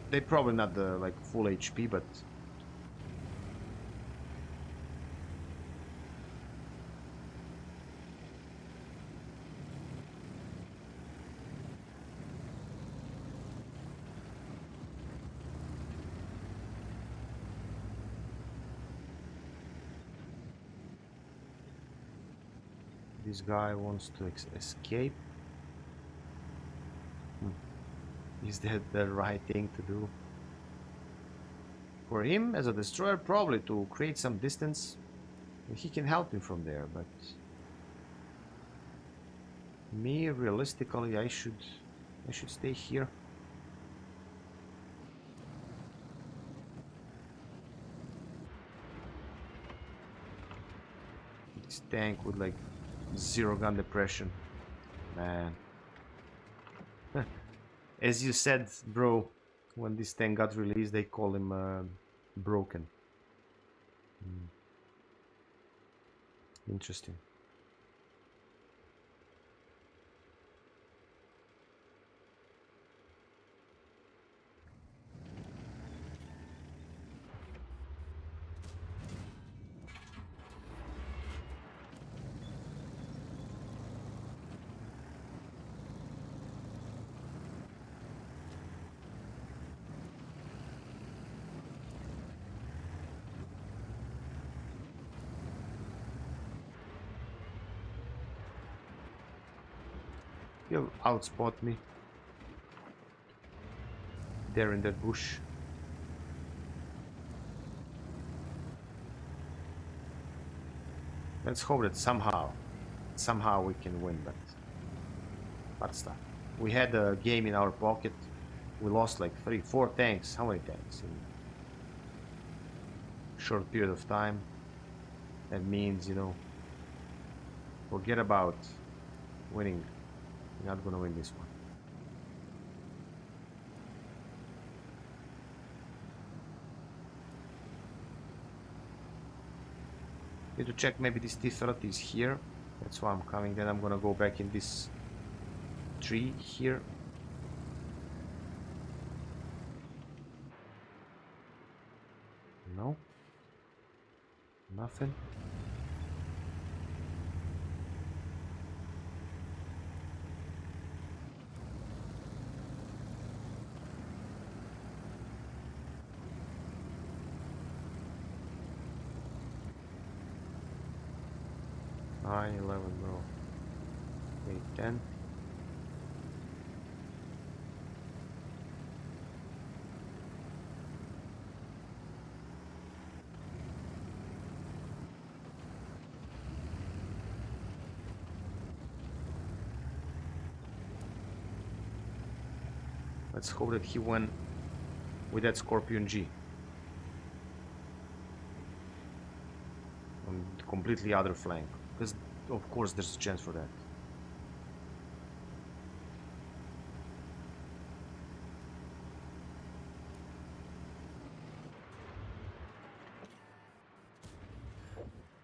They probably not the like full HP, but this guy wants to escape. Is that the right thing to do? For him, as a destroyer, probably to create some distance. He can help me from there, but me, realistically, I should stay here. This tank with like 0 gun depression, man. As you said, bro, when this tank got released, they call him broken. Interesting. He'll outspot me. There in that bush. Let's hope that somehow we can win, but stuff. We had a game in our pocket. We lost like 4 tanks. How many tanks in short period of time? That means, you know, Forget about winning. You're not gonna win this one. Need to check maybe this T-30 is here. That's why I'm coming. Then I'm gonna go back in this tree here. No. Nothing. Nine, 11, no. 8, 10. Let's hope that he went with that Scorpion G. On the completely other flank. Because, of course, there's a chance for that.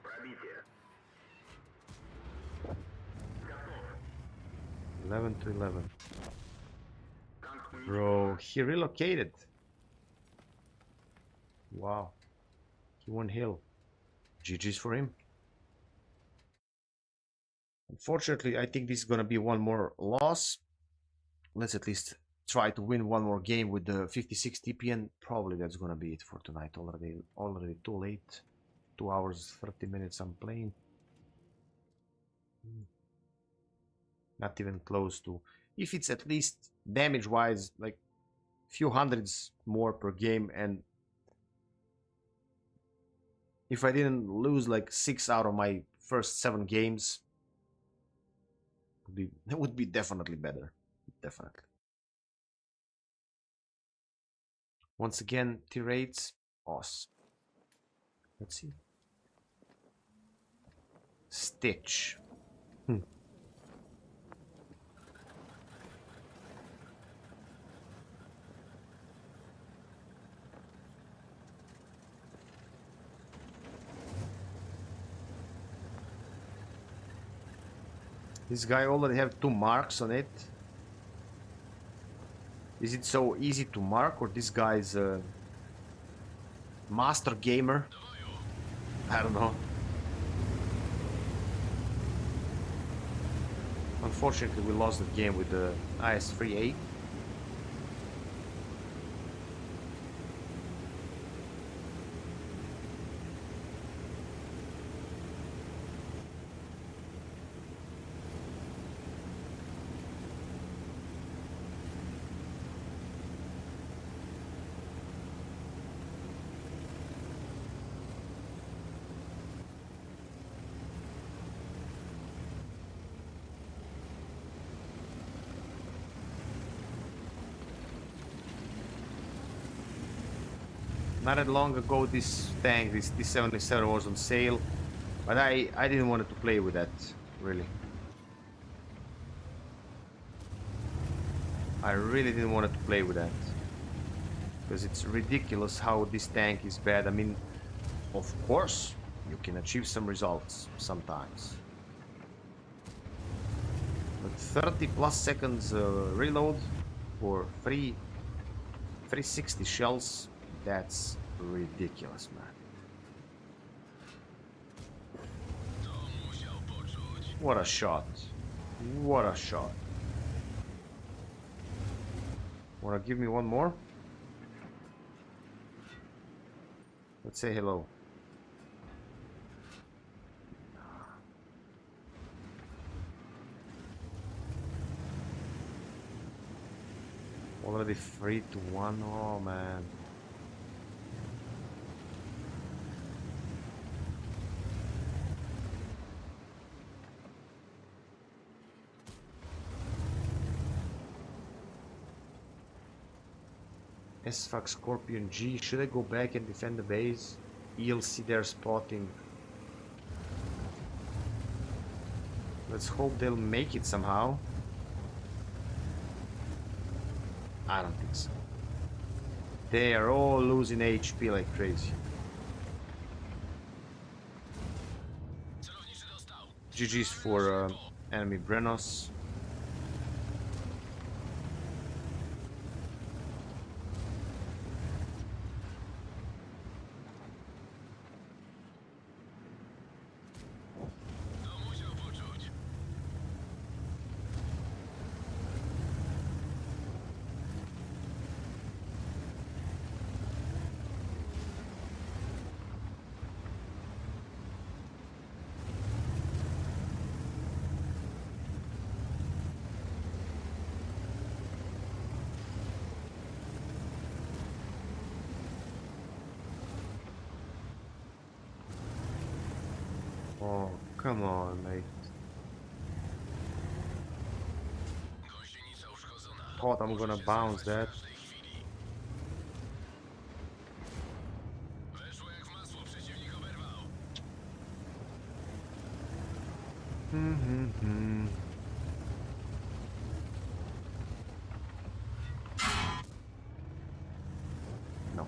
Пробитие. 11 to 11. Танк уничтожен. Bro, he relocated. Wow. He won hill. GG's for him. Unfortunately, I think this is gonna be one more loss. Let's at least try to win one more game with the 56 TPN. Probably that's gonna be it for tonight. Already too late. 2 hours 30 minutes I'm playing. Not even close to. If it's at least damage wise, like few hundreds more per game, and if I didn't lose like 6 out of my first 7 games, that would be definitely better. Definitely. Once again, T-rates, OS. Let's see. Stitch. This guy already have 2 marks on it. Is it so easy to mark, or this guy's a master gamer? I don't know. Unfortunately, we lost the game with the IS-3A. Not that long ago, this tank, this T-77 was on sale, but I didn't want to play with that, really. I really didn't want to play with that, because it's ridiculous how this tank is bad. I mean, of course, you can achieve some results sometimes, but 30 plus seconds reload for 360 shells. That's ridiculous, man. What a shot. What a shot. Wanna give me one more? Let's say hello. Already 3-1. Oh, man. SFAC Scorpion G. Should I go back and defend the base? ELC there spotting. Let's hope they'll make it somehow. I don't think so. They are all losing HP like crazy. Celowniczy dostał. GG's for enemy Brenos. To musiał poczuć. Oh, come on, mate. Gąsienica uszkodzona. Thought I'm gonna Może się bounce zerwać that. w każdej chwili. Weszło jak w masło, przeciwnik oberwał. No.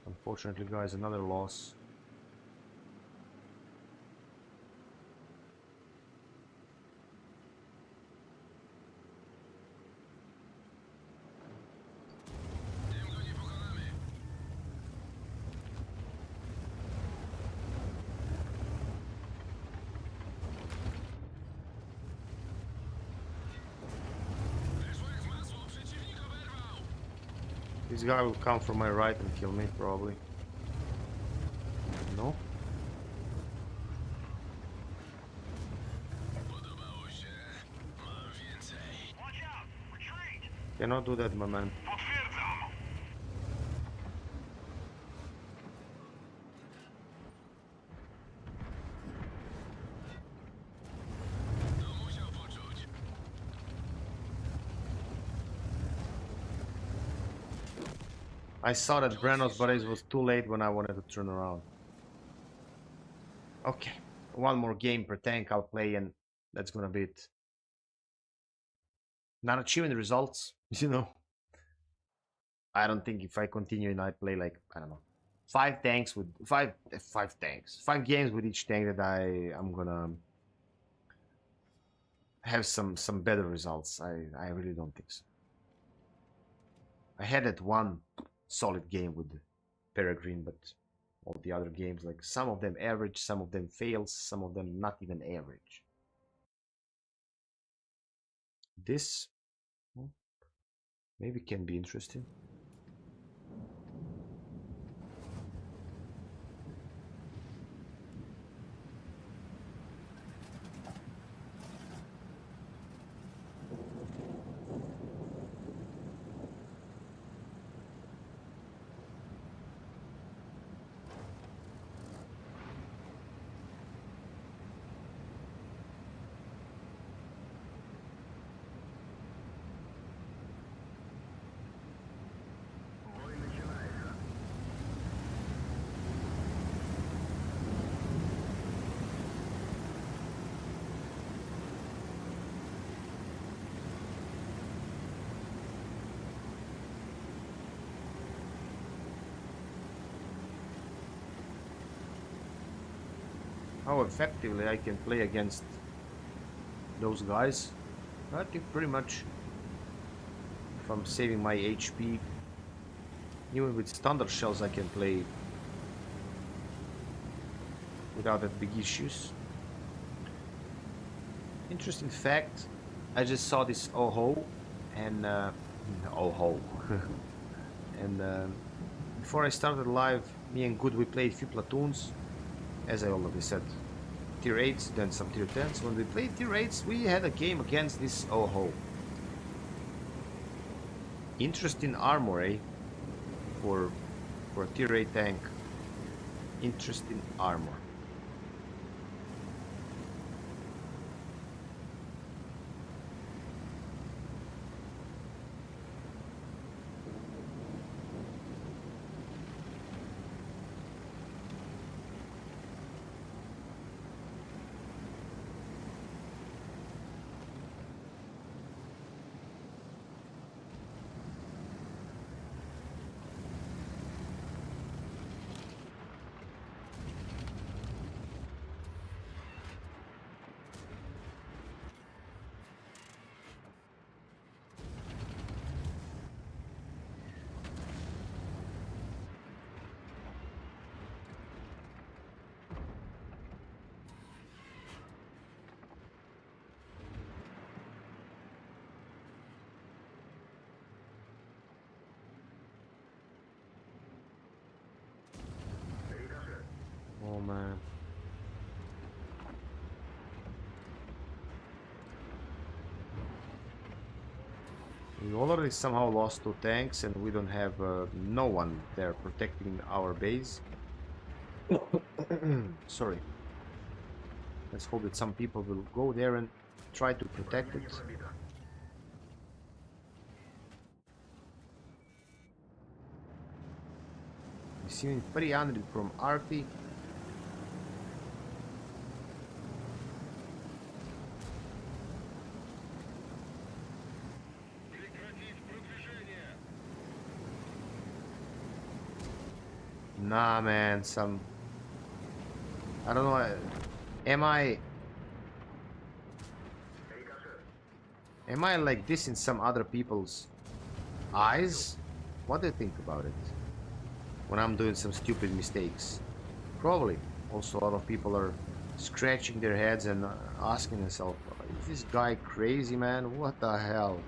Unfortunately, guys, another loss. Tym go nie pokonamy. Weszło jak w masło, przeciwnik oberwał. This guy will come from my right and kill me, probably. No? Podobało się. Mam więcej. Cannot do that, my man. Potwierdzam. To musiał poczuć. I saw that Brenos, but it was too late when I wanted to turn around. Okay, one more game per tank I'll play, and that's gonna be it. Not achieving the results, you know. I don't think if I continue and I play like, I don't know, five tanks with five games with each tank, that I'm gonna have some better results. I really don't think so. I had that one solid game with Peregrine, but all the other games, like some of them average, some of them fails, some of them not even average. This maybe can be interesting. How effectively I can play against those guys. I think pretty much, if I'm saving my HP, even with standard shells I can play without that big issues. Interesting fact, I just saw this Oho and Oho and before I started live, me and Good we played few platoons, as I already said, tier 8s, then some tier 10s. When we played tier 8s, we had a game against this Oho. Interesting armor, eh? For a tier 8 tank. Interesting armor. Oh man. We already somehow lost 2 tanks and we don't have no one there protecting our base. Sorry. Let's hope that some people will go there and try to protect it. Receiving 300 from Arty. Nah, man, I don't know. Am I like this in some other people's eyes? What do you think about it? When I'm doing some stupid mistakes? Probably. Also, a lot of people are scratching their heads and asking themselves, is this guy crazy, man? What the hell?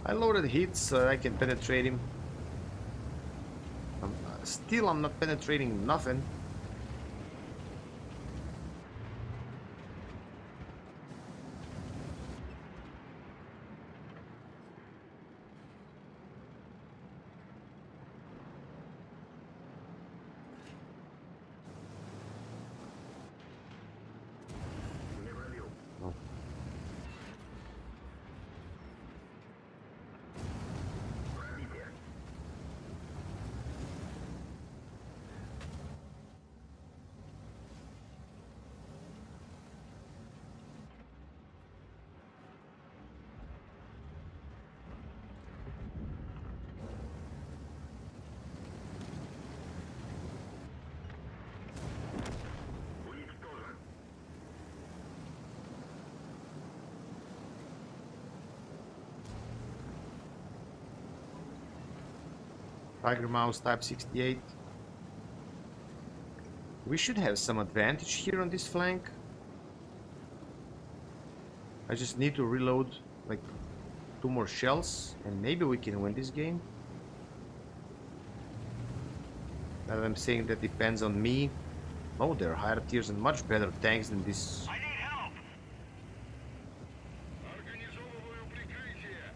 I loaded hits so I can penetrate him. Still, I'm not penetrating nothing. No. Tiger Mouse Type 68. We should have some advantage here on this flank. I just need to reload like 2 more shells and maybe we can win this game. That I'm saying that depends on me. Oh, there are higher tiers and much better tanks than this. I need help. Организовываю прикрытие.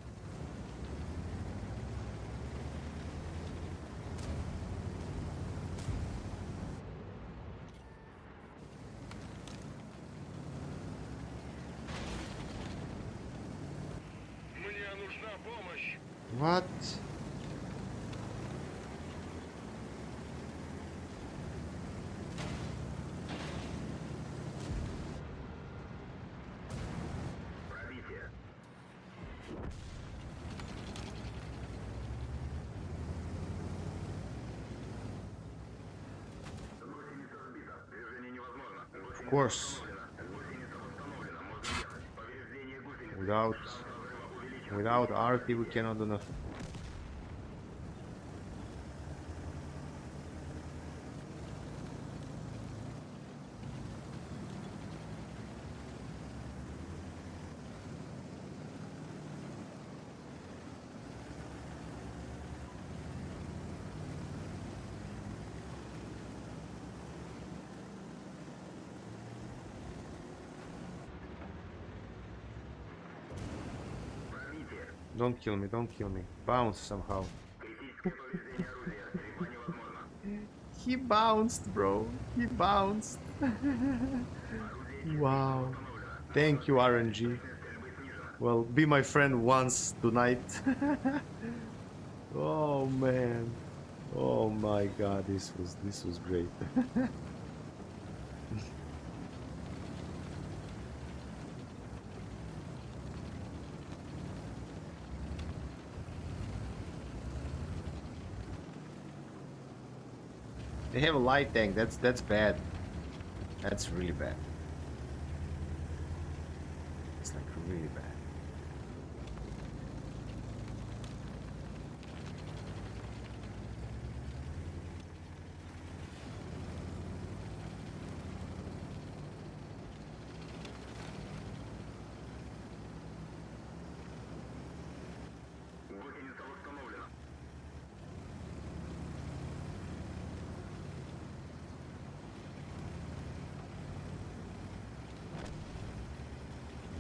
Мне нужна помощь. What? Of course. Without RT we cannot do nothing. Don't kill me, don't kill me. Bounce somehow. He bounced, bro. He bounced. Wow. Thank you, RNG. Well, be my friend once tonight. Oh man. Oh my god, this was great. They have a light tank. That's bad. That's really bad. It's like really bad.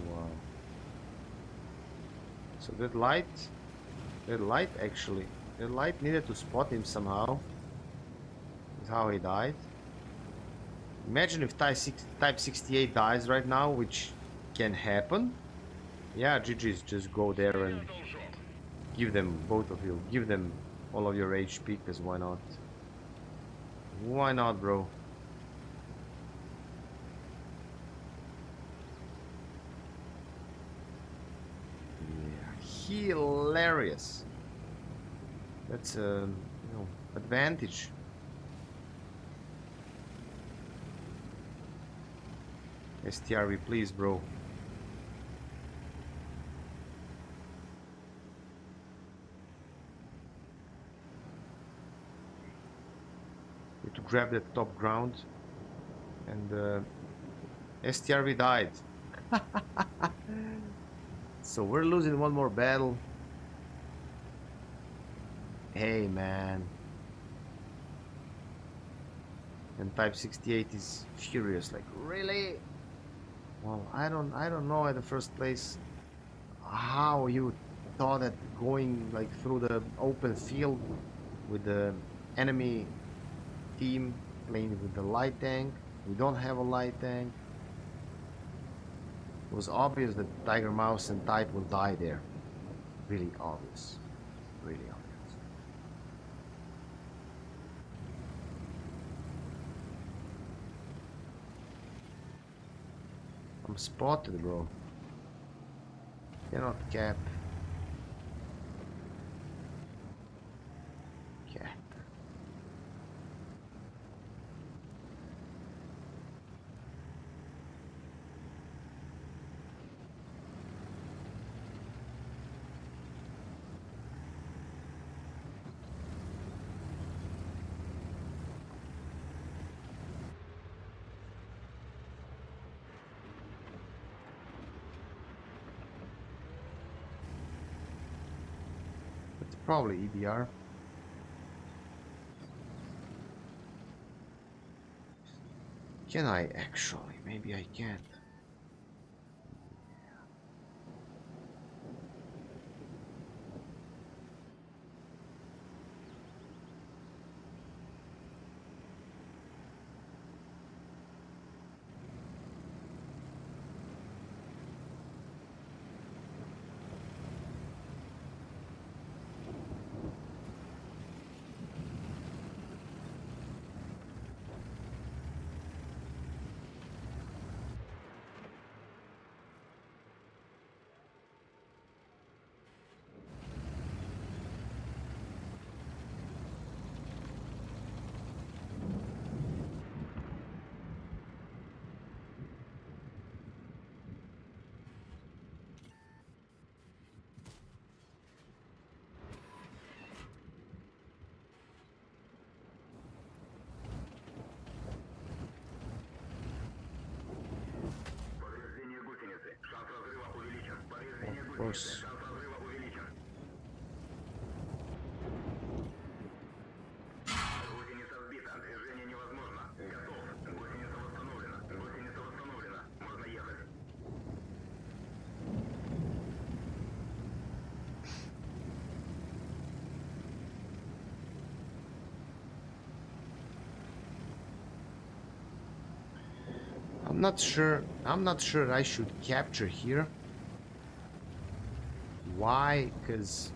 Wow. So that light actually, that light needed to spot him somehow. That's how he died. Imagine if Type 68 dies right now, which can happen. Yeah, GG's, just go there and give them, both of you, give them all of your HP, because why not? Why not, bro? Yeah, hilarious. That's a, advantage. STRV, please, bro. Need to grab that top ground. And STRV died. So we're losing one more battle. Hey, man. And Type 68 is furious, like, really? Well, I don't know at the first place how you thought that going like through the open field with the enemy team playing with the light tank. We don't have a light tank. It was obvious that Tiger Mouse and Tide will die there. Really obvious. Really obvious. I'm spotted, bro. Cannot cap. Cap. It's probably EBR. Can I actually? Maybe I can't. Of course. I'm not sure I should capture here. Why? Because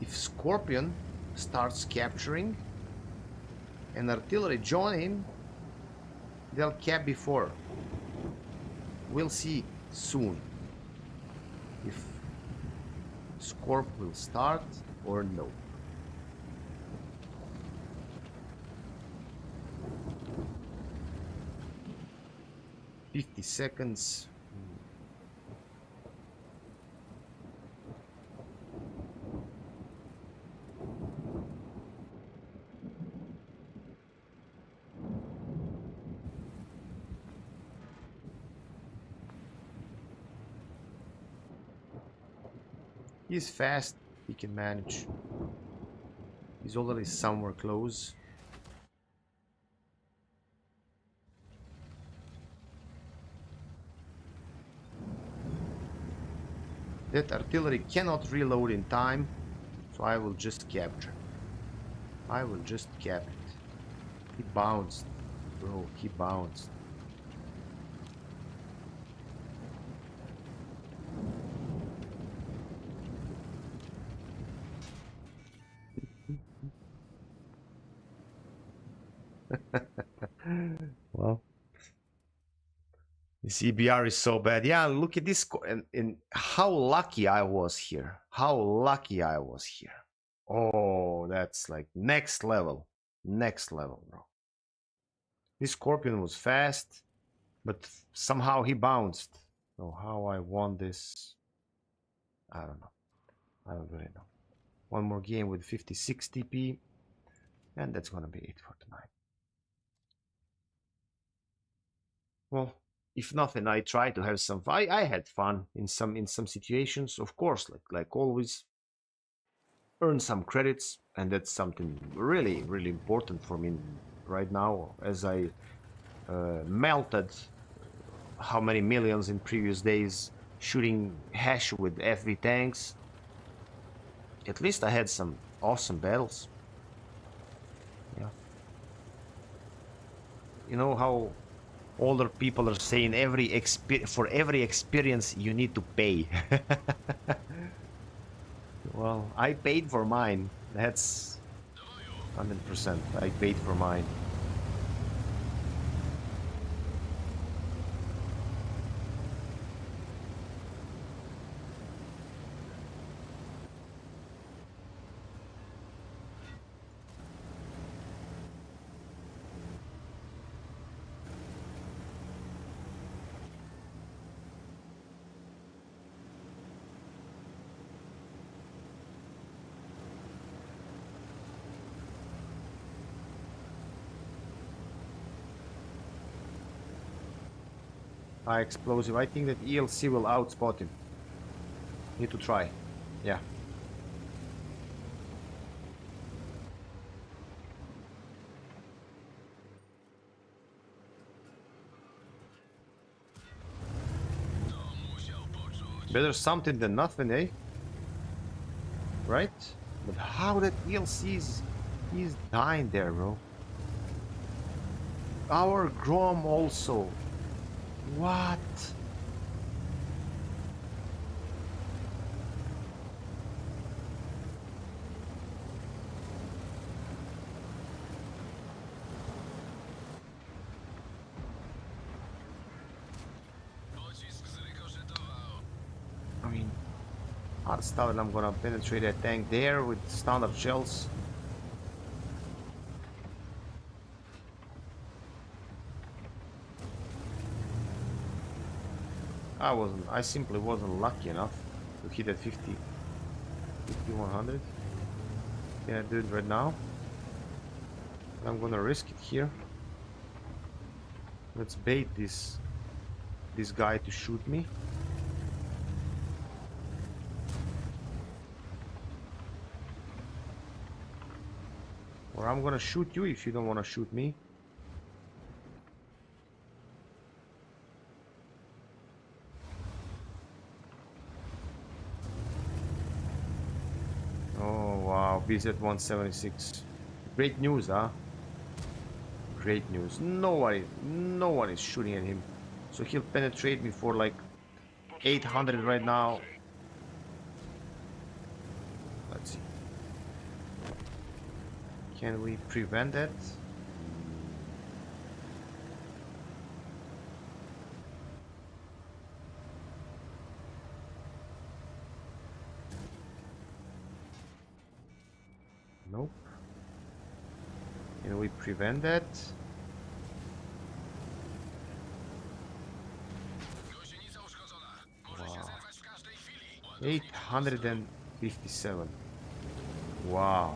if Scorpion starts capturing and artillery join him, they'll cap before. We'll see soon if Scorp will start or no. $50. He's fast, he can manage. He's already somewhere close. That artillery cannot reload in time, so I will just capture. I will just cap it. He bounced, bro, he bounced. Well, the CBR is so bad. Yeah, look at this and how lucky I was here. How lucky I was here. Oh, that's like next level. Next level, bro. This Scorpion was fast, but somehow he bounced. So how I won this, I don't know. I don't really know. One more game with 56 TP, and that's gonna be it for tonight. Well, if nothing, I try to have some fun. I had fun in some situations, of course, like always. Earn some credits, and that's something really important for me right now, as I melted how many millions in previous days shooting hash with FV tanks. At least I had some awesome battles. Yeah. You know how older people are saying for every experience you need to pay. Well, I paid for mine. That's 100%. I paid for mine. High explosive. I think that ELC will outspot him. Need to try. Yeah. Better something than nothing, eh? Right? But how that ELC is dying there, bro? Our Grom also. What? I mean, hard stuff, and I'm gonna penetrate that tank there with standard shells. I simply wasn't lucky enough to hit at 100. Can I do it right now? I'm gonna risk it here. Let's bait this guy to shoot me. Or I'm gonna shoot you if you don't wanna shoot me. BZ 176. Great news, huh? Great news. No one is shooting at him. So he'll penetrate me for like 800 right now. Let's see. Can we prevent that? Nope. Can we prevent that? Gąsienica uszkodzona. Może się Wow. zerwać w każdej chwili. 857. Wow.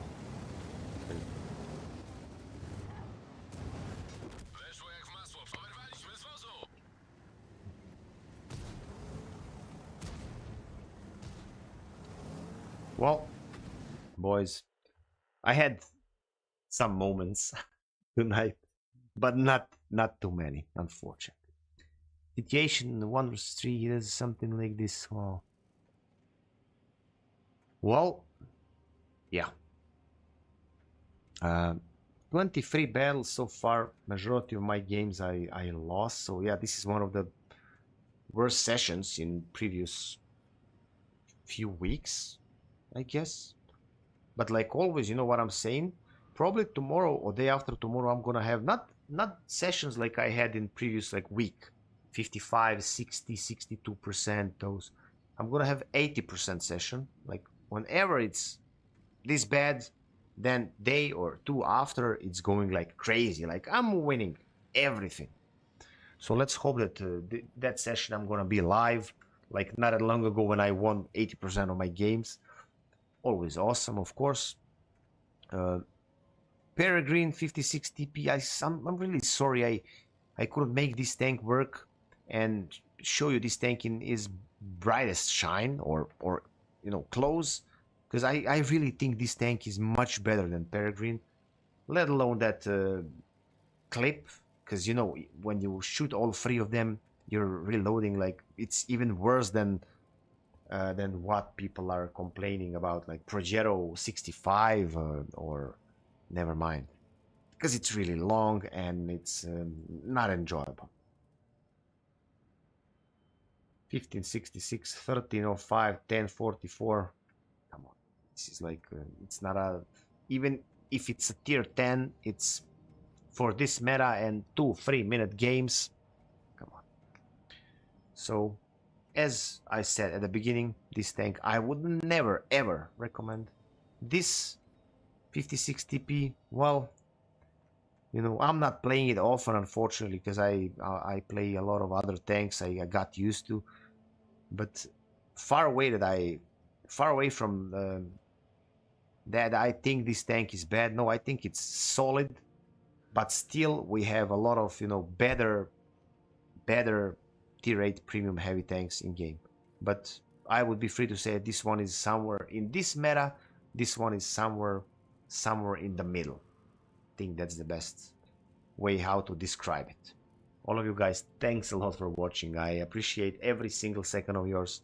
Weszło jak w masło. Pomerwaliśmy z wozu. Well, boys, I had some moments tonight, but not too many, unfortunately. Situation 1 versus 3 is something like this. Wow. Well, yeah. 23 battles so far. Majority of my games I lost. So yeah, this is one of the worst sessions in previous few weeks, I guess. But like always, you know what I'm saying? Probably tomorrow or day after tomorrow, I'm gonna have not sessions like I had in previous like week, 55, 60, 62%. Those I'm gonna have 80% session. Like whenever it's this bad, then day or two after it's going like crazy. Like I'm winning everything. So let's hope that that session I'm gonna be live. Like not that long ago when I won 80% of my games. Always awesome, of course. Peregrine 56 TP. I'm really sorry I couldn't make this tank work and show you this tank in its brightest shine or you know close, because I really think this tank is much better than Peregrine, let alone that clip, because you know when you shoot all three of them you're reloading, like it's even worse than what people are complaining about, like Progetto 65 or never mind, because it's really long and it's not enjoyable. 1566, 1305, 1044. Come on, this is like it's not a, even if it's a tier 10, it's for this meta and 2-3 minute games. Come on. So as I said at the beginning, this tank I would never ever recommend. This 56 TP, well, you know, I'm not playing it often, unfortunately, because I play a lot of other tanks I got used to. But far away from that I think this tank is bad. No, I think it's solid, but still we have a lot of, you know, better tier 8 premium heavy tanks in game. But I would be free to say this one is somewhere in this meta. This one is somewhere in the middle. I think that's the best way how to describe it. All of you guys, thanks a lot for watching. I appreciate every single second of yours.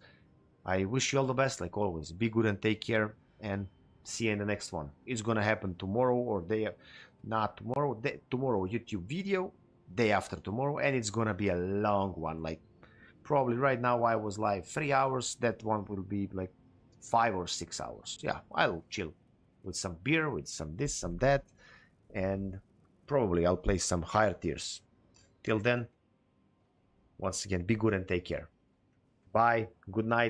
I wish you all the best, like always. Be good and take care, and see you in the next one. It's gonna happen tomorrow or day, not tomorrow, tomorrow YouTube video, day after tomorrow, and it's gonna be a long one. Like probably right now I was live 3 hours. That one will be like 5 or 6 hours. Yeah, I'll chill with some beer, with some this, some that, and probably I'll play some higher tiers. Till then, once again, be good and take care. Bye. Good night.